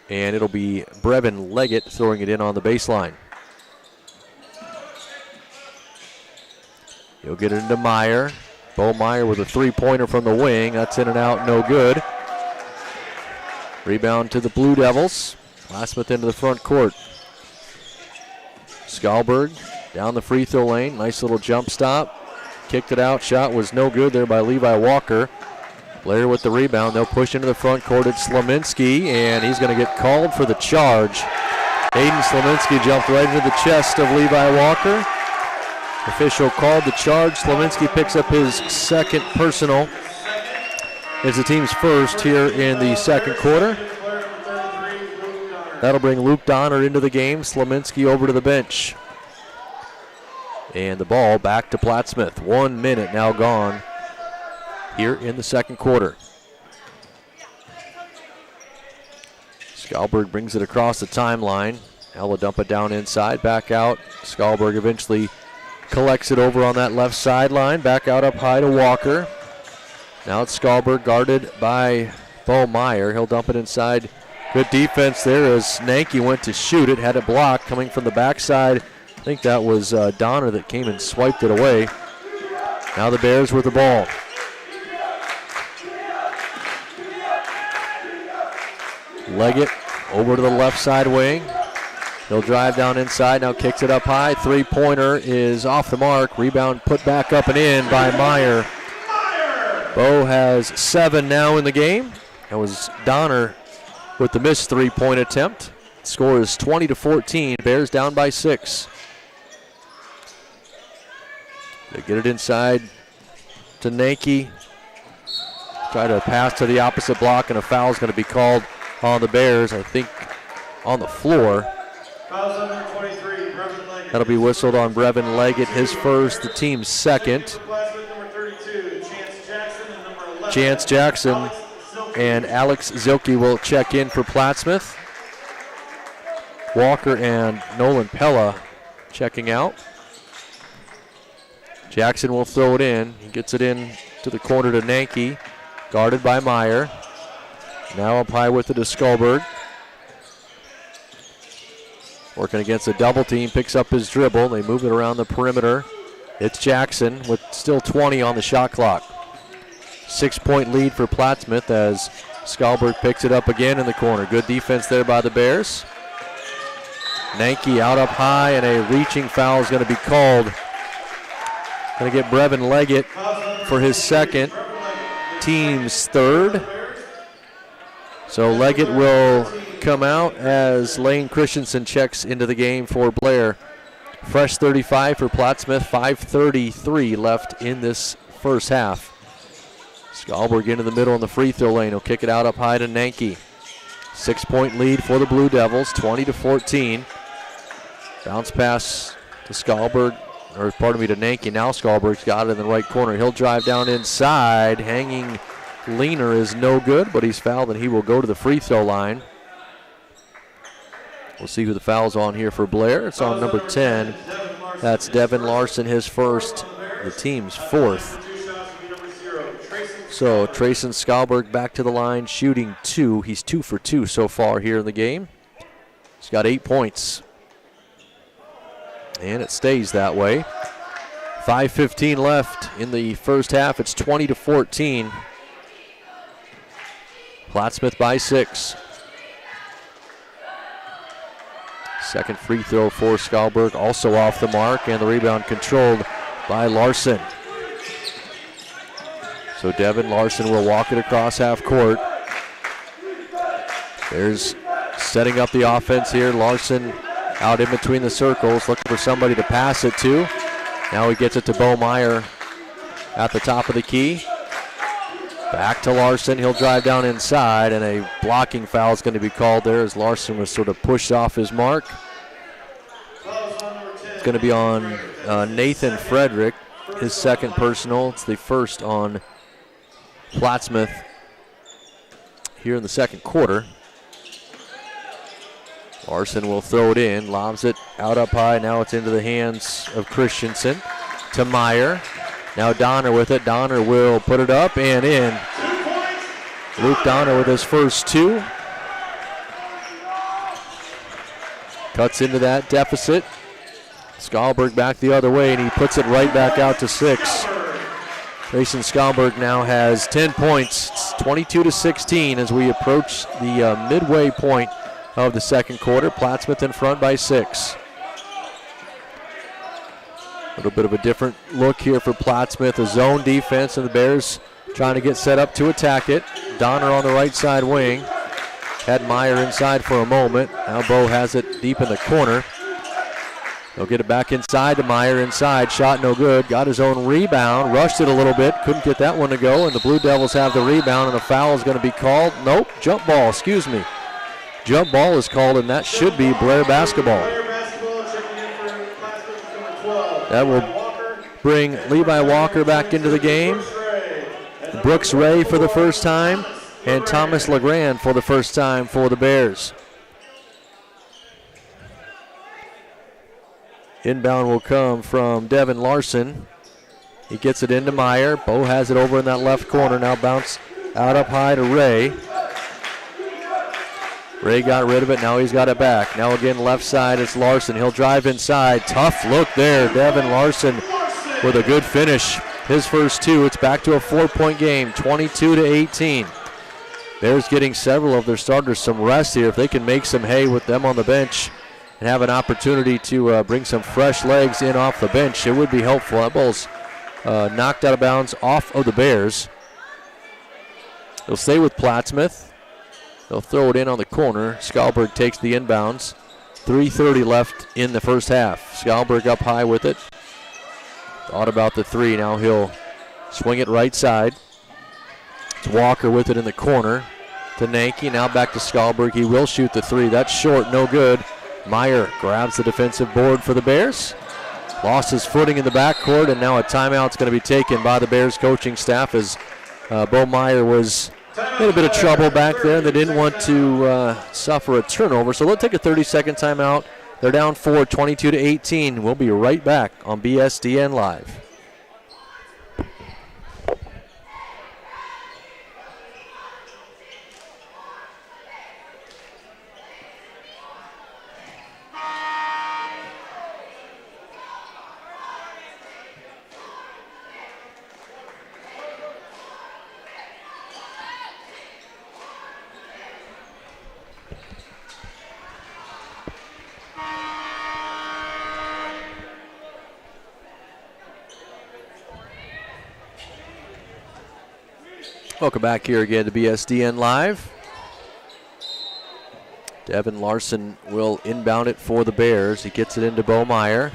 B: And it'll be Brevin Leggett throwing it in on the baseline. He'll get it into Meyer. Bo Meyer with a three-pointer from the wing. That's in and out, no good. Rebound to the Blue Devils. Plattsmouth into the front court. Skalberg down the free throw lane. Nice little jump stop. Kicked it out. Shot was no good there by Levi Walker. Blair with the rebound. They'll push into the front court. It's Slominski, and he's going to get called for the charge. Aiden Slominski jumped right into the chest of Levi Walker. Official called the charge. Slominski picks up his second personal. It's the team's first here in the second quarter. That'll bring Luke Donner into the game. Slominski over to the bench. And the ball back to Plattsmouth. 1 minute now gone here in the second quarter. Skalberg brings it across the timeline. Ella dump it down inside, back out. Skalberg eventually collects it over on that left sideline. Back out up high to Walker. Now it's Skalberg guarded by Bo Meyer. He'll dump it inside. Good defense there as Nanke went to shoot it. Had it blocked coming from the backside. I think that was Donner that came and swiped it away. Now the Bears with the ball. Leggett over to the left side wing. He'll drive down inside, now kicks it up high. Three-pointer is off the mark. Rebound put back up and in by Meyer. Bo has 7 now in the game. That was Donner with the missed three-point attempt. Score is 20-14. Bears down by 6. They get it inside to Nanke. Try to pass to the opposite block, and a foul is going to be called on the Bears, I think, on the floor. That'll be whistled on Brevin Leggett, his first, the team's second. Chance Jackson and Alex Zilke will check in for Plattsmouth. Walker and Nolan Pella checking out. Jackson will throw it in. He gets it in to the corner to Nanke, guarded by Meyer. Now up high with it to Skalberg. Working against a double team, picks up his dribble. They move it around the perimeter. It's Jackson with still 20 on the shot clock. 6-point lead for Plattsmouth as Skalberg picks it up again in the corner. Good defense there by the Bears. Nanke out up high, and a reaching foul is going to be called. Going to get Brevin Leggett for his second, team's third. So Leggett will come out as Lane Christensen checks into the game for Blair. Fresh 35 for Plattsmouth, 5:33 left in this first half. Skalberg into the middle in the free throw lane. He'll kick it out up high to Nanke. 6-point lead for the Blue Devils, 20-14. Bounce pass to Skalberg, or pardon me, to Nanke. Now Skalberg's got it in the right corner. He'll drive down inside. Hanging leaner is no good, but he's fouled and he will go to the free throw line. We'll see who the foul's on here for Blair. It's on number 10. That's Devin Larson, his first, the team's fourth. So Trayson Skalberg back to the line, shooting 2. He's 2 for 2 so far here in the game. He's got 8 points. And it stays that way. 5:15 left in the first half. It's 20-14. Plattsmouth by 6. Second free throw for Skalberg, also off the mark, and the rebound controlled by Larson. So Devin Larson will walk it across half court. There's setting up the offense here. Larson out in between the circles, looking for somebody to pass it to. Now he gets it to Bo Meyer at the top of the key. Back to Larson. He'll drive down inside, and a blocking foul is going to be called there as Larson was sort of pushed off his mark. It's going to be on Nathan Frederick, his second personal. It's the first on Plattsmouth here in the second quarter. Larson will throw it in, lobs it out up high. Now it's into the hands of Christensen to Meyer. Now Donner with it. Donner will put it up and in. Luke Donner with his first 2. Cuts into that deficit. Skalberg back the other way, and he puts it right back out to 6. Grayson Skalberg now has 10 points. It's 22-16 as we approach the midway point of the second quarter. Plattsmouth in front by 6. A little bit of a different look here for Plattsmouth. A zone defense, and the Bears trying to get set up to attack it. Donner on the right side wing. Had Meyer inside for a moment. Now Bo has it deep in the corner. He'll get it back inside to Meyer inside. Shot no good. Got his own rebound. Rushed it a little bit. Couldn't get that one to go. And the Blue Devils have the rebound, and a foul is going to be called. Nope. Jump ball. Excuse me. Jump ball is called, and that should be Blair Basketball. That will bring Levi Walker back into the game. Brooks Ray for the first time, and Thomas LeGrand for the first time for the Bears. Inbound will come from Devin Larson. He gets it into Meyer. Bo has it over in that left corner. Now bounce out up high to Ray. Ray got rid of it. Now he's got it back. Now again left side, it's Larson. He'll drive inside. Tough look there. Devin Larson with a good finish. His first 2. It's back to a 4-point game, 22-18. Bears getting several of their starters some rest here. If they can make some hay with them on the bench and have an opportunity to bring some fresh legs in off the bench, it would be helpful. That ball's knocked out of bounds off of the Bears. They'll stay with Plattsmouth. They'll throw it in on the corner. Skalberg takes the inbounds. 3:30 left in the first half. Skalberg up high with it. Thought about the 3. Now he'll swing it right side. It's Walker with it in the corner to Nanke. Now back to Skalberg. He will shoot the 3. That's short, no good. Meyer grabs the defensive board for the Bears. Lost his footing in the backcourt, and now a timeout's going to be taken by the Bears coaching staff as Bo Meyer was in a bit of trouble back there. They didn't want to suffer a turnover, so they'll take a 30-second timeout. They're down 4, 22-18. We'll be right back on BSDN Live. Welcome back here again to BSDN Live. Devin Larson will inbound it for the Bears. He gets it into Bo Meyer.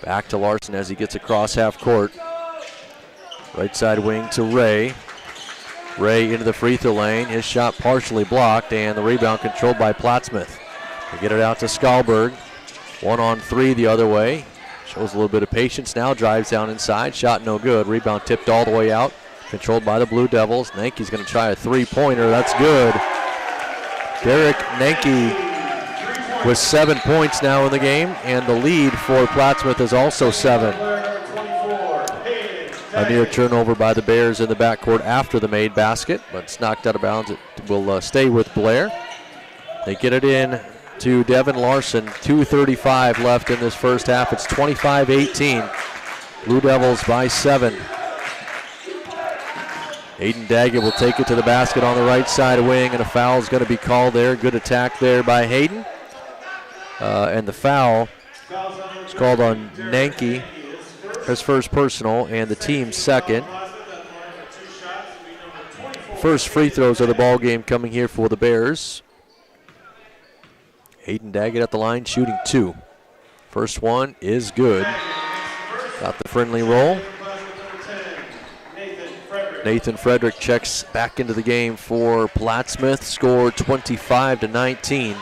B: Back to Larson as he gets across half court. Right side wing to Ray. Ray into the free throw lane. His shot partially blocked, and the rebound controlled by Plattsmouth. They get it out to Skalberg. 1-on-3 the other way. Shows a little bit of patience now. Drives down inside. Shot no good. Rebound tipped all the way out. Controlled by the Blue Devils. Nanke's going to try a three-pointer. That's good. Derek Nanke with 7 points now in the game, and the lead for Plattsmouth is also 7. A near turnover by the Bears in the backcourt after the made basket, but it's knocked out of bounds. It will stay with Blair. They get it in to Devin Larson. 2:35 left in this first half. It's 25-18. Blue Devils by 7. Hayden Daggett will take it to the basket on the right side wing, and a foul is going to be called there. Good attack there by Hayden. And the foul is called on Nanke, his first personal, and the team's second. First free throws of the ball game coming here for the Bears. Hayden Daggett at the line, shooting 2. First one is good. Got the friendly roll. Nathan Frederick checks back into the game for Plattsmouth. Score 25-19.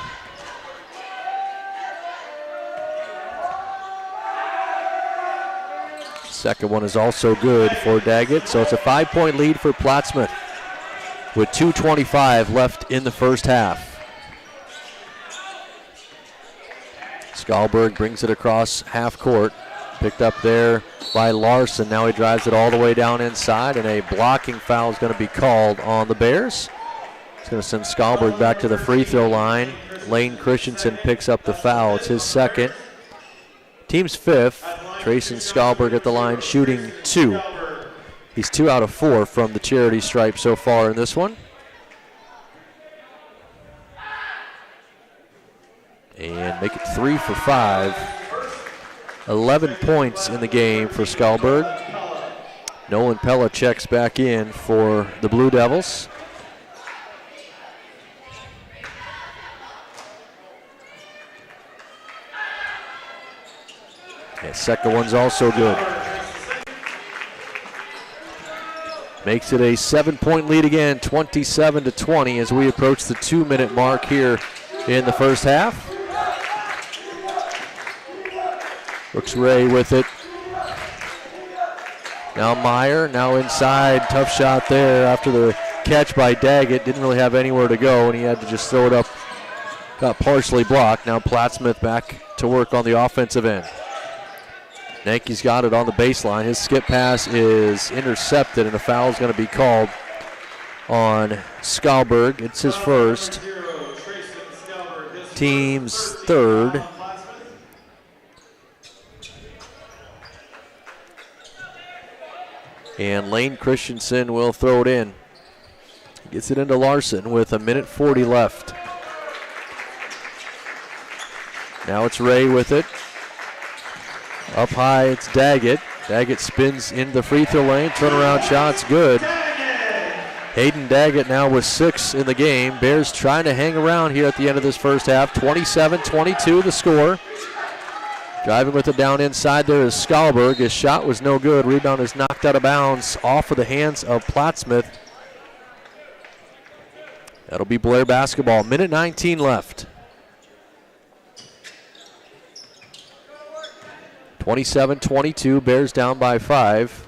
B: Second one is also good for Daggett, so it's a 5-point lead for Plattsmouth with 2:25 left in the first half. Skalberg brings it across half court. Picked up there by Larson. Now he drives it all the way down inside, and a blocking foul is going to be called on the Bears. It's going to send Skalberg back to the free throw line. Lane Christensen picks up the foul. It's his second. Team's 5th. Trayson Skalberg at the line, shooting 2. He's 2 out of 4 from the charity stripe so far in this one. And make it 3 for 5. 11 points in the game for Skalberg. Nolan Pella checks back in for the Blue Devils. Yeah, second one's also good. Makes it a 7-point lead again, 27-20 as we approach the 2-minute mark here in the first half. Brooks Ray with it. Now Meyer, now inside. Tough shot there after the catch by Daggett. Didn't really have anywhere to go, and he had to just throw it up. Got partially blocked. Now Plattsmouth back to work on the offensive end. Nanke's got it on the baseline. His skip pass is intercepted, and a foul is going to be called on Skalberg. It's his first. Team's 3rd. And Lane Christensen will throw it in. Gets it into Larson with 1:40 left. Now it's Ray with it. Up high, it's Daggett. Daggett spins in the free throw lane. Turnaround shot's good. Hayden Daggett now with 6 in the game. Bears trying to hang around here at the end of this first half. 27-22 the score. Driving with it down inside there is Skalberg. His shot was no good. Rebound is knocked out of bounds off of the hands of Plattsmouth. That'll be Blair basketball. 1:19 left. 27-22. Bears down by 5.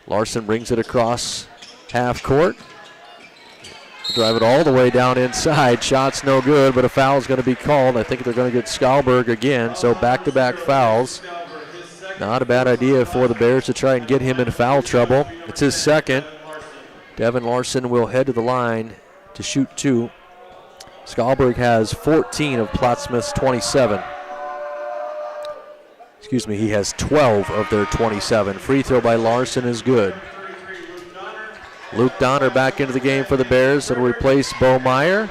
B: Larson brings it across half court. Drive it all the way down inside. Shot's no good, but a foul is going to be called. I think they're going to get Skalberg again, so back-to-back fouls. Not a bad idea for the Bears to try and get him in foul trouble. It's his second. Devin Larson will head to the line to shoot 2. Skalberg has 14 of Plattsmouth's 27. Excuse me, he has 12 of their 27. Free throw by Larson is good. Luke Donner back into the game for the Bears. It'll replace Bo Meyer.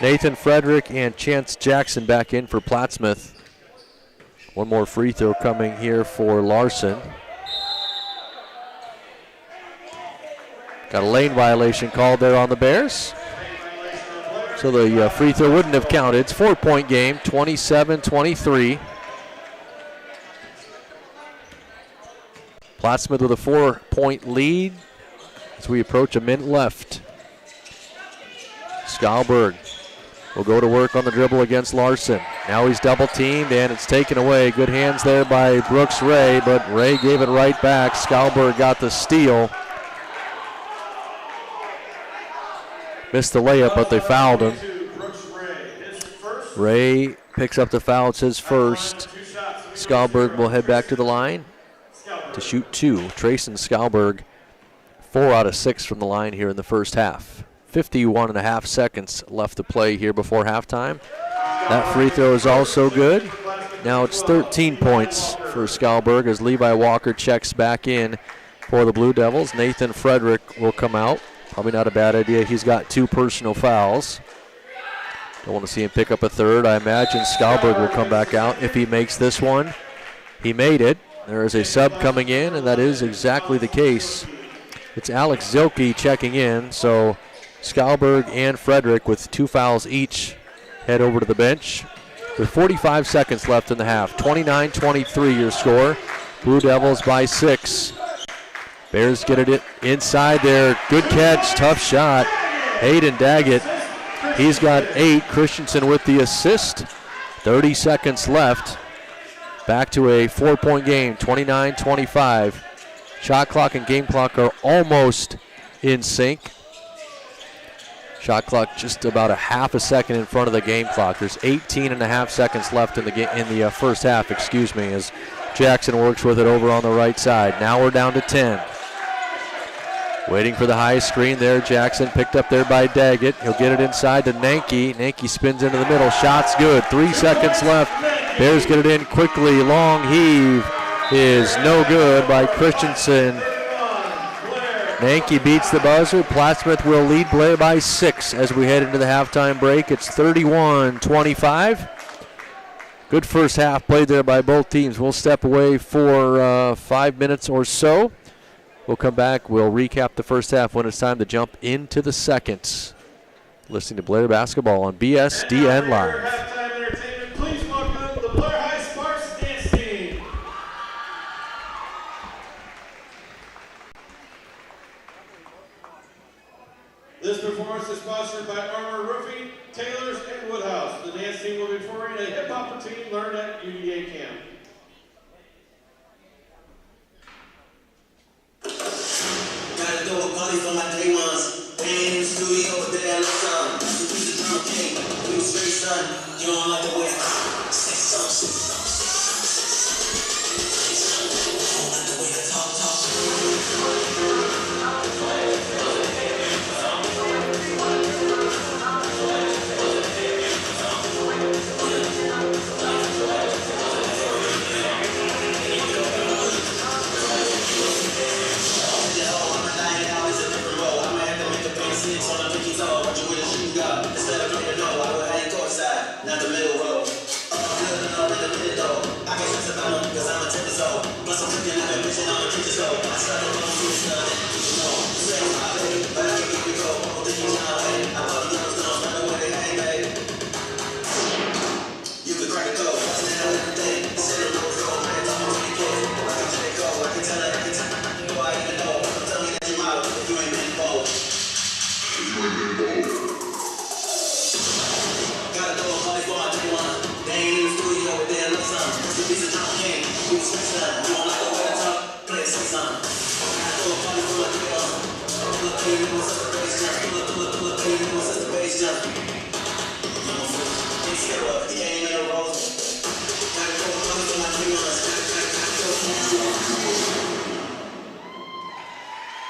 B: Nathan Frederick and Chance Jackson back in for Plattsmouth. One more free throw coming here for Larson. Got a lane violation called there on the Bears. So the free throw wouldn't have counted. It's a 4-point game, 27-23. Plattsmouth with a 4-point lead as we approach a minute left. Skalberg will go to work on the dribble against Larson. Now he's double teamed and it's taken away. Good hands there by Brooks Ray, but Ray gave it right back. Skalberg got the steal. Missed the layup, but they fouled him. Ray picks up the foul. It's his first. Skalberg will head back to the line to shoot 2. Trayson Skalberg, 4 out of 6 from the line here in the first half. 51.5 seconds left to play here before halftime. That free throw is also good. Now it's 13 points for Skalberg as Levi Walker checks back in for the Blue Devils. Nathan Frederick will come out. Probably not a bad idea. He's got 2 personal fouls. Don't want to see him pick up a third. I imagine Skalberg will come back out if he makes this one. He made it. There is a sub coming in, and that is exactly the case. It's Alex Zilke checking in, so Skalberg and Frederick with 2 fouls each head over to the bench. With 45 seconds left in the half. 29-23 your score. Blue Devils by 6. Bears get it inside there. Good catch, tough shot. Hayden Daggett, he's got 8. Christensen with the assist. 30 seconds left. Back to a 4-point game, 29-25. Shot clock and game clock are almost in sync. Shot clock just about a half a second in front of the game clock. There's 18.5 seconds left in the first half, as Jackson works with it over on the right side. Now we're down to 10. Waiting for the high screen there. Jackson picked up there by Daggett. He'll get it inside to Nanke. Nanke spins into the middle. Shot's good. 3 seconds left. Bears get it in quickly. Long heave is no good by Christensen. Nanke beats the buzzer. Plattsmouth will lead Blair by 6 as we head into the halftime break. It's 31-25. Good first half played there by both teams. We'll step away for 5 minutes or so. We'll come back. We'll recap the first half when it's time to jump into the second. Listening to Blair Basketball on BSDN Live.
C: Halftime entertainment. Please welcome the Blair High Sparks dance team. This performance is sponsored by Armor Roofing, Taylors, and Woodhouse. The dance team will be performing a hip-hop routine learned at UDA camp.
D: Gotta throw a party for my day ones. Ain't in the studio, but they look on. The piece of drum king, blue straight sun. You don't like the way I say something. You don't like the way I talk. Not the middle road. Good to know in the minute though. I can't stress about them because I'm a temper soul. Plus I'm cooking like a bitch and I'm a kitchen soul. I started on food stuff that you know. Say my baby, but I can't keep it go. Hope that you know way. I love the little stones, not the way they hang, babe. You could crack a code, what's the hell everything? Say the rules go, man, it's almost when you get. I can tell it go, I can tell it every time. Do I even know? Tell me that you're model if you ain't been bold. Gotta throw a party for my day one. They ain't in the studio, but they look some. It's the piece of drum king, blue switch done. You don't like the way I talk? Play it, say something. Gotta throw a party for my day one. Pull up, clean, it was just a bass jump. Pull up, clean, it was just a bass jump. Can't skip up, he ain't in a roll. Gotta throw a party for my day one.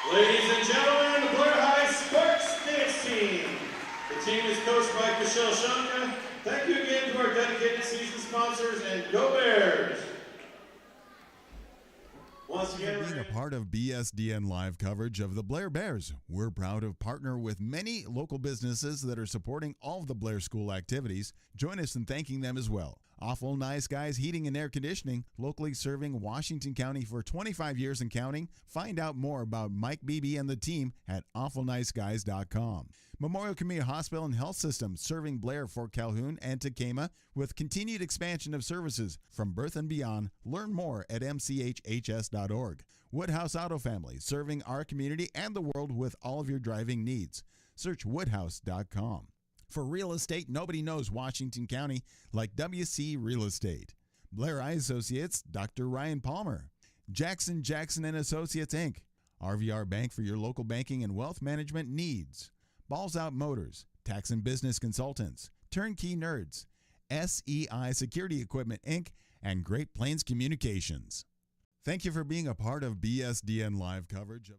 C: Ladies and gentlemen, the Blair High Sparks dance team. The team is coached by Michelle Shanka. Thank you again to our dedicated season sponsors, and go Bears! Once
A: Thank you
C: again,
A: for being
C: we're
A: a
C: gonna-
A: part of BSDN live coverage of the Blair Bears. We're proud to partner with many local businesses that are supporting all of the Blair School activities. Join us in thanking them as well. Awful Nice Guys Heating and Air Conditioning, locally serving Washington County for 25 years and counting. Find out more about Mike Beebe and the team at awfulniceguys.com. Memorial Community Hospital and Health System, serving Blair, Fort Calhoun, and Tacoma with continued expansion of services from birth and beyond. Learn more at mchhs.org. Woodhouse Auto Family, serving our community and the world with all of your driving needs. Search woodhouse.com. For real estate, nobody knows Washington County like WC Real Estate. Blair Eye Associates, Dr. Ryan Palmer. Jackson and Associates, Inc. RVR Bank for your local banking and wealth management needs. Balls Out Motors, Tax and Business Consultants, Turnkey Nerds, SEI Security Equipment, Inc., and Great Plains Communications. Thank you for being a part of BSDN live coverage of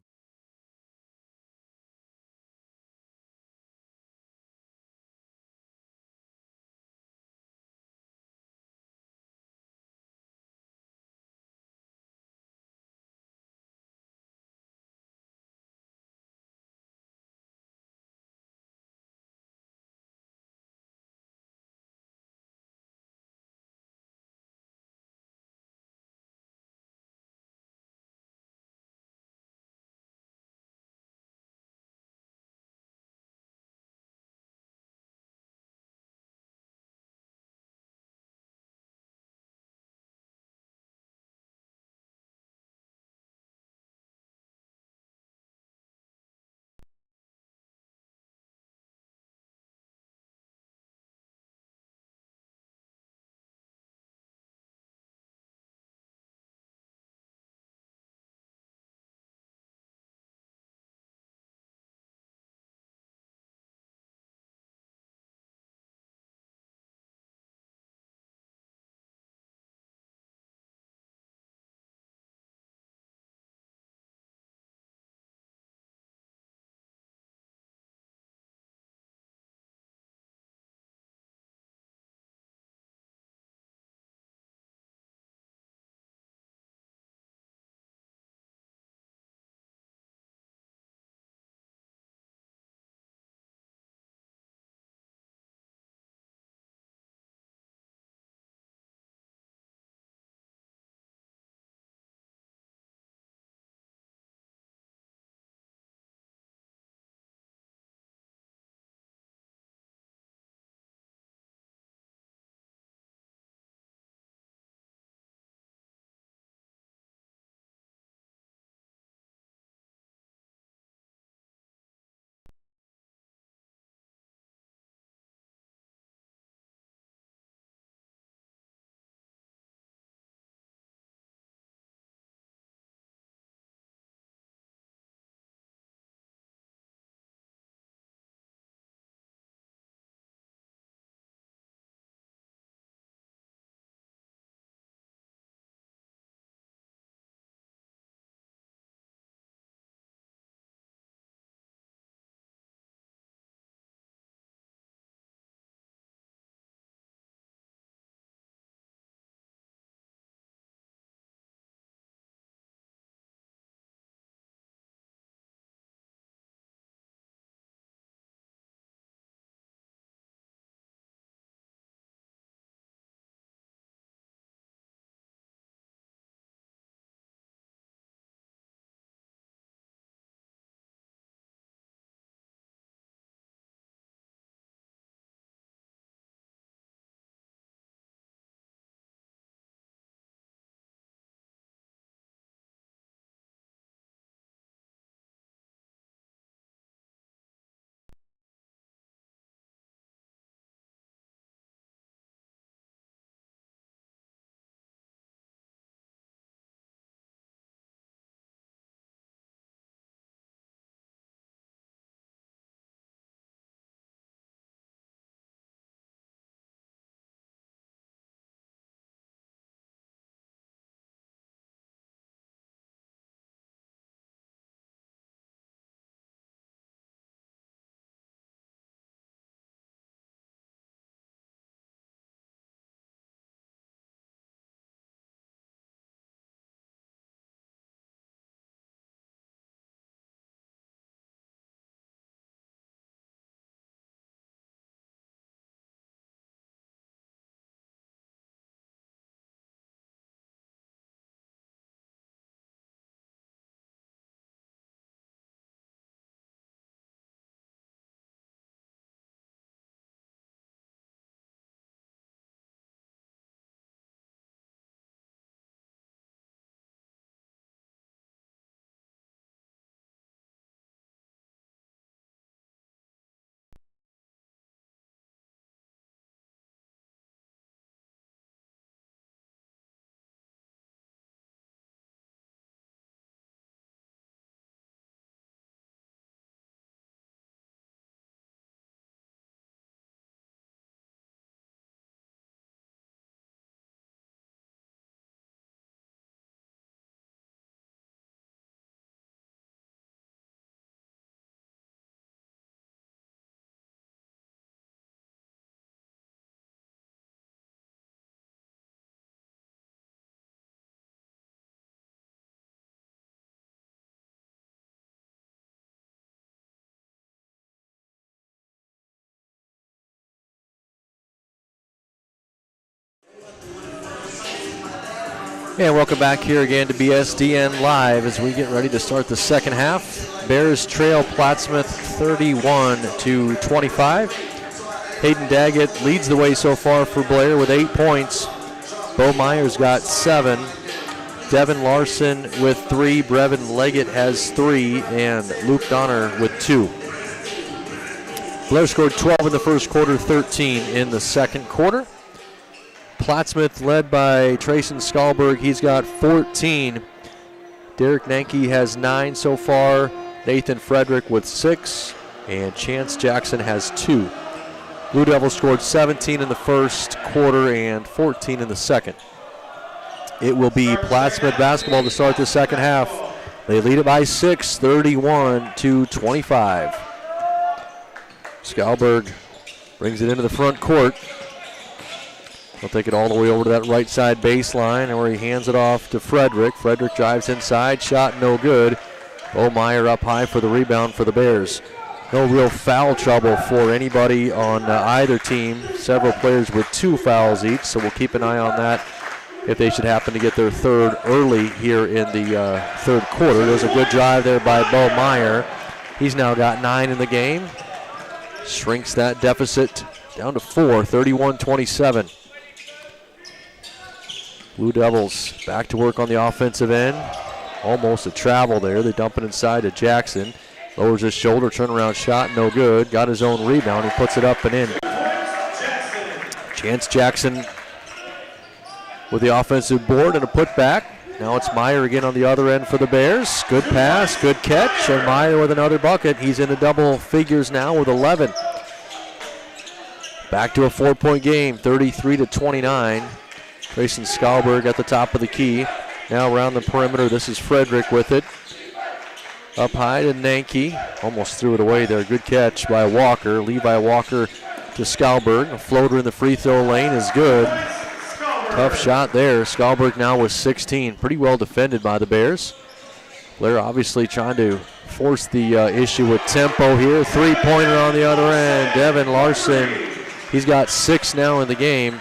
B: And welcome back here again to BSDN Live as we get ready to start the second half. Bears trail Plattsmouth 31-25. Hayden Daggett leads the way so far for Blair with 8 points. Bo Myers got 7. Devin Larson with 3. Brevin Leggett has 3. And Luke Donner with 2. Blair scored 12 in the first quarter, 13 in the second quarter. Plattsmouth led by Trayson Skalberg. He's got 14. Derek Nanke has 9 so far. Nathan Frederick with 6. And Chance Jackson has 2. Blue Devils scored 17 in the first quarter and 14 in the second. It will be Plattsmouth basketball to start the second half. They lead it by 6, 31-25. Skalberg brings it into the front court. He'll take it all the way over to that right side baseline where he hands it off to Frederick. Frederick drives inside, shot no good. Bo Meyer up high for the rebound for the Bears. No real foul trouble for anybody on either team. Several players with 2 fouls each, so we'll keep an eye on that if they should happen to get their third early here in the third quarter. There's a good drive there by Bo Meyer. He's now got 9 in the game. Shrinks that deficit down to 4, 31-27. Blue Devils back to work on the offensive end. Almost a travel there. They dump it inside to Jackson. Lowers his shoulder, turnaround shot, no good. Got his own rebound. He puts it up and in. Chance Jackson with the offensive board and a putback. Now it's Meyer again on the other end for the Bears. Good pass, good catch, and Meyer with another bucket. He's in the double figures now with 11. Back to a 4-point game, 33-29. Trayson Skalberg at the top of the key. Now around the perimeter, this is Frederick with it. Up high to Nanke. Almost threw it away there. Good catch by Walker. Levi Walker to Skalberg. A floater in the free throw lane is good. Tough shot there. Skalberg now with 16. Pretty well defended by the Bears. Blair obviously trying to force the issue with tempo here. 3-pointer on the other end. Devin Larson, he's got 6 now in the game.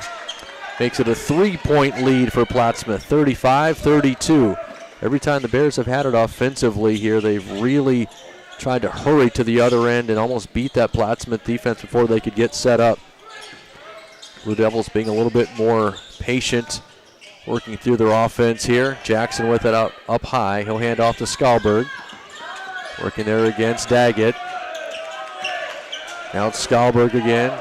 B: Makes it a 3-point lead for Plattsmouth, 35-32. Every time the Bears have had it offensively here, they've really tried to hurry to the other end and almost beat that Plattsmouth defense before they could get set up. Blue Devils being a little bit more patient, working through their offense here. Jackson with it up high. He'll hand off to Skalberg. Working there against Daggett. Now it's Skalberg again.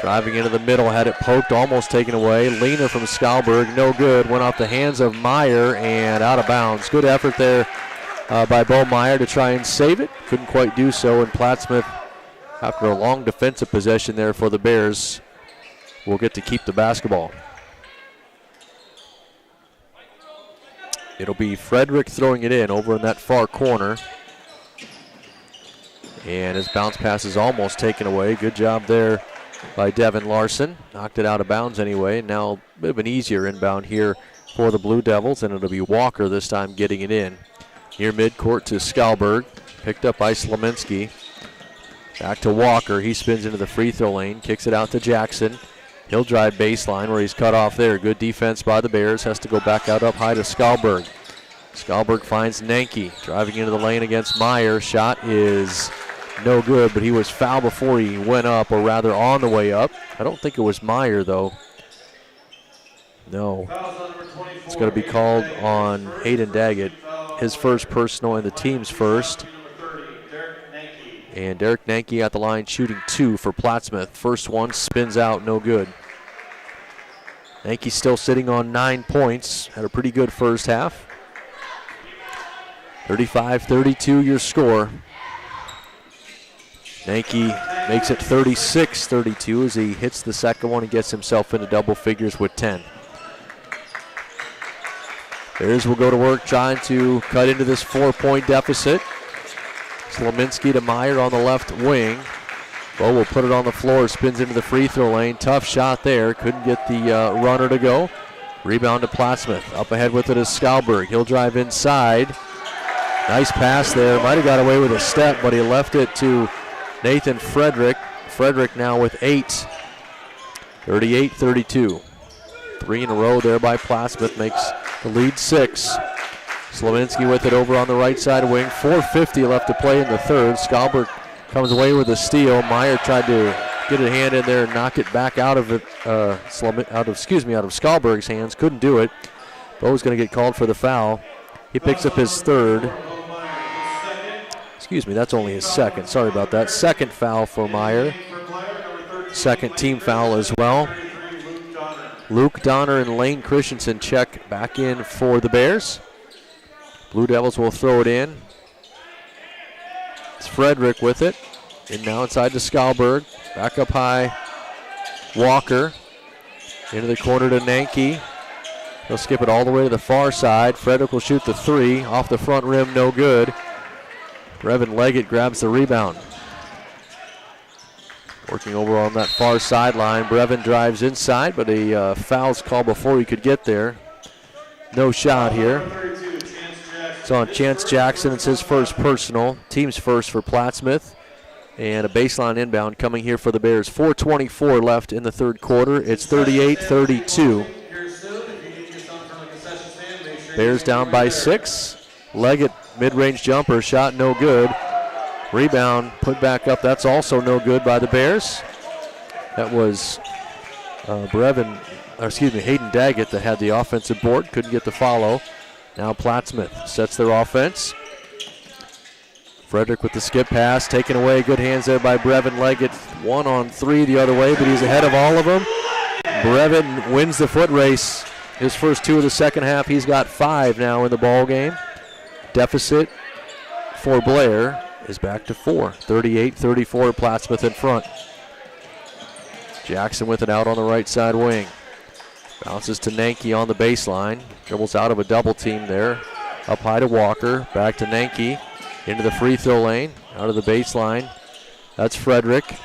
B: Driving into the middle, had it poked, almost taken away. Leaner from Skalberg, no good. Went off the hands of Meyer and out of bounds. Good effort there by Bo Meyer to try and save it. Couldn't quite do so, and Plattsmouth, after a long defensive possession there for the Bears, will get to keep the basketball. It'll be Frederick throwing it in over in that far corner. And his bounce pass is almost taken away. Good job there by Devin Larson. Knocked it out of bounds anyway. Now a bit of an easier inbound here for the Blue Devils, and it'll be Walker this time getting it in. Near midcourt to Skalberg. Picked up by Slominski. Back to Walker. He spins into the free throw lane. Kicks it out to Jackson. He'll drive baseline where he's cut off there. Good defense by the Bears. Has to go back out up high to Skalberg. Skalberg finds Nanke. Driving into the lane against Meyer. Shot is no good, but he was fouled before he went up, or rather on the way up. I don't think it was Meyer, though. No. It's going to be called on Hayden Daggett. His first personal and the team's first. And Derek Nanke at the line shooting 2 for Plattsmouth. First one spins out, no good. Nanke still sitting on 9 points. Had a pretty good first half. 35-32 your score. Nanke makes it 36-32 as he hits the second one and gets himself into double figures with 10. Bears will go to work trying to cut into this 4-point deficit. Slominski to Meyer on the left wing. Bo will put it on the floor, spins into the free throw lane. Tough shot there. Couldn't get the runner to go. Rebound to Plattsmouth. Up ahead with it is Skalberg. He'll drive inside. Nice pass there. Might have got away with a step, but he left it to Nathan Frederick. Frederick now with 8. 38-32. 3 in a row there by Plattsmouth makes the lead 6. Slavinsky with it over on the right side wing. 4:50 left to play in the third. Skalberg comes away with a steal. Meyer tried to get a hand in there and knock it back out of it, out of Skalberg's hands. Couldn't do it. Bo's going to get called for the foul. He picks up his third. That's only his second. Sorry about that. Second foul for Meyer. Second team foul as well. Luke Donner and Lane Christensen check back in for the Bears. Blue Devils will throw it in. It's Frederick with it. And now inside to Skalberg. Back up high. Walker. Into the corner to Nanke. He'll skip it all the way to the far side. Frederick will shoot the 3. Off the front rim, no good. Brevin Leggett grabs the rebound. Working over on that far sideline. Brevin drives inside, but a foul's called before he could get there. No shot here. It's on Chance Jackson. It's his first personal. Team's first for Plattsmouth. And a baseline inbound coming here for the Bears. 4:24 left in the third quarter. It's 38-32. Bears down by 6. Leggett, mid-range jumper, shot no good. Rebound put back up. That's also no good by the Bears. That was Hayden Daggett that had the offensive board. Couldn't get the follow. Now Plattsmouth sets their offense. Frederick with the skip pass, taken away. Good hands there by Brevin Leggett. 1-on-3 the other way, but he's ahead of all of them. Brevin wins the foot race. His first 2 of the second half. He's got 5 now in the ball game. Deficit for Blair is back to 4. 38-34, Plattsmouth in front. Jackson with it out on the right side wing. Bounces to Nanke on the baseline. Dribbles out of a double team there. Up high to Walker. Back to Nanke. Into the free throw lane. Out of the baseline. That's Frederick.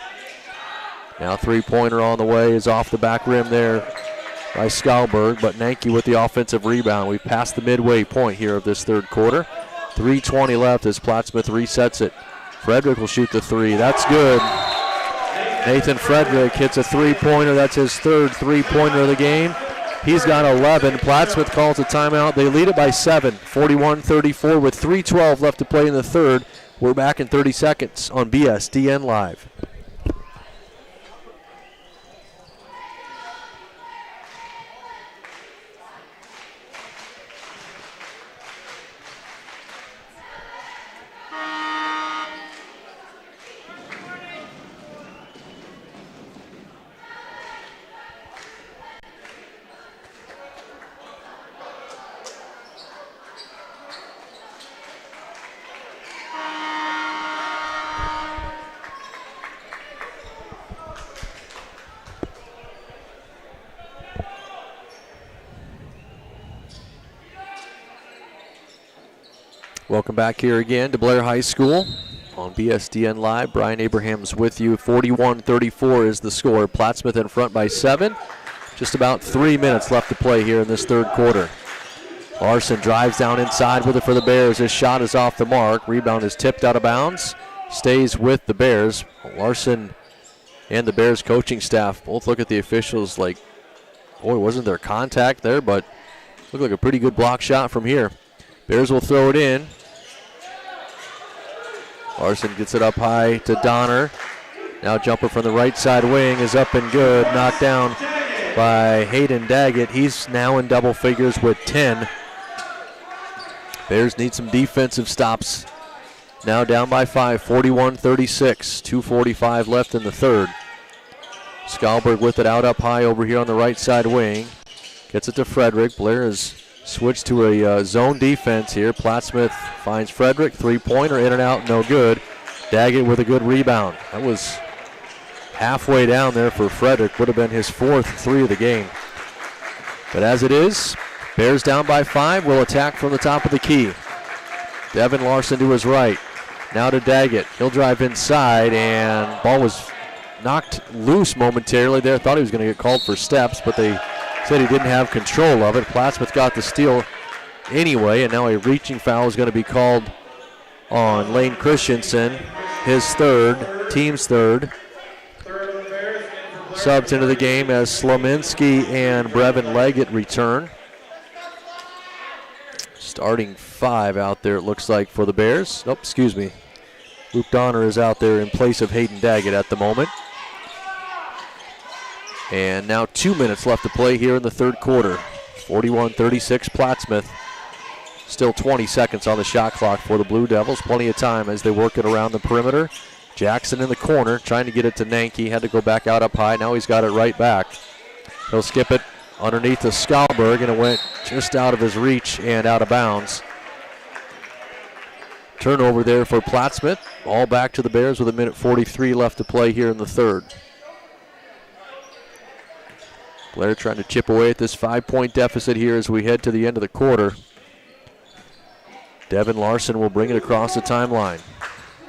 B: Now three-pointer on the way is off the back rim there by Skalberg. But Nanke with the offensive rebound. We've passed the midway point here of this third quarter. 3:20 left as Plattsmouth resets it. Frederick will shoot the 3. That's good. Nathan Frederick hits a three-pointer. That's his third three-pointer of the game. He's got 11. Plattsmouth calls a timeout. They lead it by 7, 41-34 with 3:12 left to play in the third. We're back in 30 seconds on BSDN Live. Welcome back here again to Blair High School on BSDN Live. Brian Abrahams with you. 41-34 is the score. Plattsmouth in front by 7. Just about 3 minutes left to play here in this third quarter. Larson drives down inside with it for the Bears. His shot is off the mark. Rebound is tipped out of bounds. Stays with the Bears. Larson and the Bears coaching staff both look at the officials like, boy, wasn't there contact there, but looked like a pretty good block shot from here. Bears will throw it in. Larson gets it up high to Donner. Now jumper from the right side wing is up and good. Knocked down by Hayden Daggett. He's now in double figures with 10. Bears need some defensive stops. Now down by 5, 41-36. 2:45 left in the third. Skalberg with it out up high over here on the right side wing. Gets it to Frederick. Blair is switch to a zone defense here. Plattsmouth finds Frederick. Three-pointer in and out, no good. Daggett with a good rebound. That was halfway down there for Frederick. Would have been his 4th 3 of the game. But as it is, Bears down by 5. Will attack from the top of the key. Devin Larson to his right. Now to Daggett. He'll drive inside, and ball was knocked loose momentarily there. Thought he was going to get called for steps, but they said he didn't have control of it. Plattsmouth got the steal anyway, and now a reaching foul is going to be called on Lane Christensen. His third, team's third. subs into the game as Slominski and Brevin Leggett return. Starting 5 out there, it looks like, for the Bears. Nope, excuse me. Luke Donner is out there in place of Hayden Daggett at the moment. And now 2 minutes left to play here in the third quarter. 41-36 Plattsmouth. Still 20 seconds on the shot clock for the Blue Devils. Plenty of time as they work it around the perimeter. Jackson in the corner trying to get it to Nanke. Had to go back out up high. Now he's got it right back. He'll skip it underneath to Skalberg, and it went just out of his reach and out of bounds. Turnover there for Plattsmouth. All back to the Bears with 1:43 left to play here in the third. Blair trying to chip away at this 5-point deficit here as we head to the end of the quarter. Devin Larson will bring it across the timeline.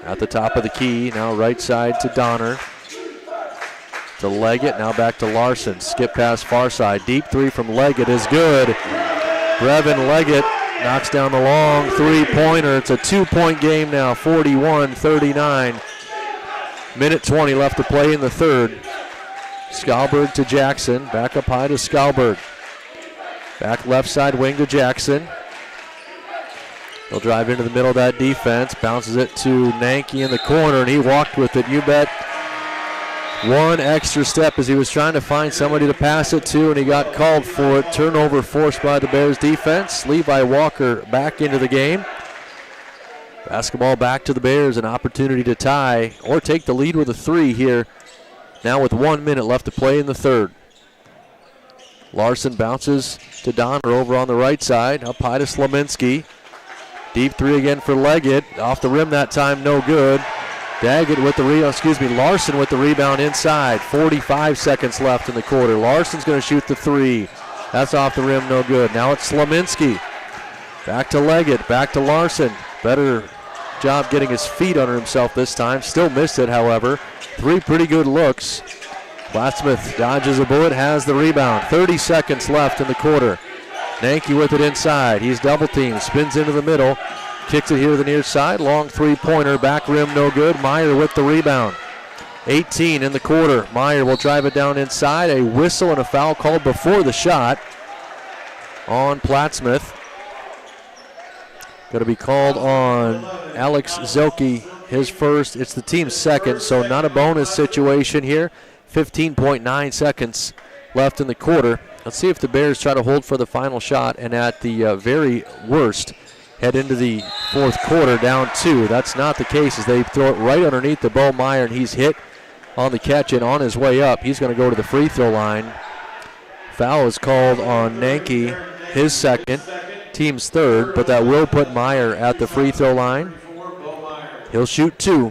B: At the top of the key, now right side to Donner. To Leggett, now back to Larson. Skip pass far side. Deep three from Leggett is good. Brevin Leggett knocks down the long three-pointer. It's a 2-point game now, 41-39. 1:20 left to play in the third. Skalberg to Jackson. Back up high to Skalberg. Back left side wing to Jackson. He'll drive into the middle of that defense. Bounces it to Nanke in the corner, and he walked with it. You bet. One extra step as he was trying to find somebody to pass it to, and he got called for it. Turnover forced by the Bears defense. Levi Walker back into the game. Basketball back to the Bears. An opportunity to tie or take the lead with a 3 here. Now with 1 minute left to play in the third. Larson bounces to Donner over on the right side. Up high to Slominski. Deep 3 again for Leggett. Off the rim that time, no good. Daggett with the Larson with the rebound inside. 45 seconds left in the quarter. Larson's going to shoot the 3. That's off the rim, no good. Now it's Slominski. Back to Leggett, back to Larson. Better job getting his feet under himself this time. Still missed it, however. 3 pretty good looks. Plattsmouth dodges a bullet, has the rebound. 30 seconds left in the quarter. Nanke with it inside. He's double teamed, spins into the middle. Kicks it here to the near side. Long three-pointer, back rim no good. Meyer with the rebound. 18 in the quarter. Meyer will drive it down inside. A whistle and a foul called before the shot on Plattsmouth. Going to be called on Alex Zilke, his first. It's the team's second, so not a bonus situation here. 15.9 seconds left in the quarter. Let's see if the Bears try to hold for the final shot and at the very worst head into the fourth quarter down 2. That's not the case as they throw it right underneath the Bo Meyer, and he's hit on the catch and on his way up. He's going to go to the free throw line. Foul is called on Nanke, his second, team's third, but that will put Meyer at the free throw line. He'll shoot 2,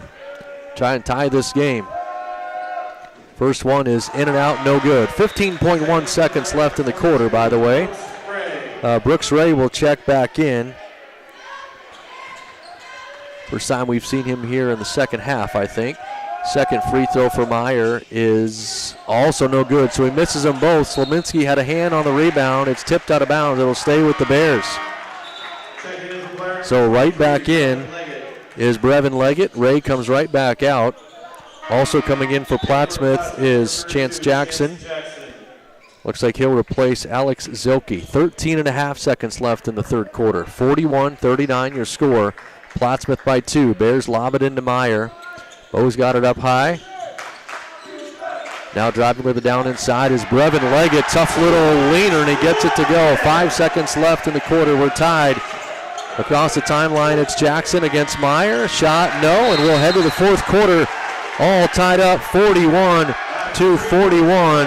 B: try and tie this game. First one is in and out, no good. 15.1 seconds left in the quarter, by the way. Brooks Ray will check back in. First time we've seen him here in the second half, I think. Second free throw for Meyer is also no good, so he misses them both. Slominski had a hand on the rebound. It's tipped out of bounds. It'll stay with the Bears. So right back in is Brevin Leggett. Ray comes right back out. Also coming in for Plattsmouth is Chance Jackson. Looks like he'll replace Alex Zilke. 13.5 seconds left in the third quarter. 41-39 your score. Plattsmouth by 2. Bears lob it into Meyer. Bo's got it up high. Now driving with it down inside is Brevin Leggett. Tough little leaner, and he gets it to go. 5 seconds left in the quarter. We're tied. Across the timeline, it's Jackson against Meyer. Shot, no, and we'll head to the fourth quarter. All tied up, 41-41.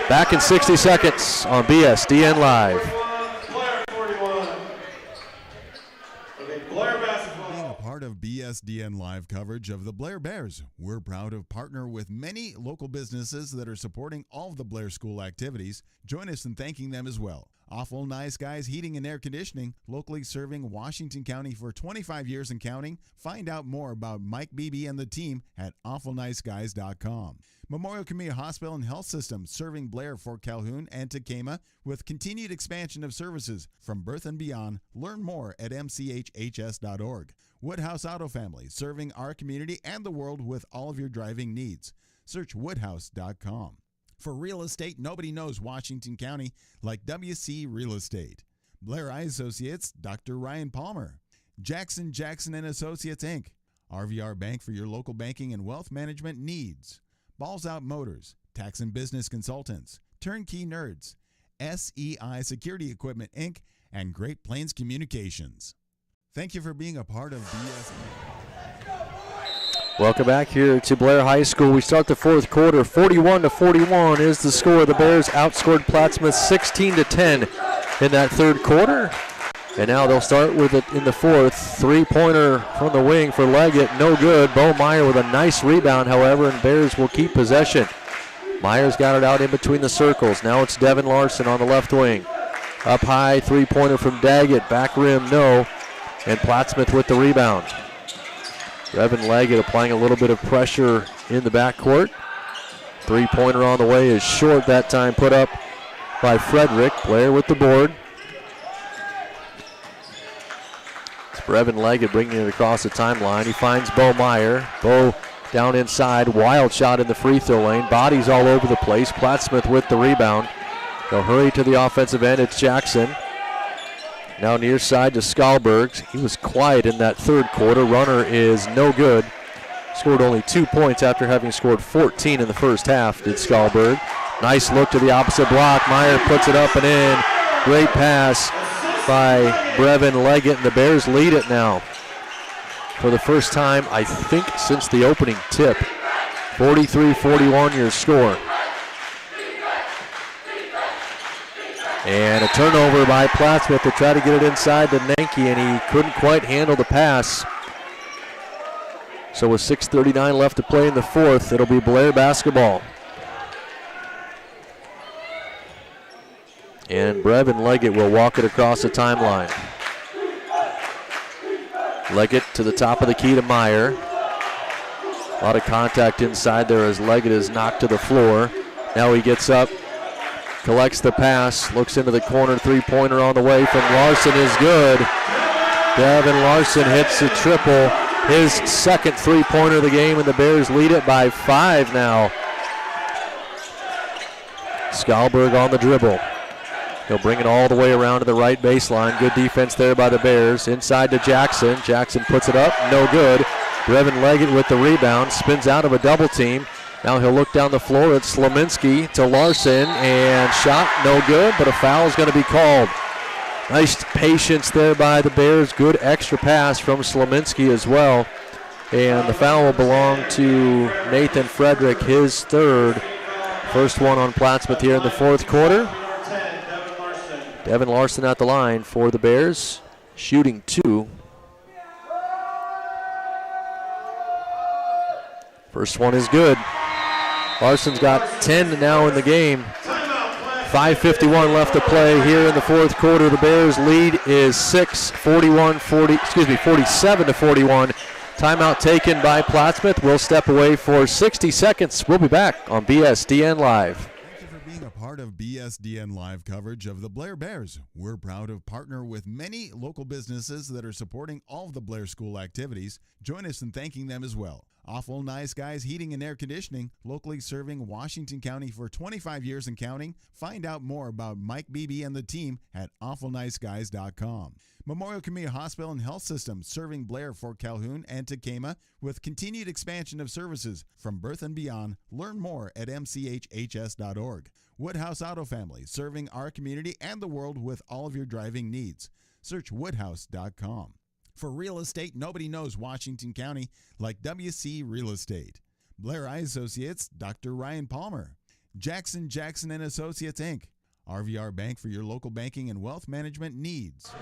B: Back in 60 seconds on BSDN Live.
A: Being a part of BSDN Live coverage of the Blair Bears, we're proud to partner with many local businesses that are supporting all of the Blair School activities. Join us in thanking them as well. Awful Nice Guys Heating and Air Conditioning, locally serving Washington County for 25 years and counting. Find out more about Mike Beebe and the team at awfulniceguys.com. Memorial Community Hospital and Health System, serving Blair, Fort Calhoun, and Tacoma with continued expansion of services from birth and beyond. Learn more at mchhs.org. Woodhouse Auto Family, serving our community and the world with all of your driving needs. Search woodhouse.com. For real estate, nobody knows Washington County like WC Real Estate. Blair Eye Associates, Dr. Ryan Palmer. Jackson & Associates, Inc. RVR Bank for your local banking and wealth management needs. Balls Out Motors, Tax and Business Consultants, Turnkey Nerds, SEI Security Equipment, Inc., and Great Plains Communications. Thank you for being a part of BS.
B: Welcome back here to Blair High School. We start the fourth quarter. 41-41 is the score. The Bears outscored Plattsmouth 16-10 in that third quarter. And now they'll start with it in the fourth. Three-pointer from the wing for Leggett. No good. Bo Meyer with a nice rebound, however, and Bears will keep possession. Meyer's got it out in between the circles. Now it's Devin Larson on the left wing. Up high, three-pointer from Daggett. Back rim, no. And Plattsmouth with the rebound. Brevin Leggett applying a little bit of pressure in the backcourt. Three-pointer on the way is short that time, put up by Frederick. Blair with the board. It's Brevin Leggett bringing it across the timeline. He finds Bo Meyer. Bo down inside, wild shot in the free throw lane. Bodies all over the place. Plattsmouth with the rebound. They'll hurry to the offensive end. It's Jackson. Now near side to Skalberg. He was quiet in that third quarter. Runner is no good. Scored only 2 points after having scored 14 in the first half, did Skalberg. Nice look to the opposite block. Meyer puts it up and in. Great pass by Brevin Leggett, and the Bears lead it now. For the first time, I think, since the opening tip. 43-41 your score. And a turnover by Plattsmouth to try to get it inside to Nanke, and he couldn't quite handle the pass. So with 6:39 left to play in the fourth, it'll be Blair basketball. And Brevin Leggett will walk it across the timeline. Leggett to the top of the key to Meyer. A lot of contact inside there as Leggett is knocked to the floor. Now he gets up. Collects the pass, looks into the corner, three-pointer on the way from Larson is good. Devin Larson hits a triple, his second three-pointer of the game, and the Bears lead it by 5 now. Skalberg on the dribble. He'll bring it all the way around to the right baseline. Good defense there by the Bears. Inside to Jackson. Jackson puts it up, no good. Brevin Leggett with the rebound, spins out of a double team. Now he'll look down the floor at Slominski to Larson, and shot no good, but a foul is going to be called. Nice patience there by the Bears. Good extra pass from Slominski as well. And the foul will belong to Nathan Frederick, his third. First one on Plattsmouth here in the fourth quarter. Devin Larson at the line for the Bears, shooting 2. First one is good. Larson's got 10 now in the game. 5:51 left to play here in the fourth quarter. The Bears lead is 47-41. Timeout taken by Plattsmouth. We'll step away for 60 seconds. We'll be back on BSDN Live.
A: Thank you for being a part of BSDN Live coverage of the Blair Bears. We're proud to partner with many local businesses that are supporting all of the Blair School activities. Join us in thanking them as well. Awful Nice Guys Heating and Air Conditioning, locally serving Washington County for 25 years and counting. Find out more about Mike Beebe and the team at awfulniceguys.com. Memorial Community Hospital and Health System, serving Blair, Fort Calhoun, and Tacoma with continued expansion of services from birth and beyond. Learn more at mchhs.org. Woodhouse Auto Family, serving our community and the world with all of your driving needs. Search woodhouse.com. For real estate, nobody knows Washington County like WC Real Estate. Blair Eye Associates, Dr. Ryan Palmer. Jackson & Associates, Inc. RVR Bank for your local banking and wealth management needs.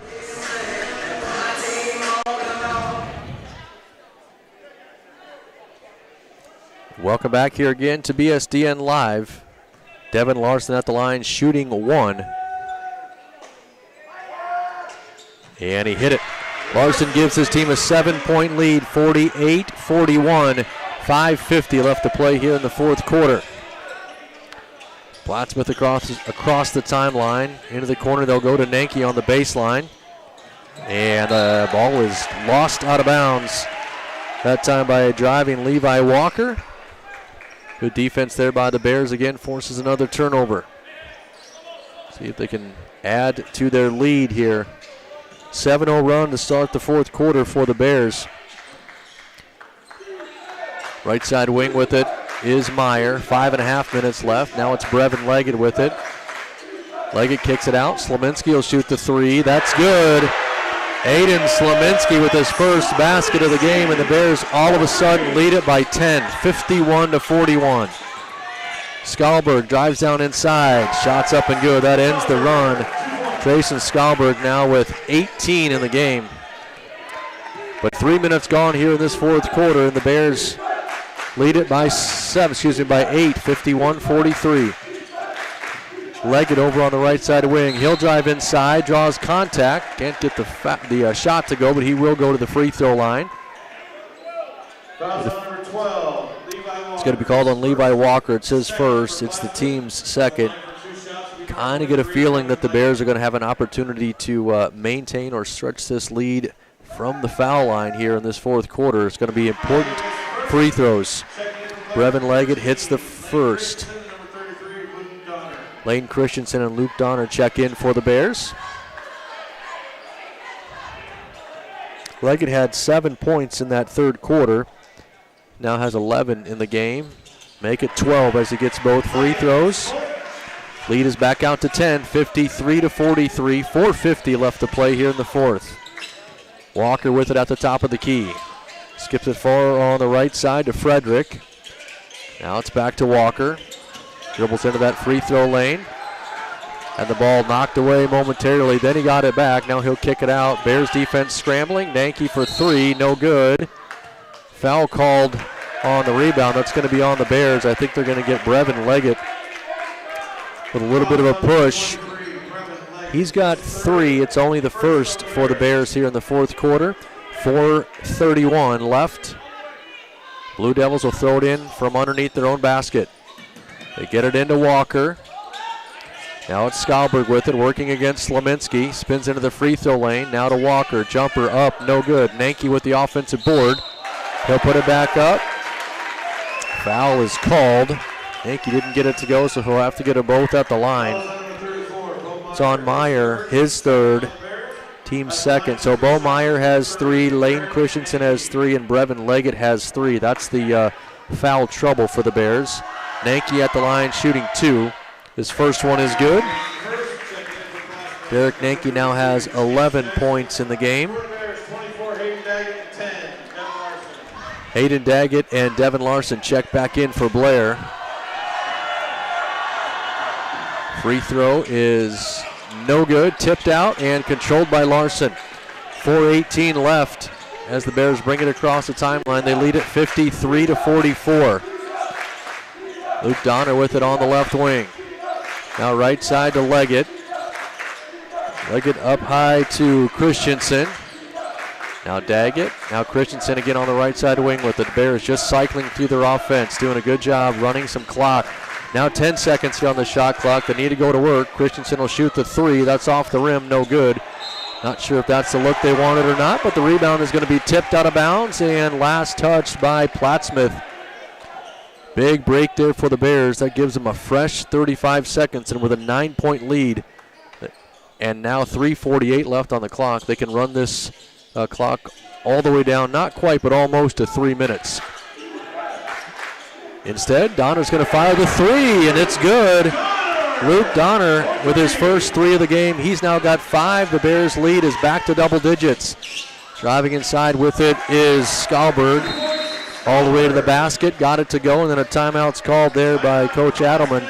B: Welcome back here again to BSDN Live. Devin Larson at the line, shooting 1. And he hit it. Larson gives his team a 7-point lead, 48-41. 5:50 left to play here in the fourth quarter. Plattsmouth across the timeline. Into the corner, they'll go to Nanke on the baseline. And the ball is lost out of bounds. That time by a driving Levi Walker. Good defense there by the Bears. Again, forces another turnover. See if they can add to their lead here. 7-0 run to start the fourth quarter for the Bears. Right side wing with it is Meyer. 5.5 minutes left. Now it's Brevin Leggett with it. Leggett kicks it out. Slominski will shoot the three. That's good. Aiden Slominski with his first basket of the game, and the Bears all of a sudden lead it by 10, 51-41. Skalberg drives down inside. Shots up and good. That ends the run. Trayson Skalberg now with 18 in the game. But 3 minutes gone here in this fourth quarter, and the Bears lead it by 8, 51-43. Leggett over on the right side wing. He'll drive inside, draws contact. Can't get the shot to go, but he will go to the free throw line.
C: Number 12,
B: It's going to be called on Levi Walker. It's his first. It's the team's second. Kind of get a feeling that the Bears are going to have an opportunity to maintain or stretch this lead from the foul line here in this fourth quarter. It's going to be important free throws. Brevin Leggett hits the first. Lane Christensen and Luke Donner check in for the Bears. Leggett had 7 points in that third quarter. Now has 11 in the game. Make it 12 as he gets both free throws. Lead is back out to 10, 53-43. 4:50 left to play here in the fourth. Walker with it at the top of the key. Skips it far on the right side to Frederick. Now it's back to Walker. Dribbles into that free throw lane. And the ball knocked away momentarily. Then he got it back. Now he'll kick it out. Bears defense scrambling. Nanke for three. No good. Foul called on the rebound. That's going to be on the Bears. I think they're going to get Brevin Leggett with a little bit of a push. He's got 3. It's only the first for the Bears here in the fourth quarter. 4:31 left. Blue Devils will throw it in from underneath their own basket. They get it into Walker. Now it's Skalberg with it, working against Slominski. Spins into the free throw lane. Now to Walker. Jumper up, no good. Nanke with the offensive board. He'll put it back up. Foul is called. Nanke didn't get it to go, so he'll have to get them both at the line. It's on Meyer, his third, team's second. So Bo Meyer has 3, Lane Christensen has 3, and Brevin Leggett has 3. That's the foul trouble for the Bears. Nanke at the line shooting 2. His first one is good. Derek Nanke now has 11 points in the game. Hayden Daggett and Devin Larson check back in for Blair. Free throw is no good, tipped out and controlled by Larson. 4:18 left as the Bears bring it across the timeline. They lead it 53-44. Luke Donner with it on the left wing. Now right side to Leggett. Leggett up high to Christensen. Now Daggett. Now Christensen again on the right side wing with it. The Bears just cycling through their offense, doing a good job running some clock. Now 10 seconds here on the shot clock. They need to go to work. Christensen will shoot the 3. That's off the rim, no good. Not sure if that's the look they wanted or not, but the rebound is going to be tipped out of bounds and last touched by Plattsmouth. Big break there for the Bears. That gives them a fresh 35 seconds, and with a 9-point lead and now 3:48 left on the clock, they can run this clock all the way down, not quite, but almost to 3 minutes. Instead, Donner's going to fire the 3, and it's good. Luke Donner with his first 3 of the game. He's now got 5. The Bears' lead is back to double digits. Driving inside with it is Skalberg. All the way to the basket, got it to go, and then a timeout's called there by Coach Adelman.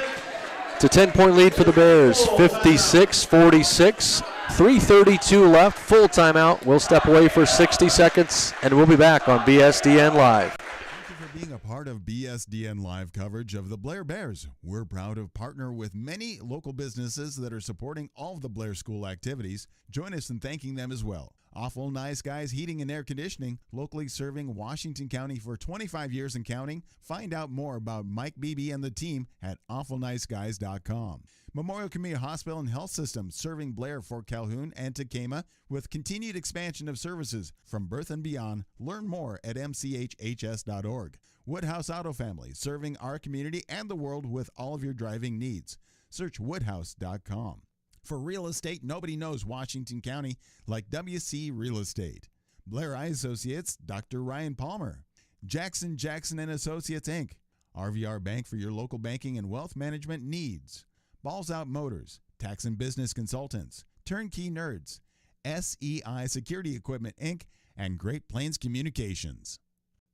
B: It's a 10-point lead for the Bears, 56-46. 3:32 left, full timeout. We'll step away for 60 seconds, and we'll be back on BSDN Live.
A: Thank you for being a part of BSDN Live coverage of the Blair Bears. We're proud to partner with many local businesses that are supporting all of the Blair School activities. Join us in thanking them as well. Awful Nice Guys Heating and Air Conditioning, locally serving Washington County for 25 years and counting. Find out more about Mike Beebe and the team at awfulniceguys.com. Memorial Community Hospital and Health System, serving Blair, Fort Calhoun, and Tacoma with continued expansion of services from birth and beyond. Learn more at mchhs.org. Woodhouse Auto Family, serving our community and the world with all of your driving needs. Search woodhouse.com. For real estate, nobody knows Washington County like WC Real Estate. Blair Eye Associates, Dr. Ryan Palmer. Jackson and Associates, Inc. RVR Bank for your local banking and wealth management needs. Balls Out Motors, Tax and Business Consultants, Turnkey Nerds, SEI Security Equipment, Inc., and Great Plains Communications.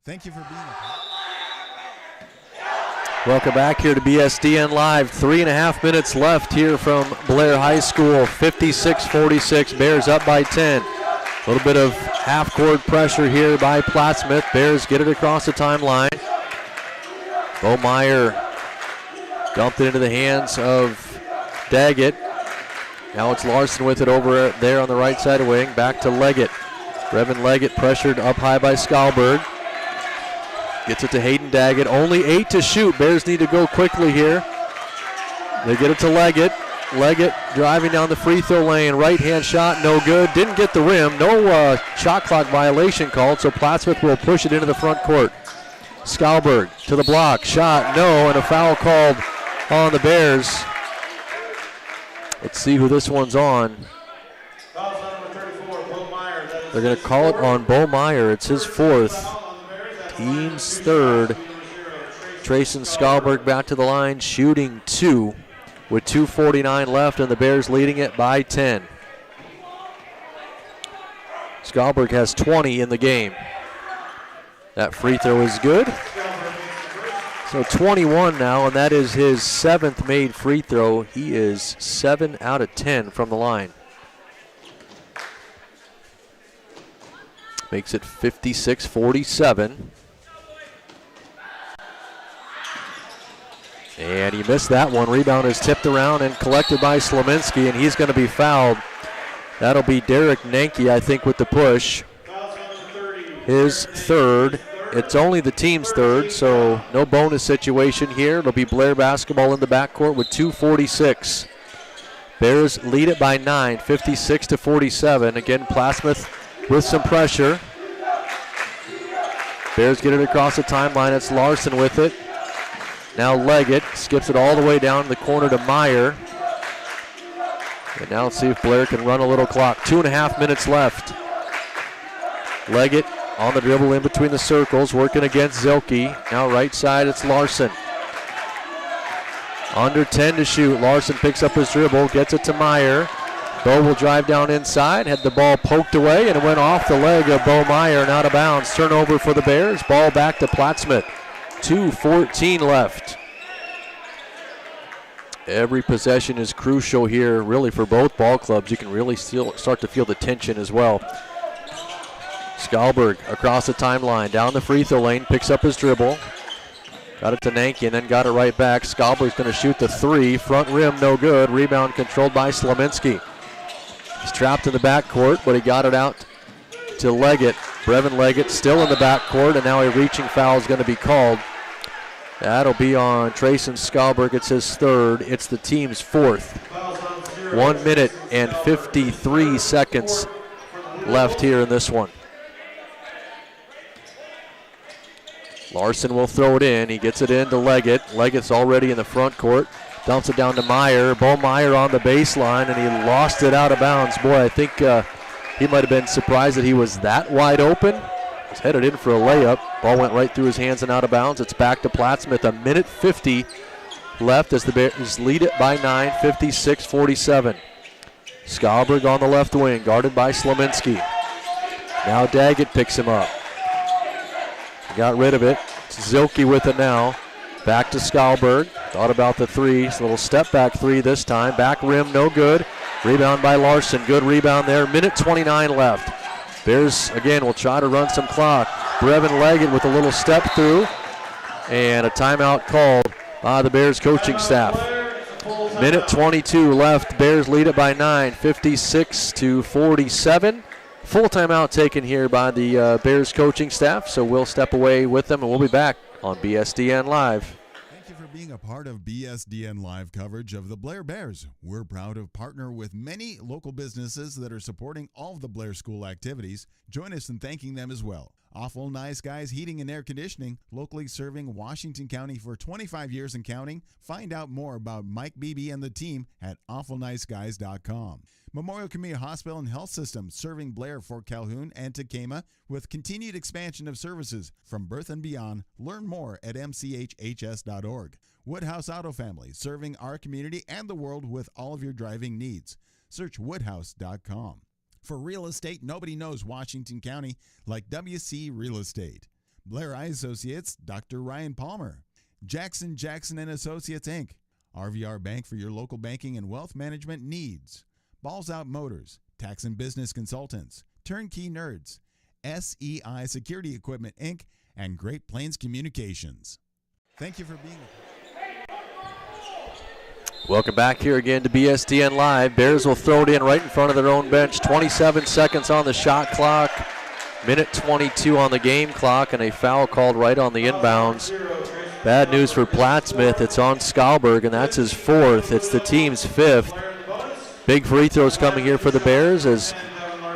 A: Thank you for being a part.
B: Welcome back here to BSDN Live. 3.5 minutes left here from Blair High School. 56-46, Bears up by 10. A little bit of half-court pressure here by Plattsmouth. Bears get it across the timeline. Bo Meyer dumped it into the hands of Daggett. Now it's Larson with it over there on the right side of wing. Back to Leggett. Brevin Leggett pressured up high by Skalberg. Gets it to Hayden Daggett. Only 8 to shoot. Bears need to go quickly here. They get it to Leggett. Leggett driving down the free throw lane. Right-hand shot, no good. Didn't get the rim. No shot clock violation called, so Plattsmouth will push it into the front court. Skalberg to the block. Shot, no, and a foul called on the Bears. Let's see who this one's on. They're going to call it on Bo Meyer. It's his fourth. Team's third. Trayson Skalberg back to the line, shooting 2 with 2:49 left, and the Bears leading it by 10. Skalberg has 20 in the game. That free throw is good. So 21 now, and that is his 7th made free throw. He is 7 out of 10 from the line. Makes it 56-47. And he missed that one. Rebound is tipped around and collected by Slominski, and he's going to be fouled. That'll be Derek Nanke, I think, with the push. His third. It's only the team's third, so no bonus situation here. It'll be Blair Basketball in the backcourt with 2:46. Bears lead it by 9, 56-47. Again, Plattsmouth with some pressure. Bears get it across the timeline. It's Larson with it. Now Leggett skips it all the way down the corner to Meyer. And now let's see if Blair can run a little clock. 2.5 minutes left. Leggett on the dribble in between the circles, working against Zilke. Now right side, it's Larson. Under 10 to shoot. Larson picks up his dribble, gets it to Meyer. Bo will drive down inside, had the ball poked away, and it went off the leg of Bo Meyer and out of bounds. Turnover for the Bears. Ball back to Plattsmouth. 2:14 left. Every possession is crucial here, really, for both ball clubs. You can really start to feel the tension as well. Skalberg across the timeline, down the free throw lane, picks up his dribble. Got it to Nanke and then got it right back. Skalberg's going to shoot the 3. Front rim, no good. Rebound controlled by Slominski. He's trapped in the backcourt, but he got it out to Leggett. Brevin Leggett still in the backcourt, and now a reaching foul is going to be called. That'll be on Trayson Skalberg. It's his third. It's the team's fourth. 1 minute and 53 seconds left here in this one. Larson will throw it in. He gets it in to Leggett. Leggett's already in the front court. Dumps it down to Meyer. Bo Meyer on the baseline, and he lost it out of bounds. Boy, I think he might have been surprised that he was that wide open. He's headed in for a layup. Ball went right through his hands and out of bounds. It's back to Plattsmouth. 1 minute 50 left as the Bears lead it by 9, 56-47. Skalberg on the left wing, guarded by Slominski. Now Daggett picks him up. Got rid of it. It's Zilke with it now. Back to Skalberg. Thought about the 3. It's a little step back 3 this time. Back rim, no good. Rebound by Larson. Good rebound there. Minute 29 left. Bears, again, will try to run some clock. Brevin Leggett with a little step through. And a timeout called by the Bears coaching staff. Minute 22 left. Bears lead it by 9, 56-47. Full timeout taken here by the Bears coaching staff, so we'll step away with them, and we'll be back on BSDN Live.
A: Thank you for being a part of BSDN Live coverage of the Blair Bears. We're proud to partner with many local businesses that are supporting all of the Blair School activities. Join us in thanking them as well. Awful Nice Guys Heating and Air Conditioning, locally serving Washington County for 25 years and counting. Find out more about Mike Beebe and the team at awfulniceguys.com. Memorial Community Hospital and Health System, serving Blair, Fort Calhoun, and Tacoma with continued expansion of services from birth and beyond. Learn more at mchhs.org. Woodhouse Auto Family, serving our community and the world with all of your driving needs. Search woodhouse.com. For real estate, nobody knows Washington County like WC Real Estate. Blair Eye Associates, Dr. Ryan Palmer. Jackson and Associates, Inc. RVR Bank for your local banking and wealth management needs. Balls Out Motors, Tax and Business Consultants, Turnkey Nerds, SEI Security Equipment, Inc., and Great Plains Communications. Thank you for being with us.
B: Welcome back here again to BSDN Live. Bears will throw it in right in front of their own bench. 27 seconds on the shot clock. Minute 22 on the game clock, and a foul called right on the inbounds. Bad news for Plattsmouth. It's on Skalberg, and that's his fourth. It's the team's fifth. Big free throws coming here for the Bears as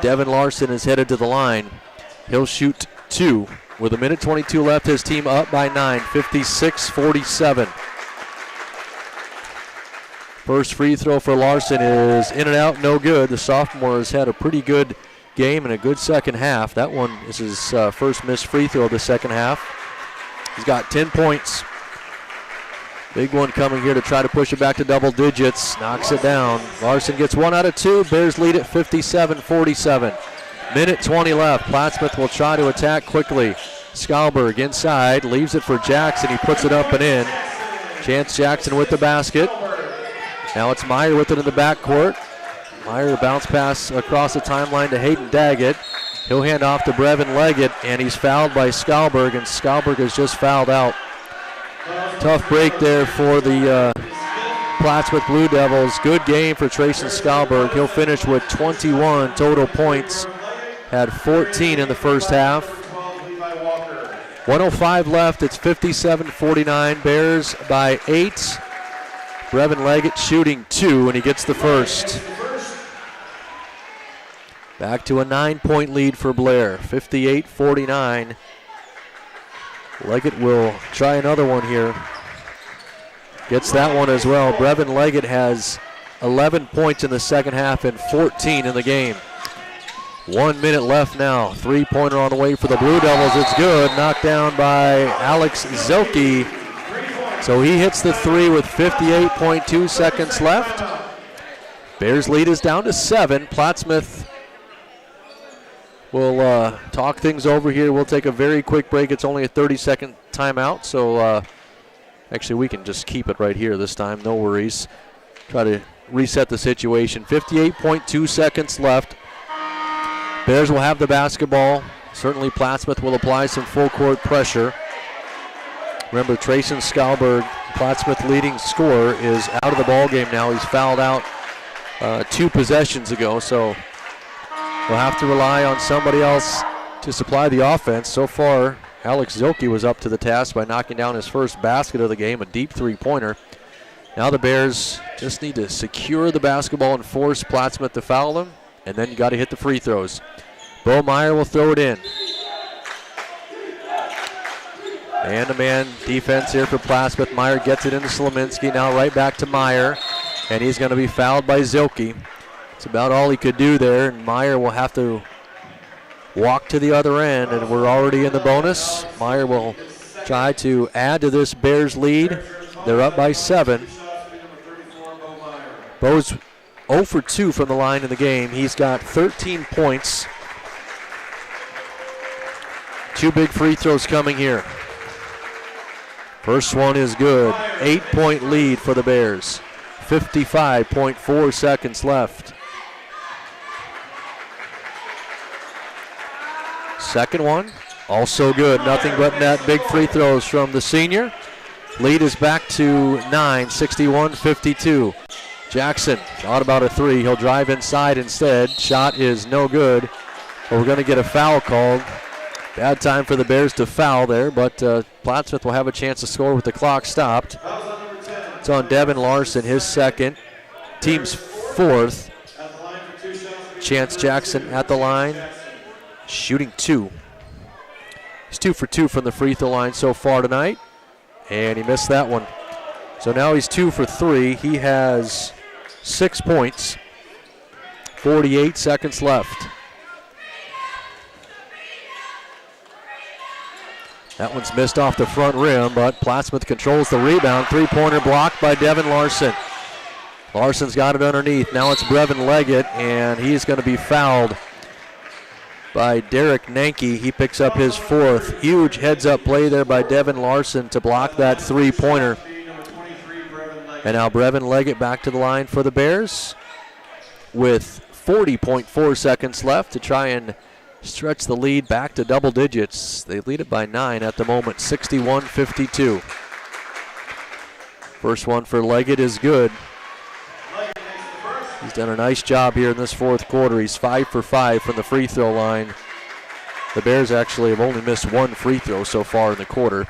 B: Devin Larson is headed to the line. He'll shoot two. With a minute 22 left, his team up by 9, 56-47. First free throw for Larson is in and out, no good. The sophomore has had a pretty good game and a good second half. That one is his first missed free throw of the second half. He's got 10 points. Big one coming here to try to push it back to double digits. Knocks it down. Larson gets 1 out of 2. Bears lead at 57-47. Minute 20 left. Plattsmouth will try to attack quickly. Skalberg inside, leaves it for Jackson. He puts it up and in. Chance Jackson with the basket. Now it's Meyer with it in the backcourt. Meyer bounce pass across the timeline to Hayden Daggett. He'll hand off to Brevin Leggett, and he's fouled by Skalberg, and Skalberg has just fouled out. Tough break there for the Plattsmouth Blue Devils. Good game for Trayson Skalberg. He'll finish with 21 total points. Had 14 in the first half. 1:05 left. It's 57-49. Bears by 8. Brevin Leggett shooting 2, and he gets the first. Back to a 9-point lead for Blair, 58-49. Leggett will try another one here. Gets that one as well. Brevin Leggett has 11 points in the second half and 14 in the game. 1 minute left now. Three-pointer on the way for the Blue Devils. It's good. Knocked down by Alex Zilke. So he hits the three with 58.2 seconds left. Bears lead is down to 7. Plattsmouth will talk things over here. We'll take a very quick break. It's only a 30-second timeout, so actually we can just keep it right here this time. No worries. Try to reset the situation. 58.2 seconds left. Bears will have the basketball. Certainly Plattsmouth will apply some full-court pressure. Remember, Trayson Skalberg, Plattsmouth leading scorer, is out of the ball game now. He's fouled out 2 possessions ago, so we'll have to rely on somebody else to supply the offense. So far, Alex Zilke was up to the task by knocking down his first basket of the game, a deep three-pointer. Now the Bears just need to secure the basketball and force Plattsmouth to foul them, and then you got to hit the free throws. Bo Meyer will throw it in. Man-to-man defense here for Plattsmouth. Meyer gets it into Slominski. Now right back to Meyer. And he's going to be fouled by Zilke. It's about all he could do there. And Meyer will have to walk to the other end. And we're already in the bonus. Meyer will try to add to this Bears lead. They're up by 7. Bo's 0 for 2 from the line in the game. He's got 13 points. 2 big free throws coming here. First one is good. 8-point lead for the Bears. 55.4 seconds left. Second one, also good. Nothing but net. Big free throws from the senior. Lead is back to 9, 61-52. Jackson thought about a 3. He'll drive inside instead. Shot is no good. But we're going to get a foul called. Bad time for the Bears to foul there, but Plattsmouth will have a chance to score with the clock stopped. It's on Devin Larson, his second, team's 4th. Chance Jackson at the line, shooting 2. He's 2 for 2 from the free throw line so far tonight, and he missed that one. So now he's 2 for 3. He has 6 points. 48 seconds left. That one's missed off the front rim, but Plattsmouth controls the rebound. Three-pointer blocked by Devin Larson. Larson's got it underneath. Now it's Brevin Leggett, and he's going to be fouled by Derek Nanke. He picks up his 4th. Huge heads-up play there by Devin Larson to block that three-pointer. And now Brevin Leggett back to the line for the Bears with 40.4 seconds left to try and stretch the lead back to double digits. They lead it by 9 at the moment, 61-52. First one for Leggett is good. He's done a nice job here in this fourth quarter. He's 5 for 5 from the free throw line. The Bears actually have only missed 1 free throw so far in the quarter.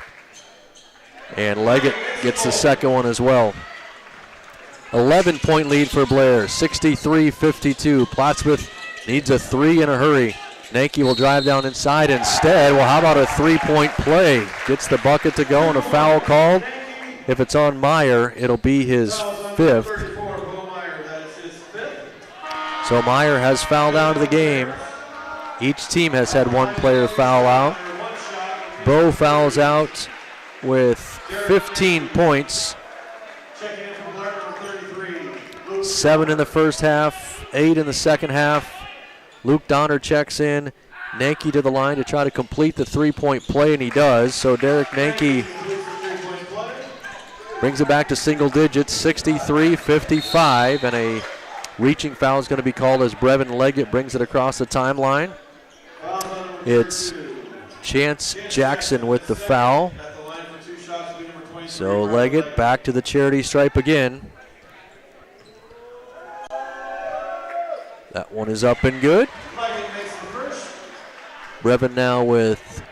B: And Leggett gets the second one as well. 11-point lead for Blair, 63-52. Plattsmouth needs a 3 in a hurry. Nanke will drive down inside instead. Well, how about a three-point play? Gets the bucket to go and a foul called. If it's on Meyer, it'll be his 5th. So Meyer has fouled out of the game. Each team has had 1 player foul out. Bo fouls out with 15 points. 7 in the first half, 8 in the second half. Luke Donner checks in. Nanke to the line to try to complete the three-point play, and he does. So Derek Nanke brings it back to single digits, 63-55, and a reaching foul is going to be called as Brevin Leggett brings it across the timeline. It's Chance Jackson with the foul. So Leggett back to the charity stripe again. That one is up and good. Brevin now with,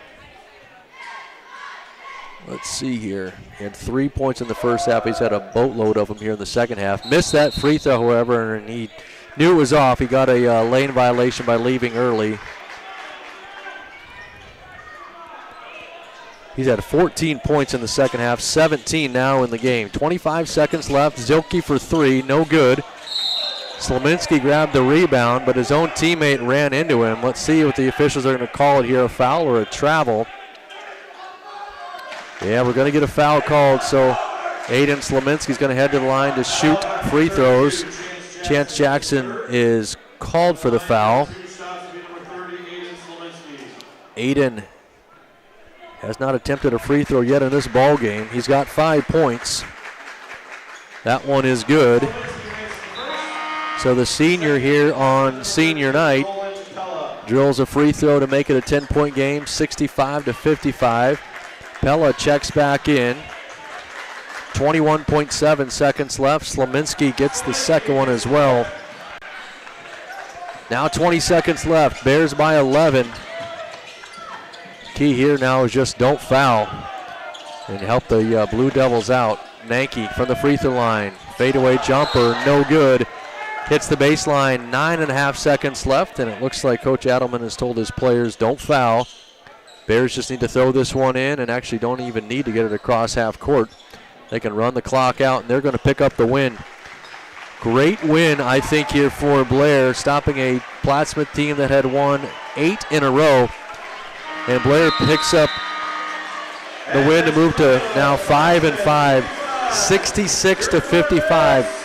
B: let's see here. He had 3 points in the first half. He's had a boatload of them here in the second half. Missed that free throw, however, and he knew it was off. He got a lane violation by leaving early. He's had 14 points in the second half, 17 now in the game. 25 seconds left. Zilke for 3, no good. Slominski grabbed the rebound, but his own teammate ran into him. Let's see what the officials are going to call it here, a foul or a travel. Yeah, we're going to get a foul called, so Aiden Slominski's going to head to the line to shoot free throws. Chance Jackson is called for the foul. Aiden has not attempted a free throw yet in this ball game. He's got 5 points. That one is good. So the senior here on senior night drills a free throw to make it a 10-point game, 65-55. Pella checks back in. 21.7 seconds left. Slominski gets the second one as well. Now 20 seconds left. Bears by 11. Key here now is just don't foul and help the Blue Devils out. Nanke from the free throw line. Fadeaway jumper, no good. Hits the baseline, 9.5 seconds left, and it looks like Coach Adelman has told his players don't foul. Bears just need to throw this one in and actually don't even need to get it across half court. They can run the clock out, and they're going to pick up the win. Great win, I think, here for Blair, stopping a Plattsmouth team that had won 8 in a row. And Blair picks up the win to move to now 5-5, 66-55.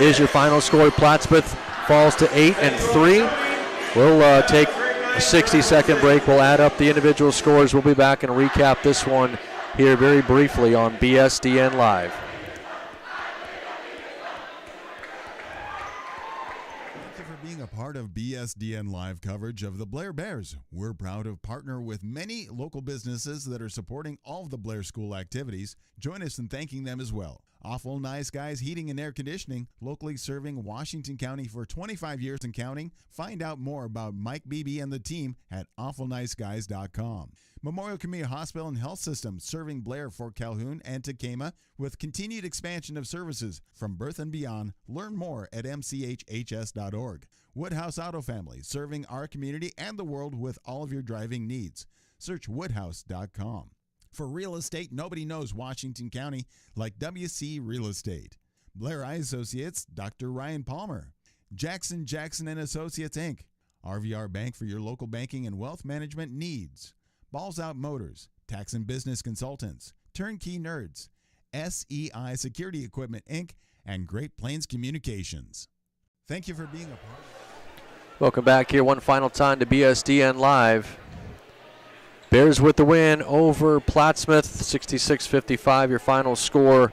B: Is your final score. Plattsmouth falls to 8-3. We'll take a 60-second break. We'll add up the individual scores. We'll be back and recap this one here very briefly on BSDN Live.
A: Thank you for being a part of BSDN Live coverage of the Blair Bears. We're proud to partner with many local businesses that are supporting all of the Blair School activities. Join us in thanking them as well. Awful Nice Guys Heating and Air Conditioning, locally serving Washington County for 25 years and counting. Find out more about Mike Beebe and the team at awfulniceguys.com. Memorial Community Hospital and Health System, serving Blair, Fort Calhoun, and Tacoma with continued expansion of services from birth and beyond. Learn more at mchhs.org. Woodhouse Auto Family, serving our community and the world with all of your driving needs. Search woodhouse.com. For real estate, nobody knows Washington County like WC Real Estate. Blair Eye Associates, Dr. Ryan Palmer. Jackson & Associates, Inc. RVR Bank for your local banking and wealth management needs. Balls Out Motors, Tax and Business Consultants, Turnkey Nerds, SEI Security Equipment, Inc., and Great Plains Communications. Thank you for being a part of it.
B: Welcome back here one final time to BSDN Live. Bears with the win over Plattsmouth, 66-55, your final score.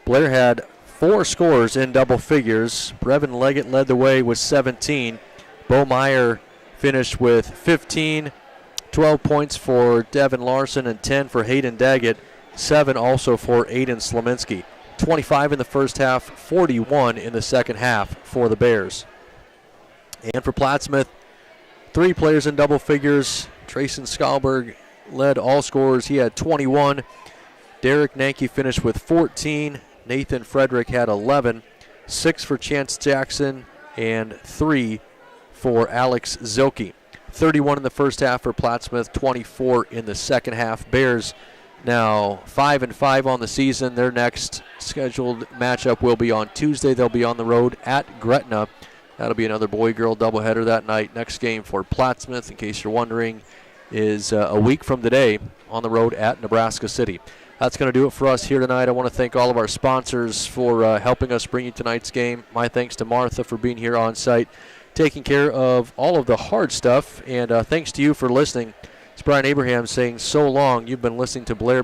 B: Blair had 4 scores in double figures. Brevin Leggett led the way with 17. Bo Meyer finished with 15, 12 points for Devin Larson and 10 for Hayden Daggett, 7 also for Aiden Slominski. 25 in the first half, 41 in the second half for the Bears. And for Plattsmouth, 3 players in double figures. Trayson Skalberg led all scorers. He had 21. Derek Nanke finished with 14. Nathan Frederick had 11. 6 for Chance Jackson and 3 for Alex Zilke. 31 in the first half for Plattsmouth, 24 in the second half. Bears now 5-5 on the season. Their next scheduled matchup will be on Tuesday. They'll be on the road at Gretna. That'll be another boy-girl doubleheader that night. Next game for Plattsmouth, in case you're wondering, is a week from today on the road at Nebraska City. That's going to do it for us here tonight. I want to thank all of our sponsors for helping us bring you tonight's game. My thanks to Martha for being here on site, taking care of all of the hard stuff. And thanks to you for listening. It's Brian Abraham saying so long. You've been listening to Blair